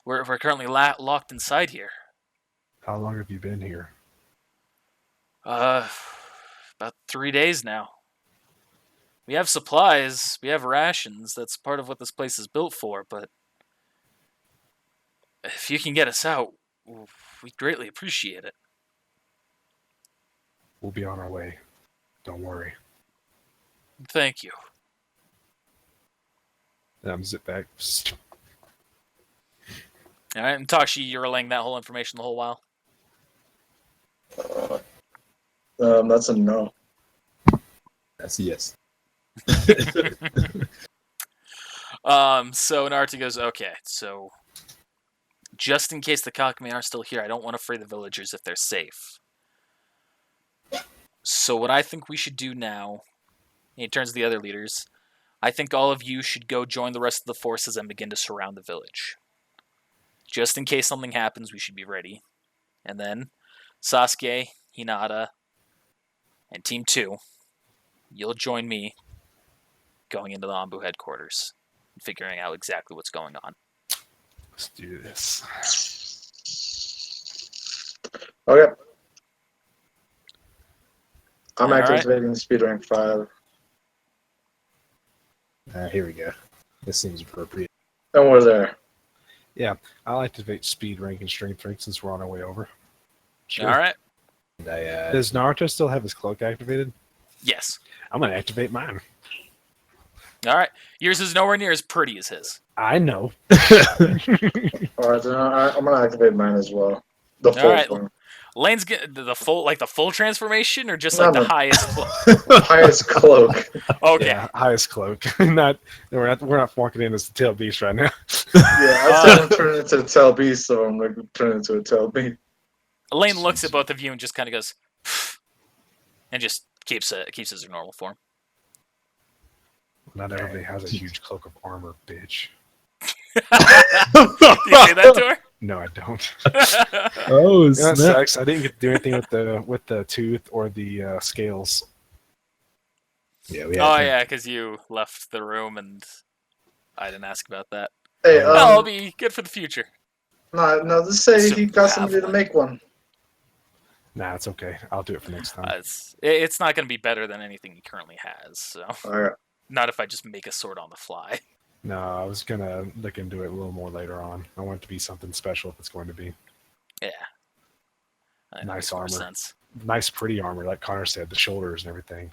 We're currently locked inside here. How long have you been here? About 3 days now. We have supplies, we have rations. That's part of what this place is built for, but if you can get us out, we'd greatly appreciate it. We'll be on our way. Don't worry. Thank you. Zip back. All right, and Tashi, you're relaying that whole information the whole while? That's a no. That's a yes. So Naruto goes, okay, so just in case the Kakame are still here, I don't want to fray the villagers if they're safe. So what I think we should do now, and he turns to the other leaders, I think all of you should go join the rest of the forces and begin to surround the village. Just in case something happens, we should be ready. And then Sasuke, Hinata, and Team 2, you'll join me going into the Anbu headquarters and figuring out exactly what's going on. Let's do this. Okay. I'm All right. activating speed rank 5. Here we go. This seems appropriate. And we're there. Yeah, I'll activate speed rank and strength rank since we're on our way over. All right. And I, Does Naruto still have his cloak activated? Yes. I'm going to activate mine. All right. Yours is nowhere near as pretty as his. I know. Alright, then I'm gonna activate mine as well. The full right. form. Lane's get the full transformation, or just No, like the no. highest? Highest cloak. Okay. Yeah, highest cloak. We're not walking in as the tail beast right now. Yeah, I said I'm turning into a tail beast, so I'm like turning into a tail beast. Lane looks at both of you and just kind of goes, and just keeps his normal form. Not everybody has a huge cloak of armor, bitch. Do you say that to her? No, I don't. oh, You know, that snap. sucks. I didn't get to do anything with the tooth or the scales. Yeah, we Oh have yeah, because you left the room and I didn't ask about that. Hey, Well, it'll be good for the future. no, just say Assume he you got have somebody to one. make one. Nah, it's okay. I'll do it for next time. It's not going to be better than anything he currently has. So Alright. not if I just make a sword on the fly. No, I was gonna look into it a little more later on. I want it to be something special if it's going to be. Yeah. That Nice makes more armor. sense. Nice, pretty armor, like Connor said, the shoulders and everything.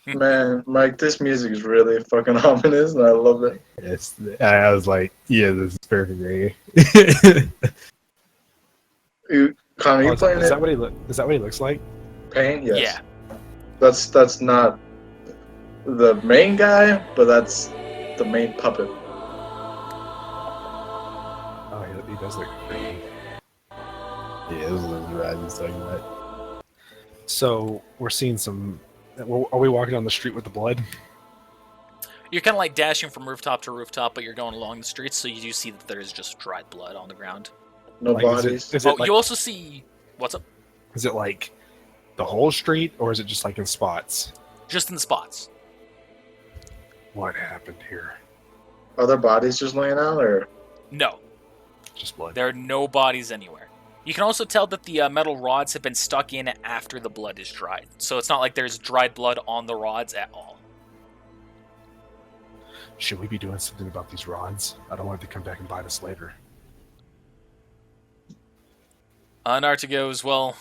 Man, Mike, this music is really fucking ominous, and I love it. Yes, I was like, yeah, this is perfect right here. Connor, you Oh, playing is it? that what he looks like? Pain? Yes. Yeah. That's not the main guy, but that's the main puppet. Oh, he does look pretty. Yeah, this is what Horizon's talking about. So we're seeing some Are we walking on the street with the blood? You're kind of like dashing from rooftop to rooftop, but you're going along the streets, so you do see that there is just dried blood on the ground. No Like, bodies. Is it like, you also see... What's up? is it like the whole street, or is it just like in spots? Just in spots. What happened here? Are there bodies just laying out, or? No, Just blood. there are no bodies anywhere. You can also tell that the metal rods have been stuck in after the blood is dried. So it's not like there's dried blood on the rods at all. Should we be doing something about these rods? I don't want it to come back and bite us later. Naruto goes, well,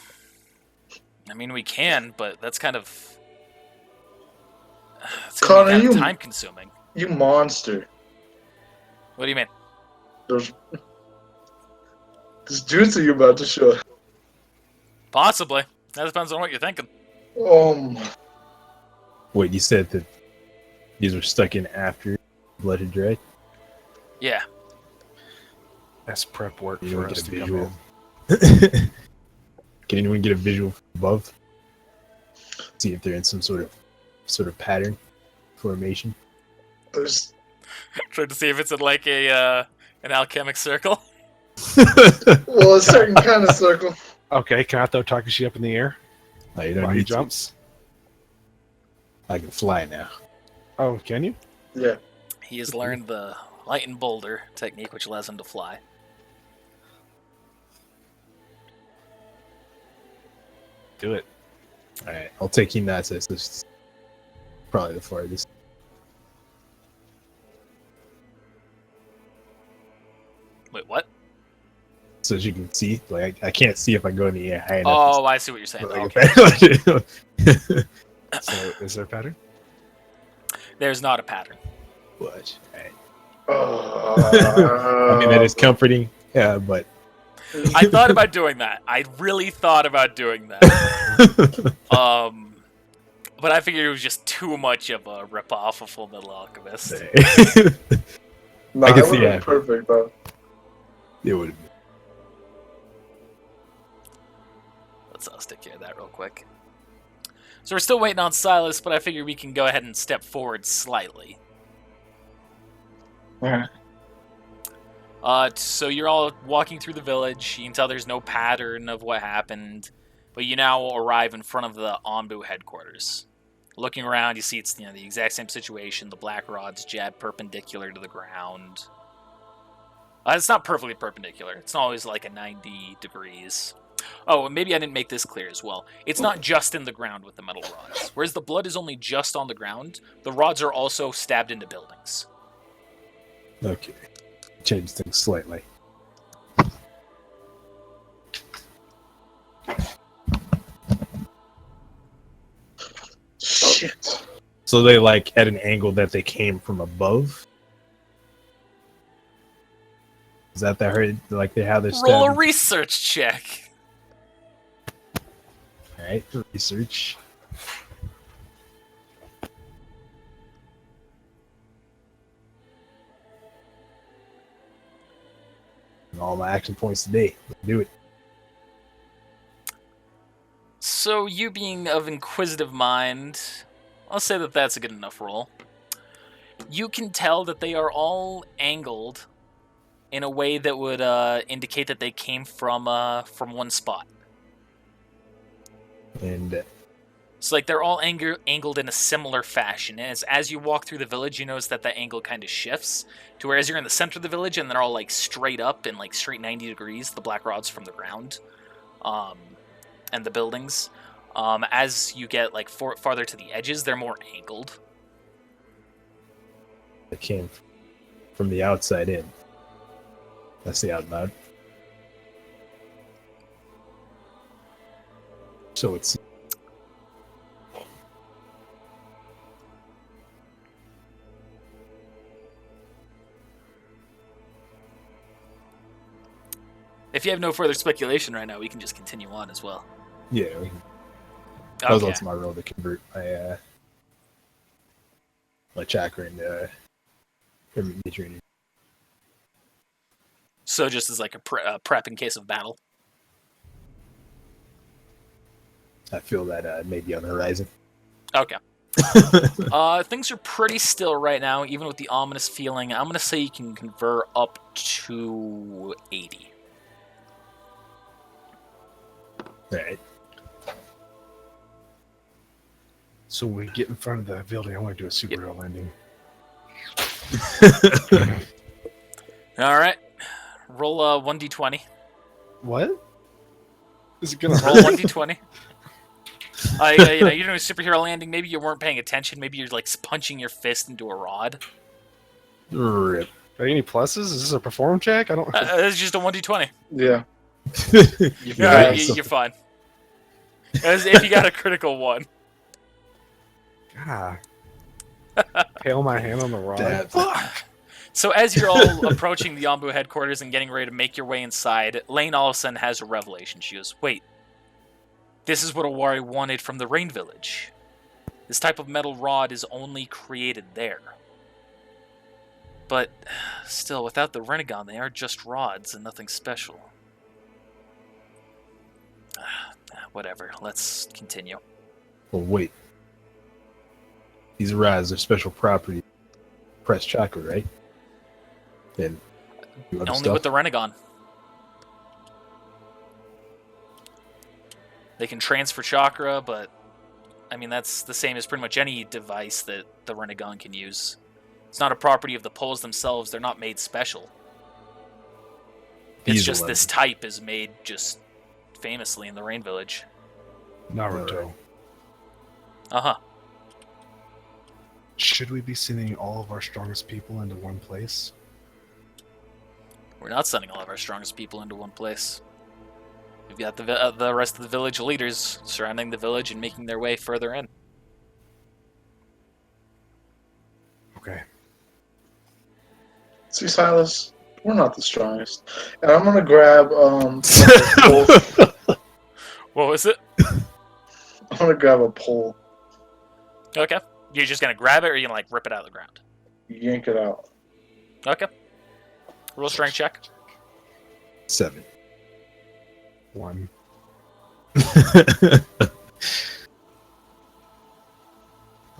I mean, we can, but that's kind of... It's gonna be Connor, kind of you- time-consuming. You monster. What do you mean? There's this jutsu you're about to show. Possibly. That depends on what you're thinking. Wait, you said that these were stuck in after blood had dried? Yeah. That's prep work You for don't us get a to come visual. in. Can anyone get a visual from above? See if they're in some sort of pattern formation. There's Trying to see if it's in like an alchemic circle. well, a certain kind of circle. Okay, can I throw Takashi up in the air Oh, you while don't he need to. jumps? I can fly now. Oh, can you? Yeah. He has learned the light and boulder technique, which allows him to fly. Do it. All right, I'll take Hinata. This is probably the farthest. Wait, what? So as you can see, like I can't see if I go in the air high enough. Oh, I see what you're saying. But, like, Okay. if I- So, is there a pattern? There's not a pattern. Watch. Alright. I I mean that is comforting. Yeah, but I thought about doing that. I really thought about doing that. But I figured it was just too much of a ripoff of Full Metal Alchemist. Nah, I can that see would be that. perfect, though. it would have been. Let's take care of that real quick. So we're still waiting on Silas, but I figure we can go ahead and step forward slightly. Alright. So you're all walking through the village. You can tell there's no pattern of what happened, but you now arrive in front of the Anbu headquarters. Looking around, you see it's the exact same situation. The black rods jab perpendicular to the ground. It's not perfectly perpendicular. It's not always like a 90 degrees. Oh, and maybe I didn't make this clear as well. It's not just in the ground with the metal rods. Whereas the blood is only just on the ground, the rods are also stabbed into buildings. Okay. Change things slightly. Shit. So they like at an angle that they came from above. Is that the heard like they how they're Roll a stabbed? research check. Alright, research. And all my action points today. Let's do it. So, you being of inquisitive mind, I'll say that that's a good enough roll. You can tell that they are all angled in a way that would indicate that they came from one spot. And So, like, they're all angled in a similar fashion. And as you walk through the village, you notice that the angle kind of shifts to whereas you're in the center of the village and they're all, like, straight up and, like, straight 90 degrees, the black rods from the ground. And the buildings. As you get like farther to the edges, they're more angled. it came from the outside in. That's the out loud. So it's If you have no further speculation right now, we can just continue on as well. yeah. That was Okay. also my role to convert my chakra into nature energy. So just as like a prep in case of battle. I feel that may be on the horizon. Okay. Things are pretty still right now, even with the ominous feeling. I'm gonna say you can convert up to 80. Alright. So when we get in front of the building, I want to do a superhero landing. All right. Roll 1d20. What? Is it gonna Roll hurt? 1d20. You're doing a superhero landing. Maybe you weren't paying attention. Maybe you're like punching your fist into a rod. Rip. Are there any pluses? Is this a perform check? I don't. It's just a 1d20. Yeah. Yeah, Nice. you're fine. As if you got a critical one. God. Pale my hand on the rod. That- So as you're all approaching the Yambu headquarters and getting ready to make your way inside, Lane all of a sudden has a revelation. She goes, wait, this is what Awari wanted from the Rain Village. This type of metal rod is only created there. But still, without the Renegon, they are just rods and nothing special. Whatever, let's continue. Well, wait. These rods are special property. Press chakra, right? And do other Only stuff. with the Renegon. They can transfer chakra, but I mean that's the same as pretty much any device that the Renegon can use. It's not a property of the poles themselves. They're not made special. It's These just 11. this type is made just famously in the Rain Village. Naruto. Uh-huh. Should we be sending all of our strongest people into one place? We're not sending all of our strongest people into one place. We've got the rest of the village leaders surrounding the village and making their way further in. Okay. See, Silas, we're not the strongest. And I'm gonna grab a pole. What was it? I'm gonna grab a pole, Okay. You're just gonna grab it, or you're gonna like rip it out of the ground? yank it out. Okay. Roll strength check. 7. 1.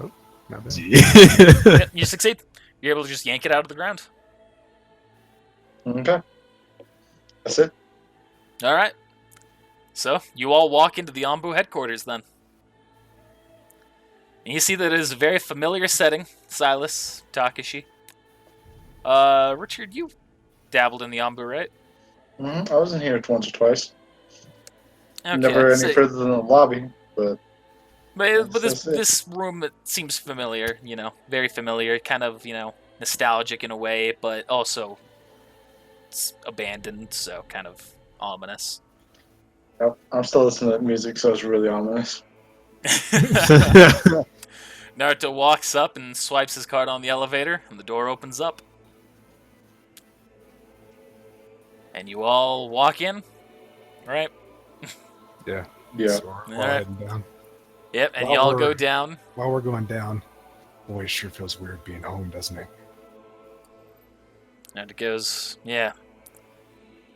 Oh, not bad. Yep, you succeed. You're able to just yank it out of the ground. Okay. That's it. All right. So you all walk into the Ombu headquarters then. And you see that it is a very familiar setting. Silas, Takashi. Richard, you dabbled in the Ombu, right? I was in here once or twice. Okay. Never any so- further than the lobby, but But That's it. this room it seems familiar, very familiar, kind of, nostalgic in a way, but also it's abandoned, so kind of ominous. yep, I'm still listening to that music, so it's really ominous. Naruto walks up and swipes his card on the elevator, and the door opens up. And you all walk in, right? Yeah. Yeah. So we're all Alright. heading down. Yep, and While you all we're- go down. While we're going down, boy, it sure feels weird being home, doesn't it? And it goes, yeah.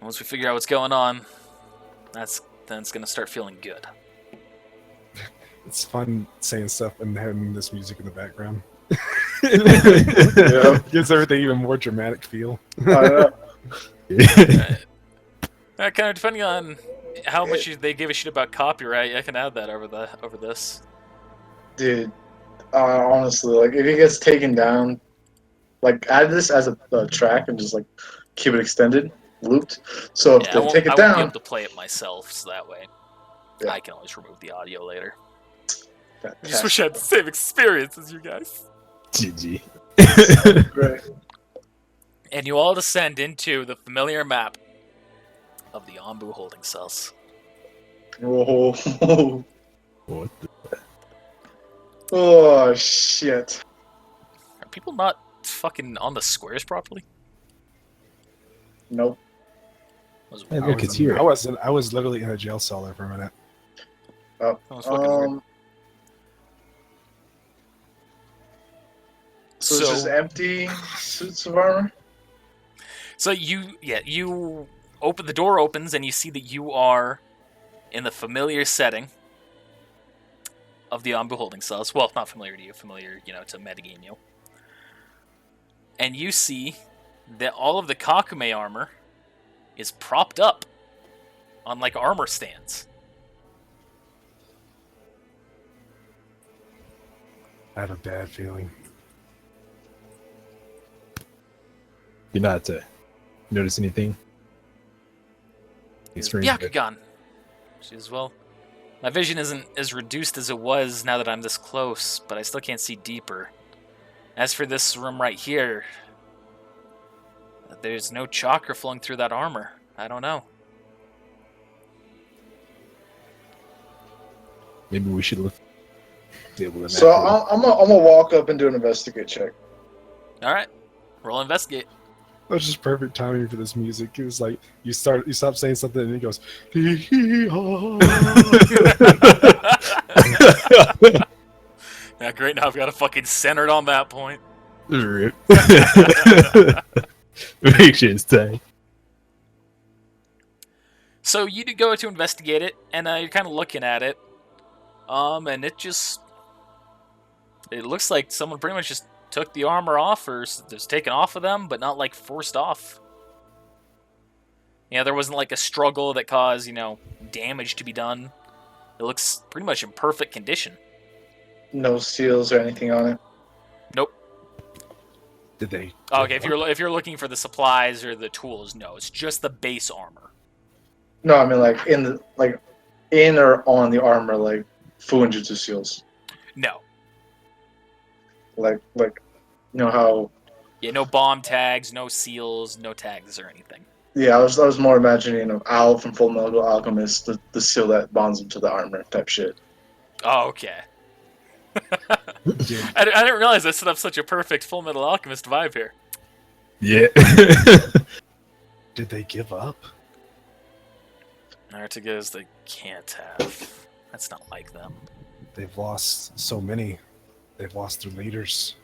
Once we figure out what's going on, then it's gonna start feeling good. It's fun saying stuff and having this music in the background. Yeah. Gives everything even more dramatic feel. I don't know. Kind of depending on how much they give a shit about copyright, I can add that over this. Dude, honestly, like if it gets taken down, like add this as a track and just like keep it extended, looped. So if Yeah, they take I won't it be down, able to play it myself, so that way Yeah. I can always remove the audio later. I fantastic. just wish I had the same experience as you guys. GG. Great. And you all descend into the familiar map of the Ombu holding cells. Whoa. What the- Oh shit. Are people not fucking on the squares properly? Nope. Was, Hey, that look, it's here. I was literally in a jail cell there for a minute. was fucking weird. So it's just empty suits of armor. So you open the door opens and you see that you are in the familiar setting. of the Unbeholding cells. Well, not familiar to you, familiar, to metagame you. And you see that all of the Kakume armor is propped up on, like, armor stands. I have a bad feeling. You not notice anything? He's Strange. Byakugan. She says, well, my vision isn't as reduced as it was now that I'm this close, but I still can't see deeper. As for this room right here, there's no chakra flowing through that armor. I don't know. Maybe we should look. So I'm gonna walk up and do an investigate check. All right, roll investigate. That was just perfect timing for this music. It was like you stop saying something and it goes. "Hee-hee-haw." Yeah, great. Now I've got to fucking center it on that point. Makes sense, Ty. So you do go to investigate it, and you're kind of looking at it, and it looks like someone pretty much just took the armor off, or just taken off of them, but not like forced off. There wasn't like a struggle that caused, damage to be done. It looks pretty much in perfect condition. No seals or anything on it. Nope. Did they? Okay, if you're looking for the supplies or the tools, no, it's just the base armor. No, I mean like in or on the armor, like Fuinjutsu seals. No. Like how? Yeah, no bomb tags, no seals, no tags or anything. Yeah, I was more imagining of Al from Full Metal Alchemist, the seal that bonds him to the armor type shit. Oh, okay. I didn't realize I set up such a perfect Full Metal Alchemist vibe here. Yeah. Did they give up? Naruto goes, they can't have. That's not like them. They've lost so many. They've lost their leaders.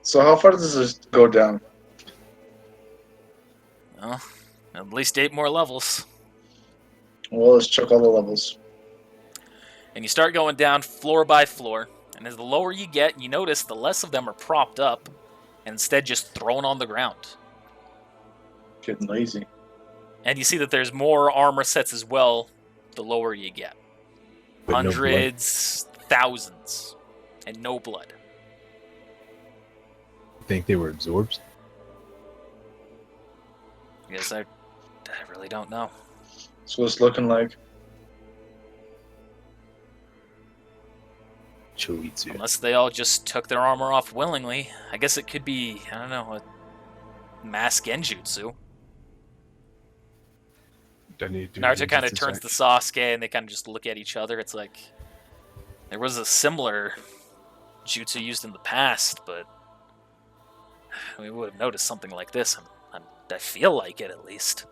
So how far does this go down? Well, at least 8 more levels. Well, let's check all the levels. And you start going down floor by floor. And as the lower you get, you notice the less of them are propped up and instead just thrown on the ground. Getting lazy. And you see that there's more armor sets as well the lower you get. But no Hundreds, thousands, and no blood. Think they were absorbed? Yes, I really don't know. So it's looking like. Choitsu. Unless they all just took their armor off willingly. I guess it could be, I don't know, a mass genjutsu. Naruto kind of turns to Sasuke and they kind of just look at each other. It's like, there was a similar jutsu used in the past, but we would have noticed something like this. I feel like it, at least.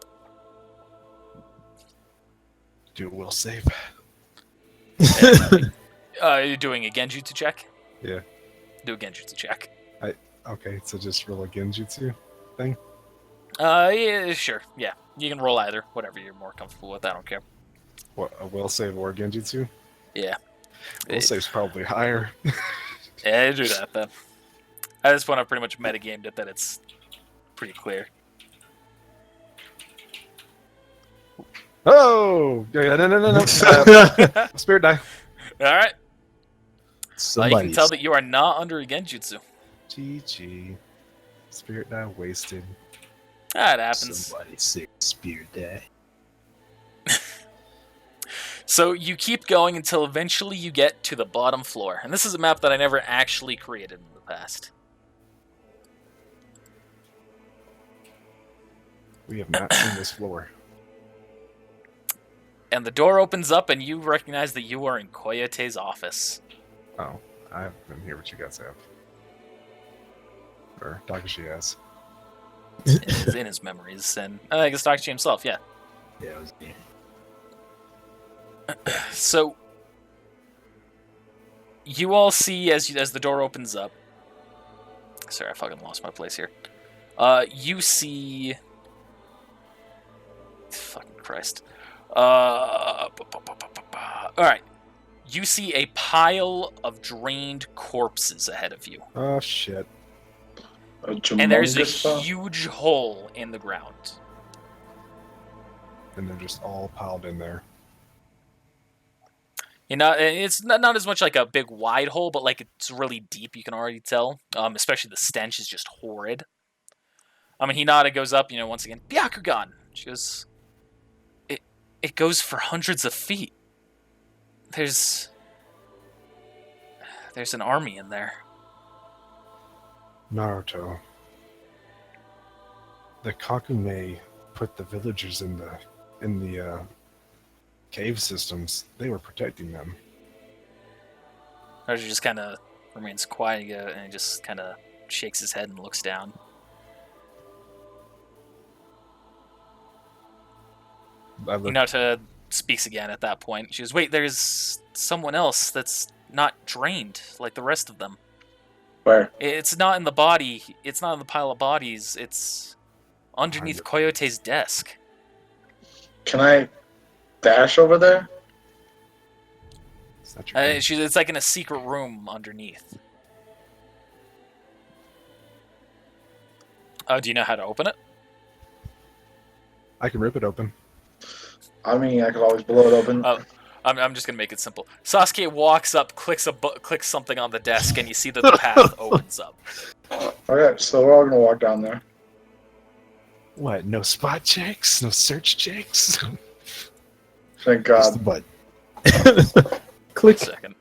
Do a will save. You're doing a genjutsu check? Yeah. Do a genjutsu check. Okay, so just roll a genjutsu thing? Yeah, sure. Yeah. You can roll either. Whatever you're more comfortable with. I don't care. What, a will save or genjutsu? Yeah. Will save's probably higher. Yeah, do that then. At this point, I've pretty much metagamed it that it's pretty clear. Oh! Yeah, no. Spirit die. Alright. You Somebody can tell that you are not under a genjutsu. GG. Spirit die wasted. That happens. Somebody sick spirit die. So you keep going until eventually you get to the bottom floor. And this is a map that I never actually created in the past. We have not seen this floor. And the door opens up and you recognize that you are in Koyote's office. Oh, I didn't hear what you guys have. Or Takashi has. It's in his memories. And I guess Takashi himself, yeah. Yeah, it was me. So you all see as the door opens up. Sorry, I fucking lost my place here. You see. Fucking Christ. All right. You see a pile of drained corpses ahead of you. Oh shit! And there's a humongous pile? huge hole in the ground. And they're just all piled in there. You know, it's not as much like a big wide hole, but like it's really deep. You can already tell. Especially the stench is just horrid. Hinata goes up, once again. Byakugan. She goes. It goes for hundreds of feet. There's an army in there. Naruto. The Kakume put the villagers in the cave systems. They were protecting them. Naruto just kind of remains quiet and he just kind of shakes his head and looks down. Hinata speaks again at that point. She goes, "Wait, there's someone else that's not drained like the rest of them. Where? It's not in the body. It's not in the pile of bodies. It's underneath Coyote's desk." Can I dash over there? Is that your thing? It's like in a secret room underneath. Oh, do you know how to open it? I can rip it open. I mean, I could always blow it open. I'm just gonna make it simple. Sasuke walks up, clicks something on the desk, and you see that the path opens up. Okay, so we're all gonna walk down there. What? No spot checks? No search checks? Thank Just God. the butt. Click. Second.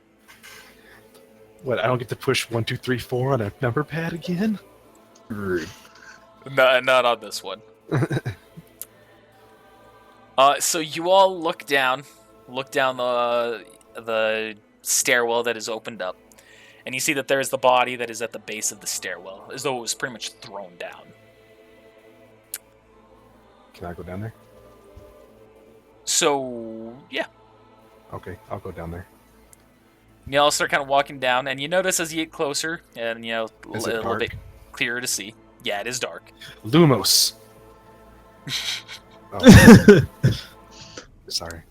What? I don't get to push 1, 2, 3, 4 on a number pad again? Rude. No, not on this one. So you all look down the stairwell that is opened up, and you see that there is the body that is at the base of the stairwell, as though it was pretty much thrown down. Can I go down there? So yeah, Okay, I'll go down there. you all start kind of walking down, and you notice as you get closer, and a Is it little dark? bit clearer to see. Yeah, it is dark. Lumos. Oh. Sorry.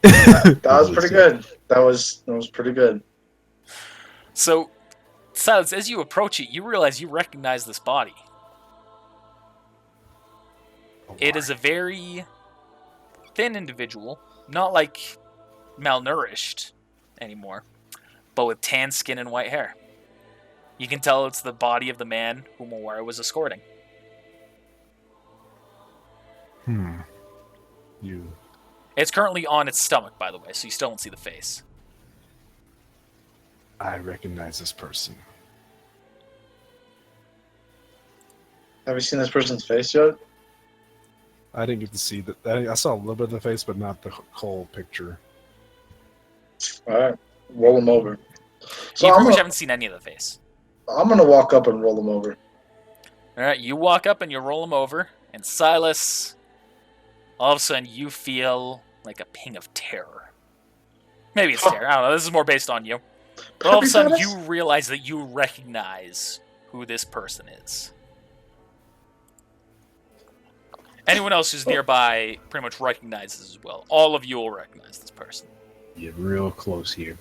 That was pretty good. That was pretty good. So, Silence, as you approach it, you realize you recognize this body. Oh, It my. is a very thin individual, not like malnourished anymore, but with tan skin and white hair. You can tell it's the body of the man whom Owari was escorting. You. It's currently on its stomach, by the way, so you still don't see the face. I recognize this person. Have you seen this person's face yet? I didn't get to see that. I saw a little bit of the face, but not the whole picture. All right, roll him over. So You I'm pretty much gonna, haven't seen any of the face. I'm gonna walk up and roll him over. Alright, you walk up and you roll him over, and Silas, all of a sudden you feel like a ping of terror. Maybe it's terror, I don't know, this is more based on you. But all of a sudden Happy you Silas? realize that you recognize who this person is. Anyone else who's nearby pretty much recognizes as well. All of you will recognize this person. You're real close here.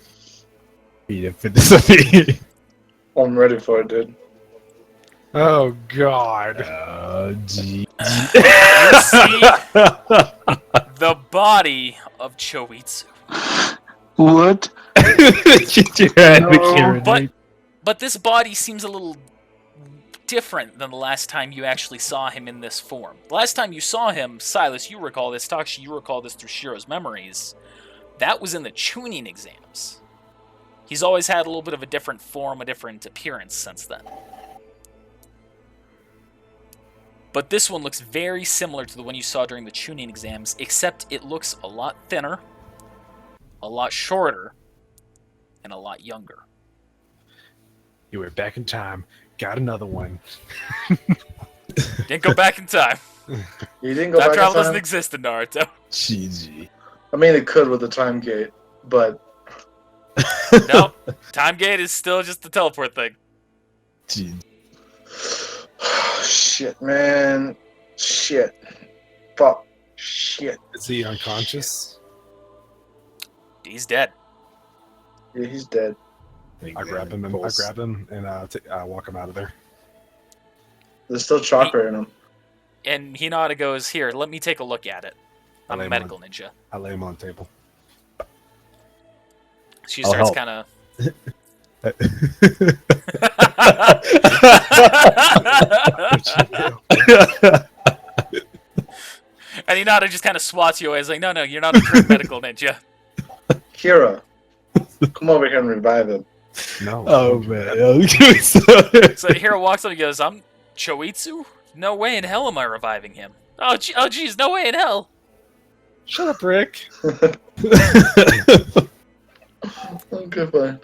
You didn't fit this up here. I'm ready for it, dude. Oh God! Oh, gee. You see the body of Choitsu. What? Get your hand No. Karen. But this body seems a little different than the last time you actually saw him in this form. The last time you saw him, Silas, you recall this, Takashi, you recall this through Shiro's memories, that was in the tuning exams. He's always had a little bit of a different form, a different appearance since then. But this one looks very similar to the one you saw during the tuning exams, except it looks a lot thinner, a lot shorter, and a lot younger. You were back in time. Got another one. Didn't go back in time. You didn't go Time back travel in time? doesn't exist in Naruto. GG. I mean, it could with the time gate, but Nope. Time gate is still just the teleport thing. GG. shit, man, shit, fuck, shit. Is he unconscious? He's dead. Yeah, he's dead. I grab him and I walk him out of there. There's still chakra in him. And Hinata goes, "Here, let me take a look at it. I'm a medical ninja." I lay him on the table. She I'll starts help. kind of. And Hinata just kind of swats you away. He's like, "No, you're not a trained medical ninja." Kira, come over here and revive him. No. Oh man. So Hiro walks up and goes, "I'm Choitsu? No way in hell am I reviving him. Oh, geez, no way in hell." Shut up, Rick. Okay, fine.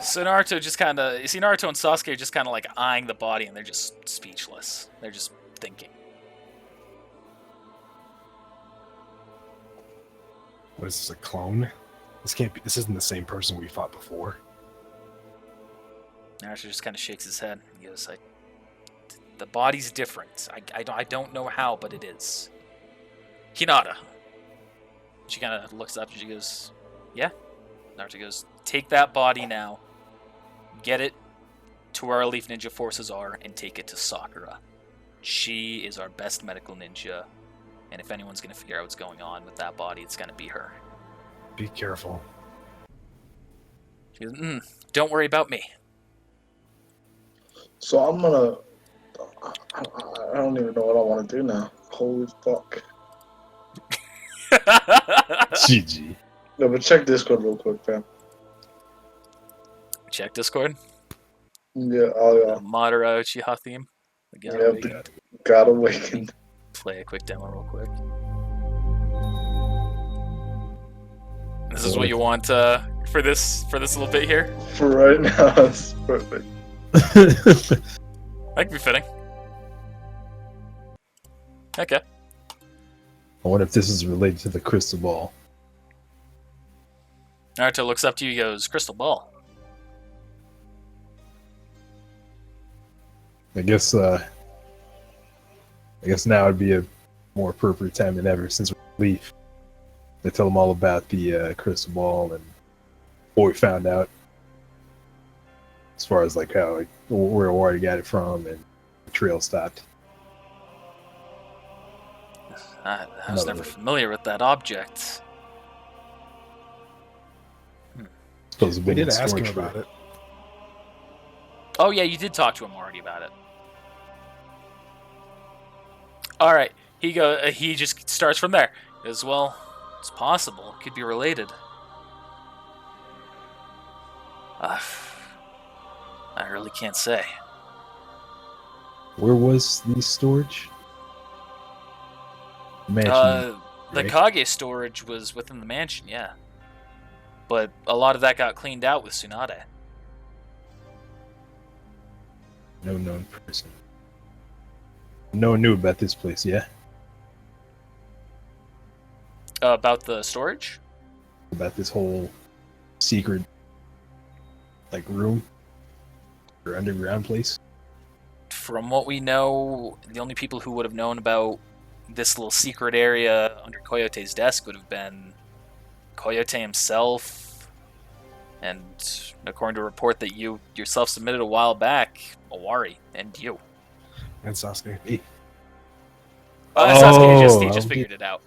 So Naruto just kind of, you see Naruto and Sasuke are just kind of like eyeing the body, and they're just speechless. They're just thinking. What is this, a clone? This can't be. This isn't the same person we fought before. Naruto just kind of shakes his head. He goes, "The body's different. I don't know how, but it is." Hinata. She kind of looks up and she goes, "Yeah." Naruto goes, "Take that body now. Get it to where our Elite Ninja forces are and take it to Sakura. She is our best medical ninja. And if anyone's going to figure out what's going on with that body, it's going to be her." Be careful. She goes, "Don't worry about me." So I'm gonna. I don't even know what I want to do now. Holy fuck. GG. No, but check Discord real quick, fam. Check Discord. Yeah, oh Madara Uchiha theme. yeah. Yeah, God Awakened. Play a quick demo real quick. This is what you want for this little bit here? For right now, it's perfect. That could be fitting. Okay. I wonder if this is related to the crystal ball. Naruto looks up to you, he goes, "Crystal ball." I guess now would be a more appropriate time than ever since we leave. They tell them all about the crystal ball and what we found out, as far as like how where Wari got it from and the trail stopped. I was never familiar with that object. Supposed to We be did in ask him storage about for- it. Oh yeah, you did talk to him already about it. All right, he just starts from there. He goes, "Well, it's possible. It could be related." I really can't say. Where was the storage? Mansion. The right? Kage storage was within the mansion, yeah. But a lot of that got cleaned out with Tsunade. No known person. No one knew about this place, yeah? About the storage? About this whole secret, like, room? Or underground place? From what we know, the only people who would have known about this little secret area under Coyote's desk would have been Coyote himself, and according to a report that you yourself submitted a while back, Owari and you. And Sasuke. Sasuke, he just okay. figured it out.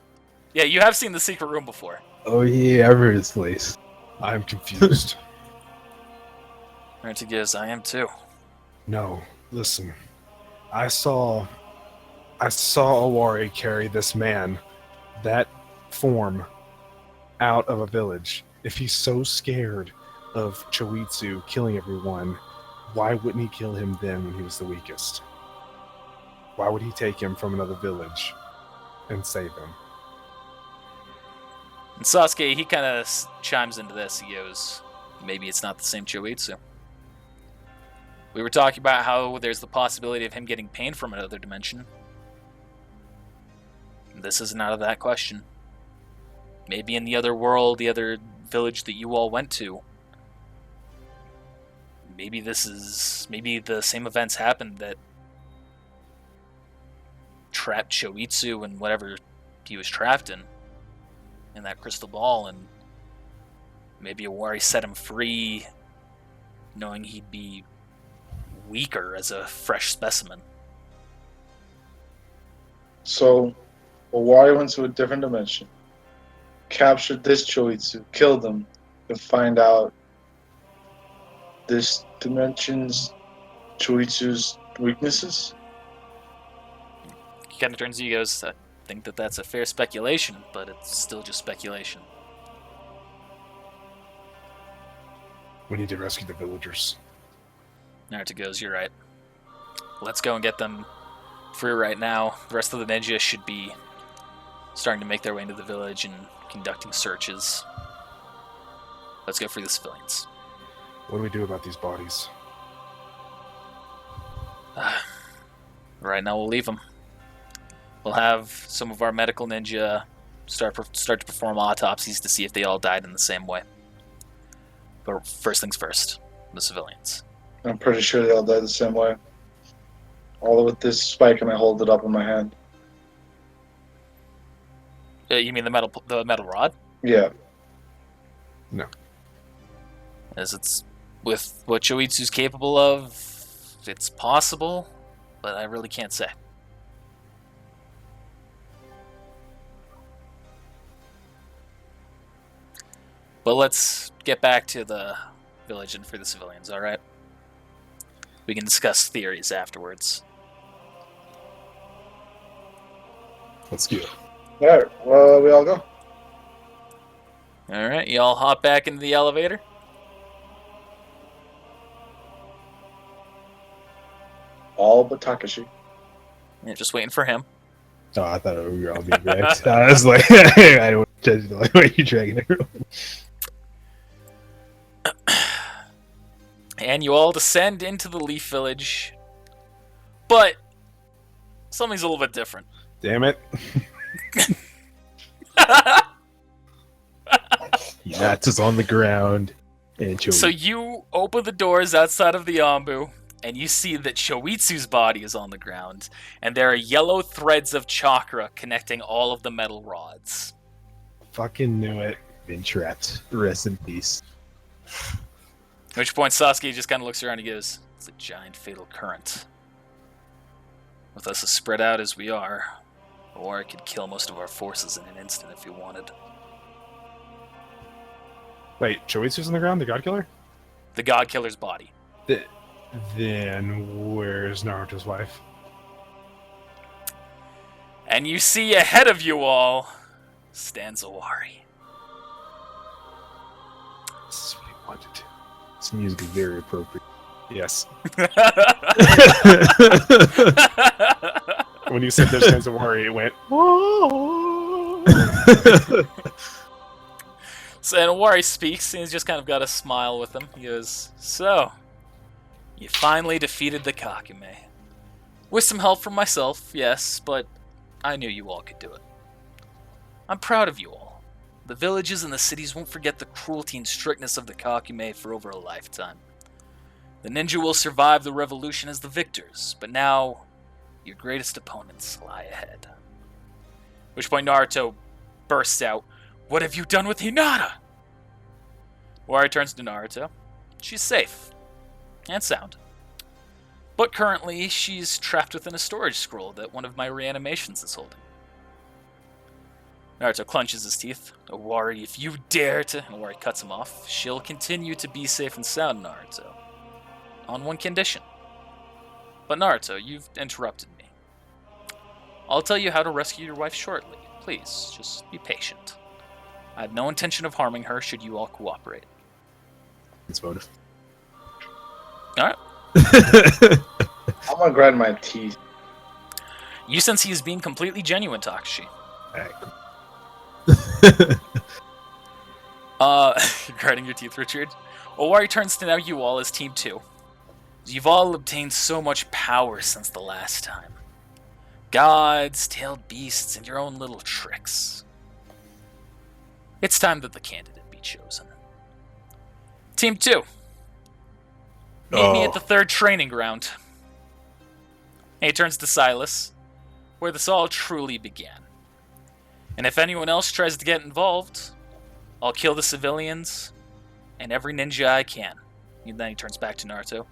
Yeah, you have seen the secret room before. Oh yeah, I remember this place. I'm confused. Naruto goes, "I am too." No, listen. I saw Owari carry this man, that form, out of a village. If he's so scared of Choitsu killing everyone, why wouldn't he kill him then when he was the weakest? Why would he take him from another village and save him? And Sasuke, he kind of chimes into this. He goes, "Maybe it's not the same Choitsu. We were talking about how there's the possibility of him getting pain from another dimension. This isn't out of that question. Maybe in the other world, the other village that you all went to, maybe the same events happened that trapped Choitsu and whatever he was trapped in that crystal ball, and Maybe Awari set him free, knowing he'd be weaker as a fresh specimen. So, Owari went to a different dimension, captured this Choitsu, killed him, to find out this dimension's Choitsu's weaknesses. He kind of turns to you and goes, I think that's a fair speculation, but it's still just speculation. We need to rescue the villagers. Naruto goes, you're right. Let's go and get them free right now. The rest of the ninja should be starting to make their way into the village and conducting searches. Let's go free the civilians. What do we do about these bodies? Right now we'll leave them. We'll have some of our medical ninja start to perform autopsies to see if they all died in the same way. But first things first, the civilians. I'm pretty sure they all died the same way. All with this spike, and I hold it up in my hand. You mean the metal rod? Yeah. As it's with what Choitsu's capable of, it's possible, but I really can't say. But let's get back to the village and free the civilians, alright? We can discuss theories afterwards. Let's go. Alright, well, we all go. Alright, you all hop back into the elevator. All but Takashi. Yeah, just waiting for him. Oh, I thought we were all being dragged. I was like, I don't judge the way you dragging everyone. And you all descend into the Leaf Village. But something's a little bit different. Damn it. Yats is on the ground. And Choitsu. So you open the doors outside of the Ambu, and you see that Choitsu's body is on the ground, and there are yellow threads of chakra connecting all of the metal rods. Fucking knew it. Been trapped. Rest in peace. At which point Sasuke just kind of looks around and goes, it's a giant fatal current. With us as spread out as we are, or it could kill most of our forces in an instant if he wanted. Wait, Choitsu's on the ground, the God Killer? The God Killer's body. Then where's Naruto's wife? And you see ahead of you all stands Awari. This is what he wanted. This music is very appropriate. Yes. When you said there's stands Awari, it went, whoa. So and Awari speaks, and he's just kind of got a smile with him. He goes, so, you finally defeated the Kakame. With some help from myself, yes, but I knew you all could do it. I'm proud of you all. The villages and the cities won't forget the cruelty and strictness of the Kakame for over a lifetime. The ninja will survive the revolution as the victors, but now your greatest opponents lie ahead. At which point Naruto bursts out, what have you done with Hinata? Awari turns to Naruto. She's safe. And sound. But currently, she's trapped within a storage scroll that one of my reanimations is holding. Naruto clenches his teeth. Awari, if you dare to... Awari cuts him off. She'll continue to be safe and sound, Naruto. On one condition. But Naruto, you've interrupted me. I'll tell you how to rescue your wife shortly. Please, just be patient. I have no intention of harming her should you all cooperate. It's motive. Alright. I'm gonna grind my teeth. You sense he is being completely genuine, Takashi. Grinding your teeth, Richard. Owari turns to now you all as Team 2. You've all obtained so much power since the last time. Gods, tailed beasts, and your own little tricks. It's time that the candidate be chosen. Team 2. Meet me at the third training ground. And he turns to Silas, where this all truly began. And if anyone else tries to get involved, I'll kill the civilians and every ninja I can. And then he turns back to Naruto,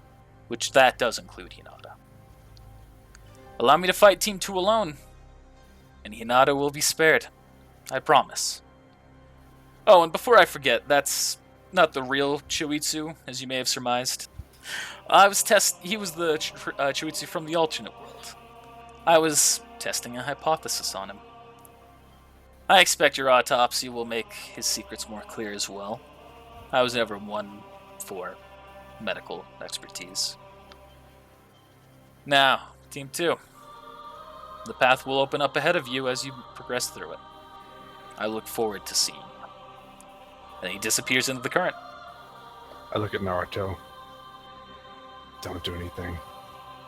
which that does include Hinata. Allow me to fight Team 2 alone, and Hinata will be spared. I promise. Oh, and before I forget, that's not the real Choitsu, as you may have surmised. He was the Choitsu from the alternate world. I was testing a hypothesis on him. I expect your autopsy will make his secrets more clear as well. I was never one for medical expertise. Now, Team 2. The path will open up ahead of you as you progress through it. I look forward to seeing you. Then he disappears into the current. I look at Naruto. Don't do anything.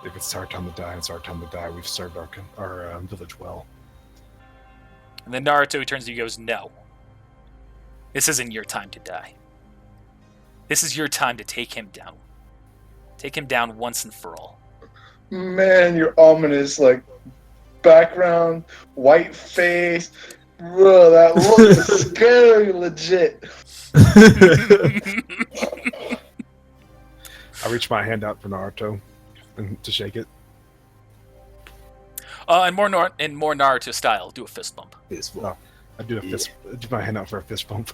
If it's our time to die, it's our time to die. We've served our village well. And then Naruto turns to you and goes, no. This isn't your time to die. This is your time to take him down. Take him down once and for all. Man, your ominous, like, background, white face. Bro, that look is scary, legit. I reach my hand out for Naruto and to shake it. In more Naruto style, do a fist bump. I do my hand out for a fist bump.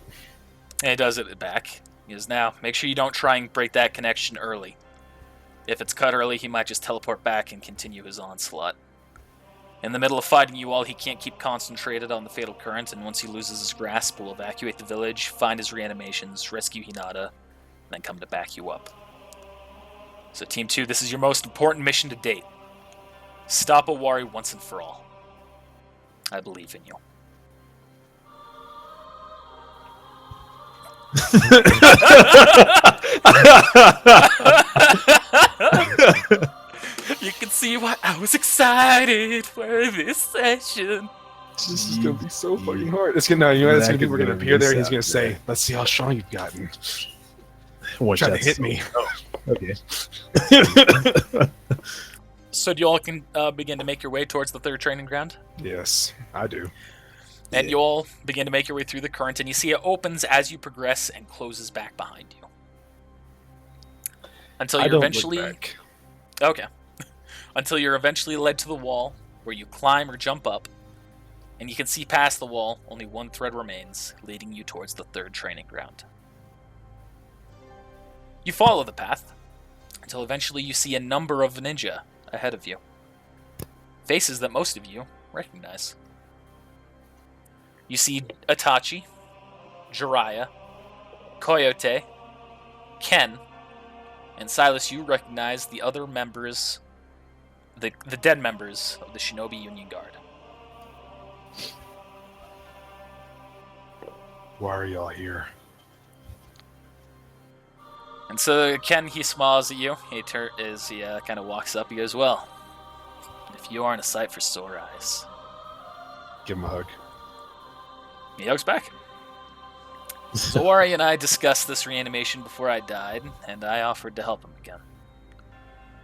And he does it back. He goes, now, make sure you don't try and break that connection early. If it's cut early, he might just teleport back and continue his onslaught. In the middle of fighting you all, he can't keep concentrated on the fatal current, and once he loses his grasp, will evacuate the village, find his reanimations, rescue Hinata, then come to back you up. So Team 2, this is your most important mission to date. Stop Owari once and for all. I believe in you. You can see why I was excited for this session. This is gonna be so fucking hard. It's gonna, it's gonna be. We're gonna appear there, and he's gonna say, "Let's see how strong you've gotten." Try to hit me. Oh, okay. So do you all can begin to make your way towards the third training ground? Yes, I do. And you all begin to make your way through the current, and you see it opens as you progress and closes back behind you. Until you're eventually... Okay. Until you're eventually led to the wall, where you climb or jump up, and you can see past the wall, only one thread remains, leading you towards the third training ground. You follow the path, until eventually you see a number of ninja ahead of you. Faces that most of you recognize. You see Itachi, Jiraiya, Coyote, Ken, and Silas. You recognize the other members, the dead members of the Shinobi Union Guard. Why are y'all here? And so Ken, he smiles at you. He kind of walks up. He goes, "Well, if you aren't a sight for sore eyes." Give him a hug. He hugs back. Owari and I discussed this reanimation before I died, and I offered to help him again.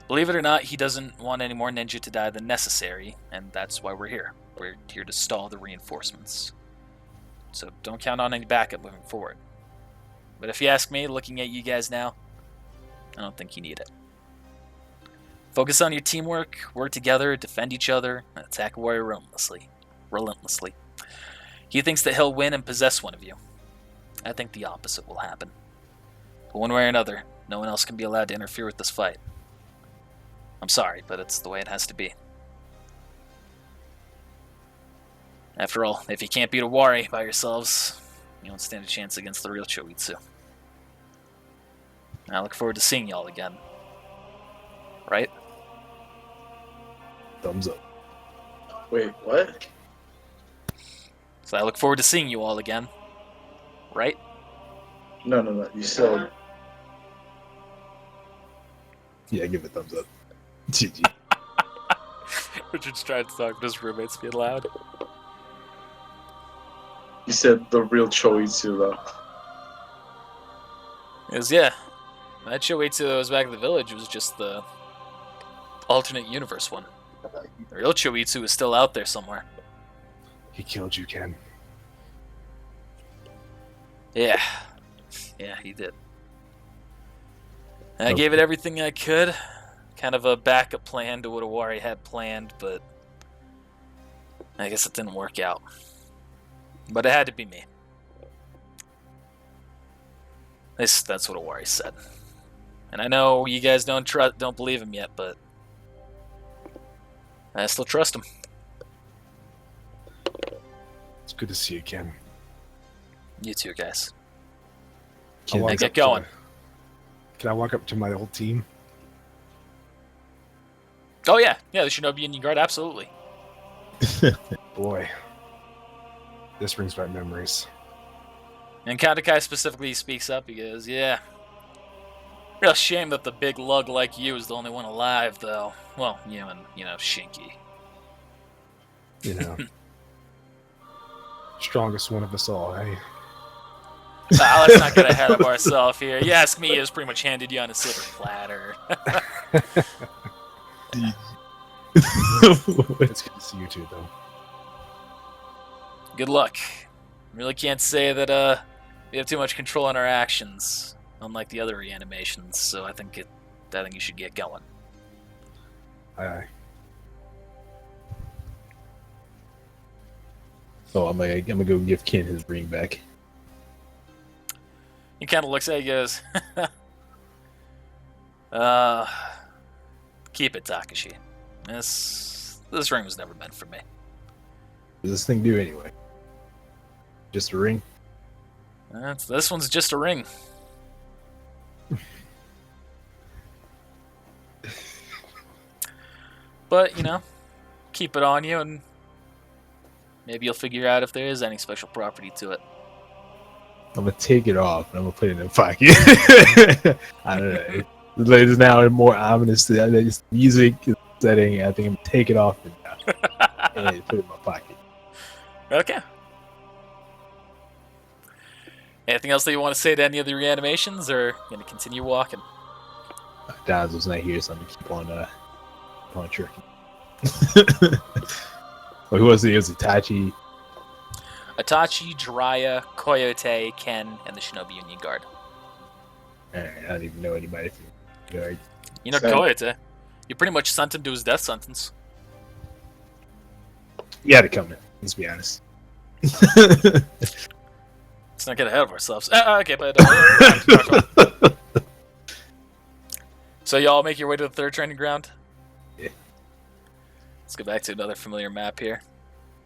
Believe it or not, he doesn't want any more ninja to die than necessary, and that's why we're here. We're here to stall the reinforcements. So don't count on any backup moving forward. But if you ask me, looking at you guys now, I don't think you need it. Focus on your teamwork, work together, defend each other, and attack a warrior relentlessly. He thinks that he'll win and possess one of you. I think the opposite will happen. But one way or another, no one else can be allowed to interfere with this fight. I'm sorry, but it's the way it has to be. After all, if you can't beat a Wari by yourselves, you won't stand a chance against the real Choitsu. I look forward to seeing y'all again. Right? Thumbs up. Wait, what? So I look forward to seeing you all again. Right? No. You said... Yeah, give it a thumbs up. GG. Richard's trying to talk to his roommates being loud. You said the real Choitsu, though. It was, yeah. That Choitsu that was back in the village was just the alternate universe one. The real Choitsu is still out there somewhere. He killed you, Ken. Yeah. Yeah, he did. I gave it everything I could. Kind of a backup plan to what Awari had planned, but I guess it didn't work out. But it had to be me. That's what Awari said. And I know you guys don't believe him yet, but I still trust him. It's good to see you again. You too, guys. I'll walk Get up to going. Can I walk up to my old team? Oh yeah, the Shinobi Union Guard, absolutely. Boy, this brings back memories. And Kandakai specifically speaks up. He goes, "Yeah, real shame that the big lug like you is the only one alive, though. Well, you and Shinky. You know, strongest one of us all, hey? Let's not get ahead of ourselves here. You ask me, it's pretty much handed you on a silver platter." It's good to see you too, though. Good luck. Really can't say that we have too much control on our actions, unlike the other reanimations. So I think you should get going. Aye. So I'm gonna go give Ken his ring back. He kind of looks at you, goes, keep it, Takashi. This ring was never meant for me. What does this thing do anyway? Just a ring? This one's just a ring. But, keep it on you, and maybe you'll figure out if there is any special property to it. I'm gonna take it off and I'm gonna put it in the pocket. I don't know. It's now more ominous. Just music setting. I think I'm gonna take it off and put it in my pocket. Okay. Anything else that you want to say to any of the reanimations, or going to continue walking? Dazzle's not here, so I'm gonna keep on trucking. Well, who was it? It was Itachi. Itachi, Jiraiya, Coyote, Ken, and the Shinobi Union Guard. Alright, I don't even know anybody from the guard. You know Same. Coyote. You pretty much sent him to his death sentence. You had to come in. Let's be honest. Let's not get ahead of ourselves. Okay, but... So y'all make your way to the third training ground? Yeah. Let's go back to another familiar map here.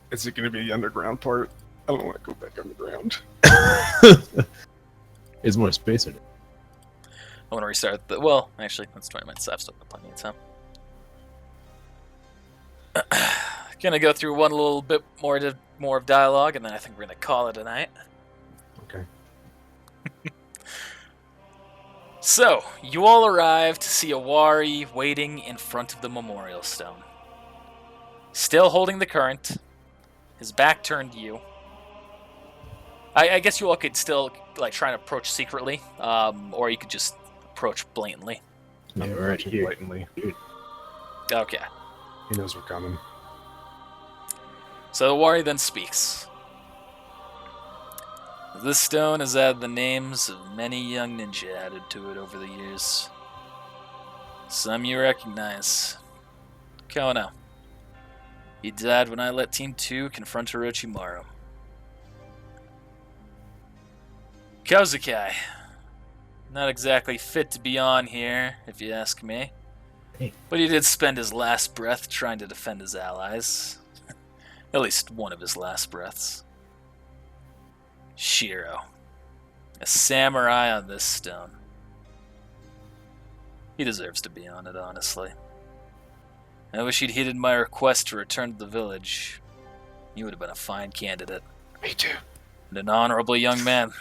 Is it going to be the underground part? I don't want to go back underground. There's more space in it. I want to restart the... Well, actually, that's 20 minutes. I've still got plenty of time. Gonna go through one little bit more of dialogue, and then I think we're gonna call it a night. Okay. So, you all arrive to see Awari waiting in front of the memorial stone. Still holding the current, his back turned to you. I guess you all could still try and approach secretly, or you could just approach blatantly. Yeah, I'm we're right approaching here. blatantly. Okay. He knows we're coming. So Awari then speaks. This stone has had the names of many young ninja added to it over the years. Some you recognize. Kono. He died when I let Team 2 confront Orochimaru. Kozukai. Not exactly fit to be on here, if you ask me. Hey. But he did spend his last breath trying to defend his allies. At least one of his last breaths. Shiro. A samurai on this stone. He deserves to be on it, honestly. I wish he'd heeded my request to return to the village. He would have been a fine candidate. Me too. And an honorable young man.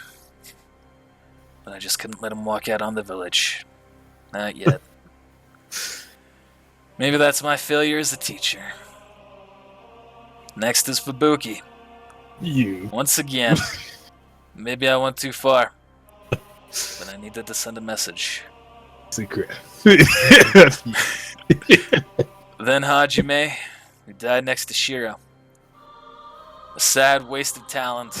But I just couldn't let him walk out on the village. Not yet. Maybe that's my failure as a teacher. Next is Fubuki. You. Once again, maybe I went too far. But I needed to send a message. Secret. Then Hajime, who died next to Shiro. A sad waste of talent.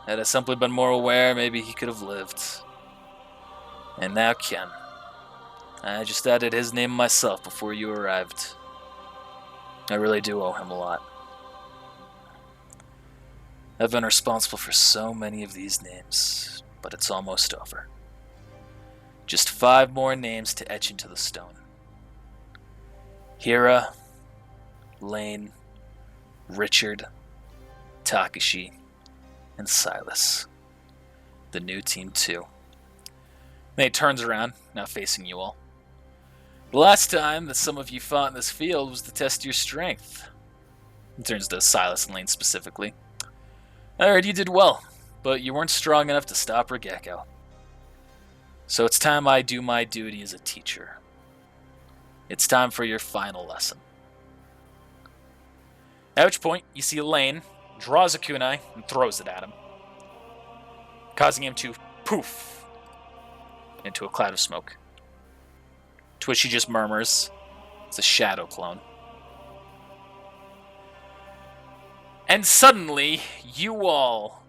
Had I simply been more aware, maybe he could have lived. And now Ken. I just added his name myself before you arrived. I really do owe him a lot. I've been responsible for so many of these names, but it's almost over. Just 5 more names to etch into the stone. Hira, Lane, Richard, Takashi, and Silas. The new team 2. Then he turns around, now facing you all. The last time that some of you fought in this field was to test your strength. He turns to Silas and Lane specifically. I heard you did well, but you weren't strong enough to stop Regekko. So it's time I do my duty as a teacher. It's time for your final lesson. At which point, you see Lane draws a kunai and throws it at him, causing him to poof into a cloud of smoke. To which he just murmurs, it's a shadow clone. And suddenly, you all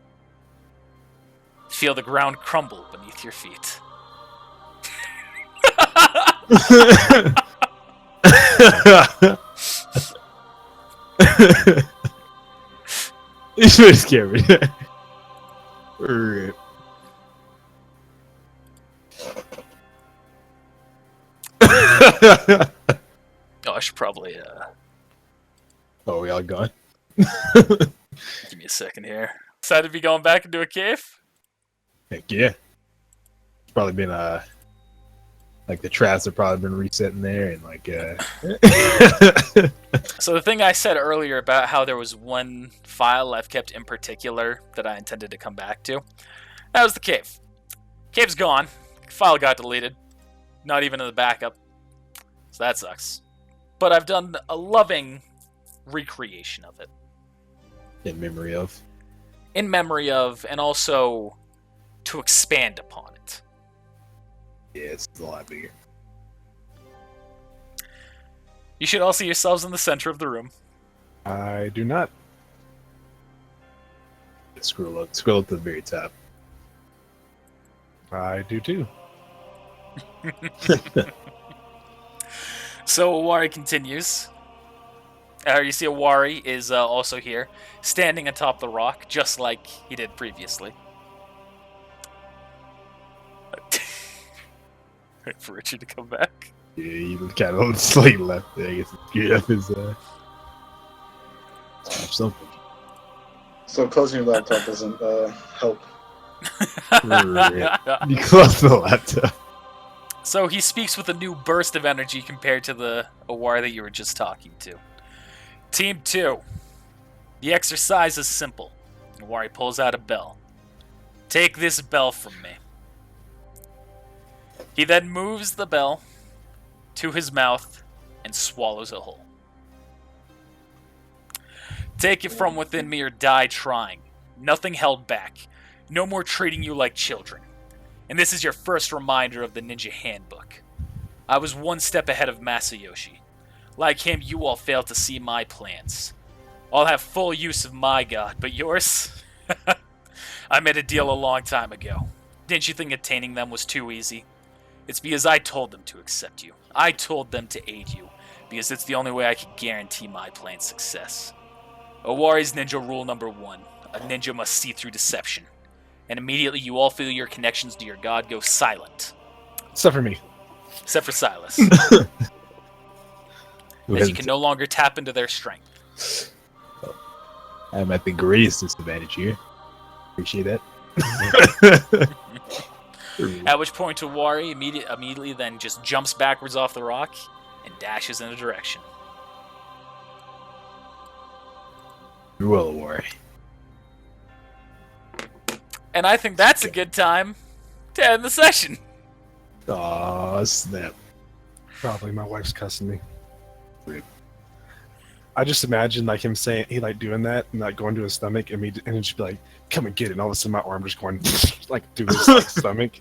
feel the ground crumble beneath your feet. It's very scary. Rip. Oh, I should probably, Oh, we all gone? give me a second here. Decided to be going back into a cave? Heck yeah. It's probably been, like the traps have probably been resetting there and like, So the thing I said earlier about how there was one file I've kept in particular that I intended to come back to, that was the cave. Cave's gone. File got deleted. Not even in the backup. So that sucks. But I've done a loving recreation of it. in memory of. In memory of, and also to expand upon it. Yeah, it's a lot bigger. You should all see yourselves in the center of the room. I do not. Scroll up to the very top. I do too. So Owari continues. You see Owari is also here, standing atop the rock, just like he did previously. Wait for Richard to come back. Yeah, he kind of slightly left there. I guess it's good up his something. So closing your laptop doesn't help. You close the laptop. So he speaks with a new burst of energy compared to the Owari that you were just talking to. Team 2. The exercise is simple. Owari pulls out a bell. Take this bell from me. He then moves the bell to his mouth and swallows it whole. Take it from within me or die trying. Nothing held back. No more treating you like children. And this is your first reminder of the Ninja Handbook. I was one step ahead of Masayoshi. Like him, you all failed to see my plans. I'll have full use of my god, but yours? I made a deal a long time ago. Didn't you think attaining them was too easy? It's because I told them to accept you. I told them to aid you, because it's the only way I can guarantee my plan's success. Owari's ninja rule number 1. A ninja must see through deception. And immediately you all feel your connections to your god go silent. Except for me. Except for Silas. As you can no longer tap into their strength. I'm at the greatest disadvantage here. Appreciate that. At which point Owari immediately then just jumps backwards off the rock and dashes in a direction. You're well aware. And I think that's a good time to end the session. Aw, snap. Probably my wife's cussing me. Rip. I just imagine like him saying he like doing that and like going to his stomach and me and just be like, "Come and get it." And all of a sudden my arm just going like through his like, stomach.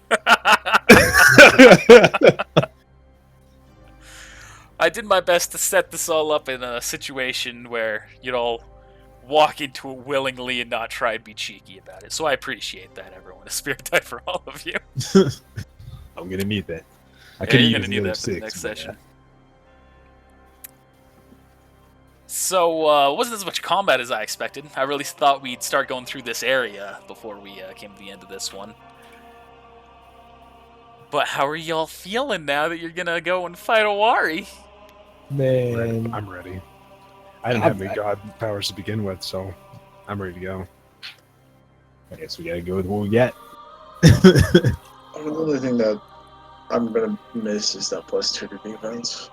I did my best to set this all up in a situation where you'd all walk into it willingly and not try and be cheeky about it. So I appreciate that, everyone. A spirit die for all of you. I'm gonna need that. I Yeah, could you're use gonna need the other that for the 6. next but, session. So, wasn't as much combat as I expected. I really thought we'd start going through this area before we came to the end of this one. But how are y'all feeling now that you're gonna go and fight Owari? Man, I'm ready. I didn't have any god powers to begin with, so I'm ready to go. I guess we gotta go with what we got. The only thing that I'm gonna miss is that +2 to defense.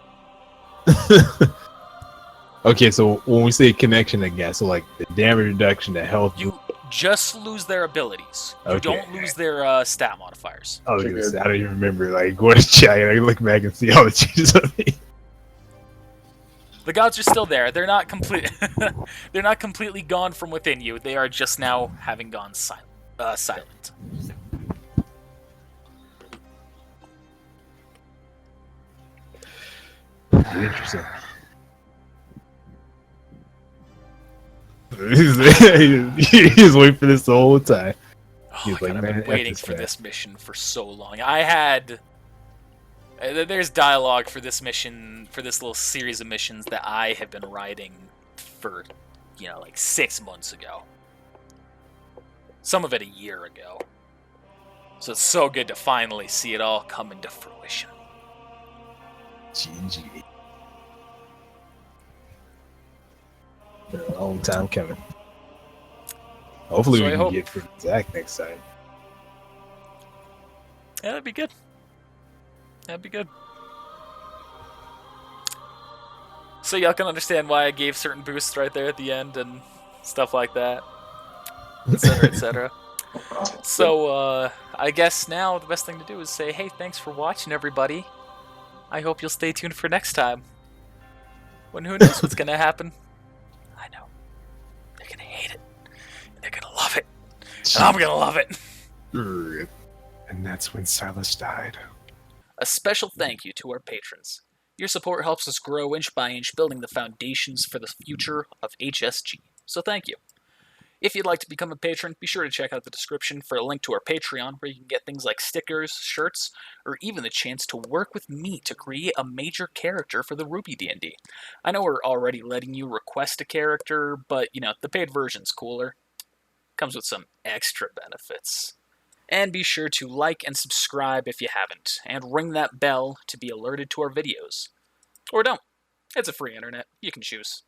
Okay, so when we say connection again, so like the damage reduction, the health. You just lose their abilities. You Okay. don't lose their stat modifiers. I was Okay, gonna good. say, I don't even remember like what a check. I look back and see all the changes I made. The gods are still there. They're not complete. They're not completely gone from within you. They are just now having gone silent. Interesting. He's waiting for this the whole time. Oh He's my like, god, I've "Man, been F waiting this for guy." this mission for so long. I had. There's dialogue for this mission, for this little series of missions that I have been writing for, like 6 months ago. Some of it a year ago. So it's so good to finally see it all come into fruition. GG. Been a long time coming. Hopefully So we I can hope- get for Zach next time. Yeah, that'd be good. That'd be good. So y'all can understand why I gave certain boosts right there at the end and stuff like that, etc., etc. So I guess now the best thing to do is say, hey, thanks for watching, everybody. I hope you'll stay tuned for next time. When who knows what's gonna happen? I know. They're gonna hate it. They're gonna love it. And I'm gonna love it. And that's when Silas died. A special thank you to our patrons. Your support helps us grow inch by inch, building the foundations for the future of HSG. So thank you. If you'd like to become a patron, be sure to check out the description for a link to our Patreon, where you can get things like stickers, shirts, or even the chance to work with me to create a major character for the Ruby D&D. I know we're already letting you request a character, but, the paid version's cooler. Comes with some extra benefits. And be sure to like and subscribe if you haven't, and ring that bell to be alerted to our videos. Or don't. It's a free internet. You can choose.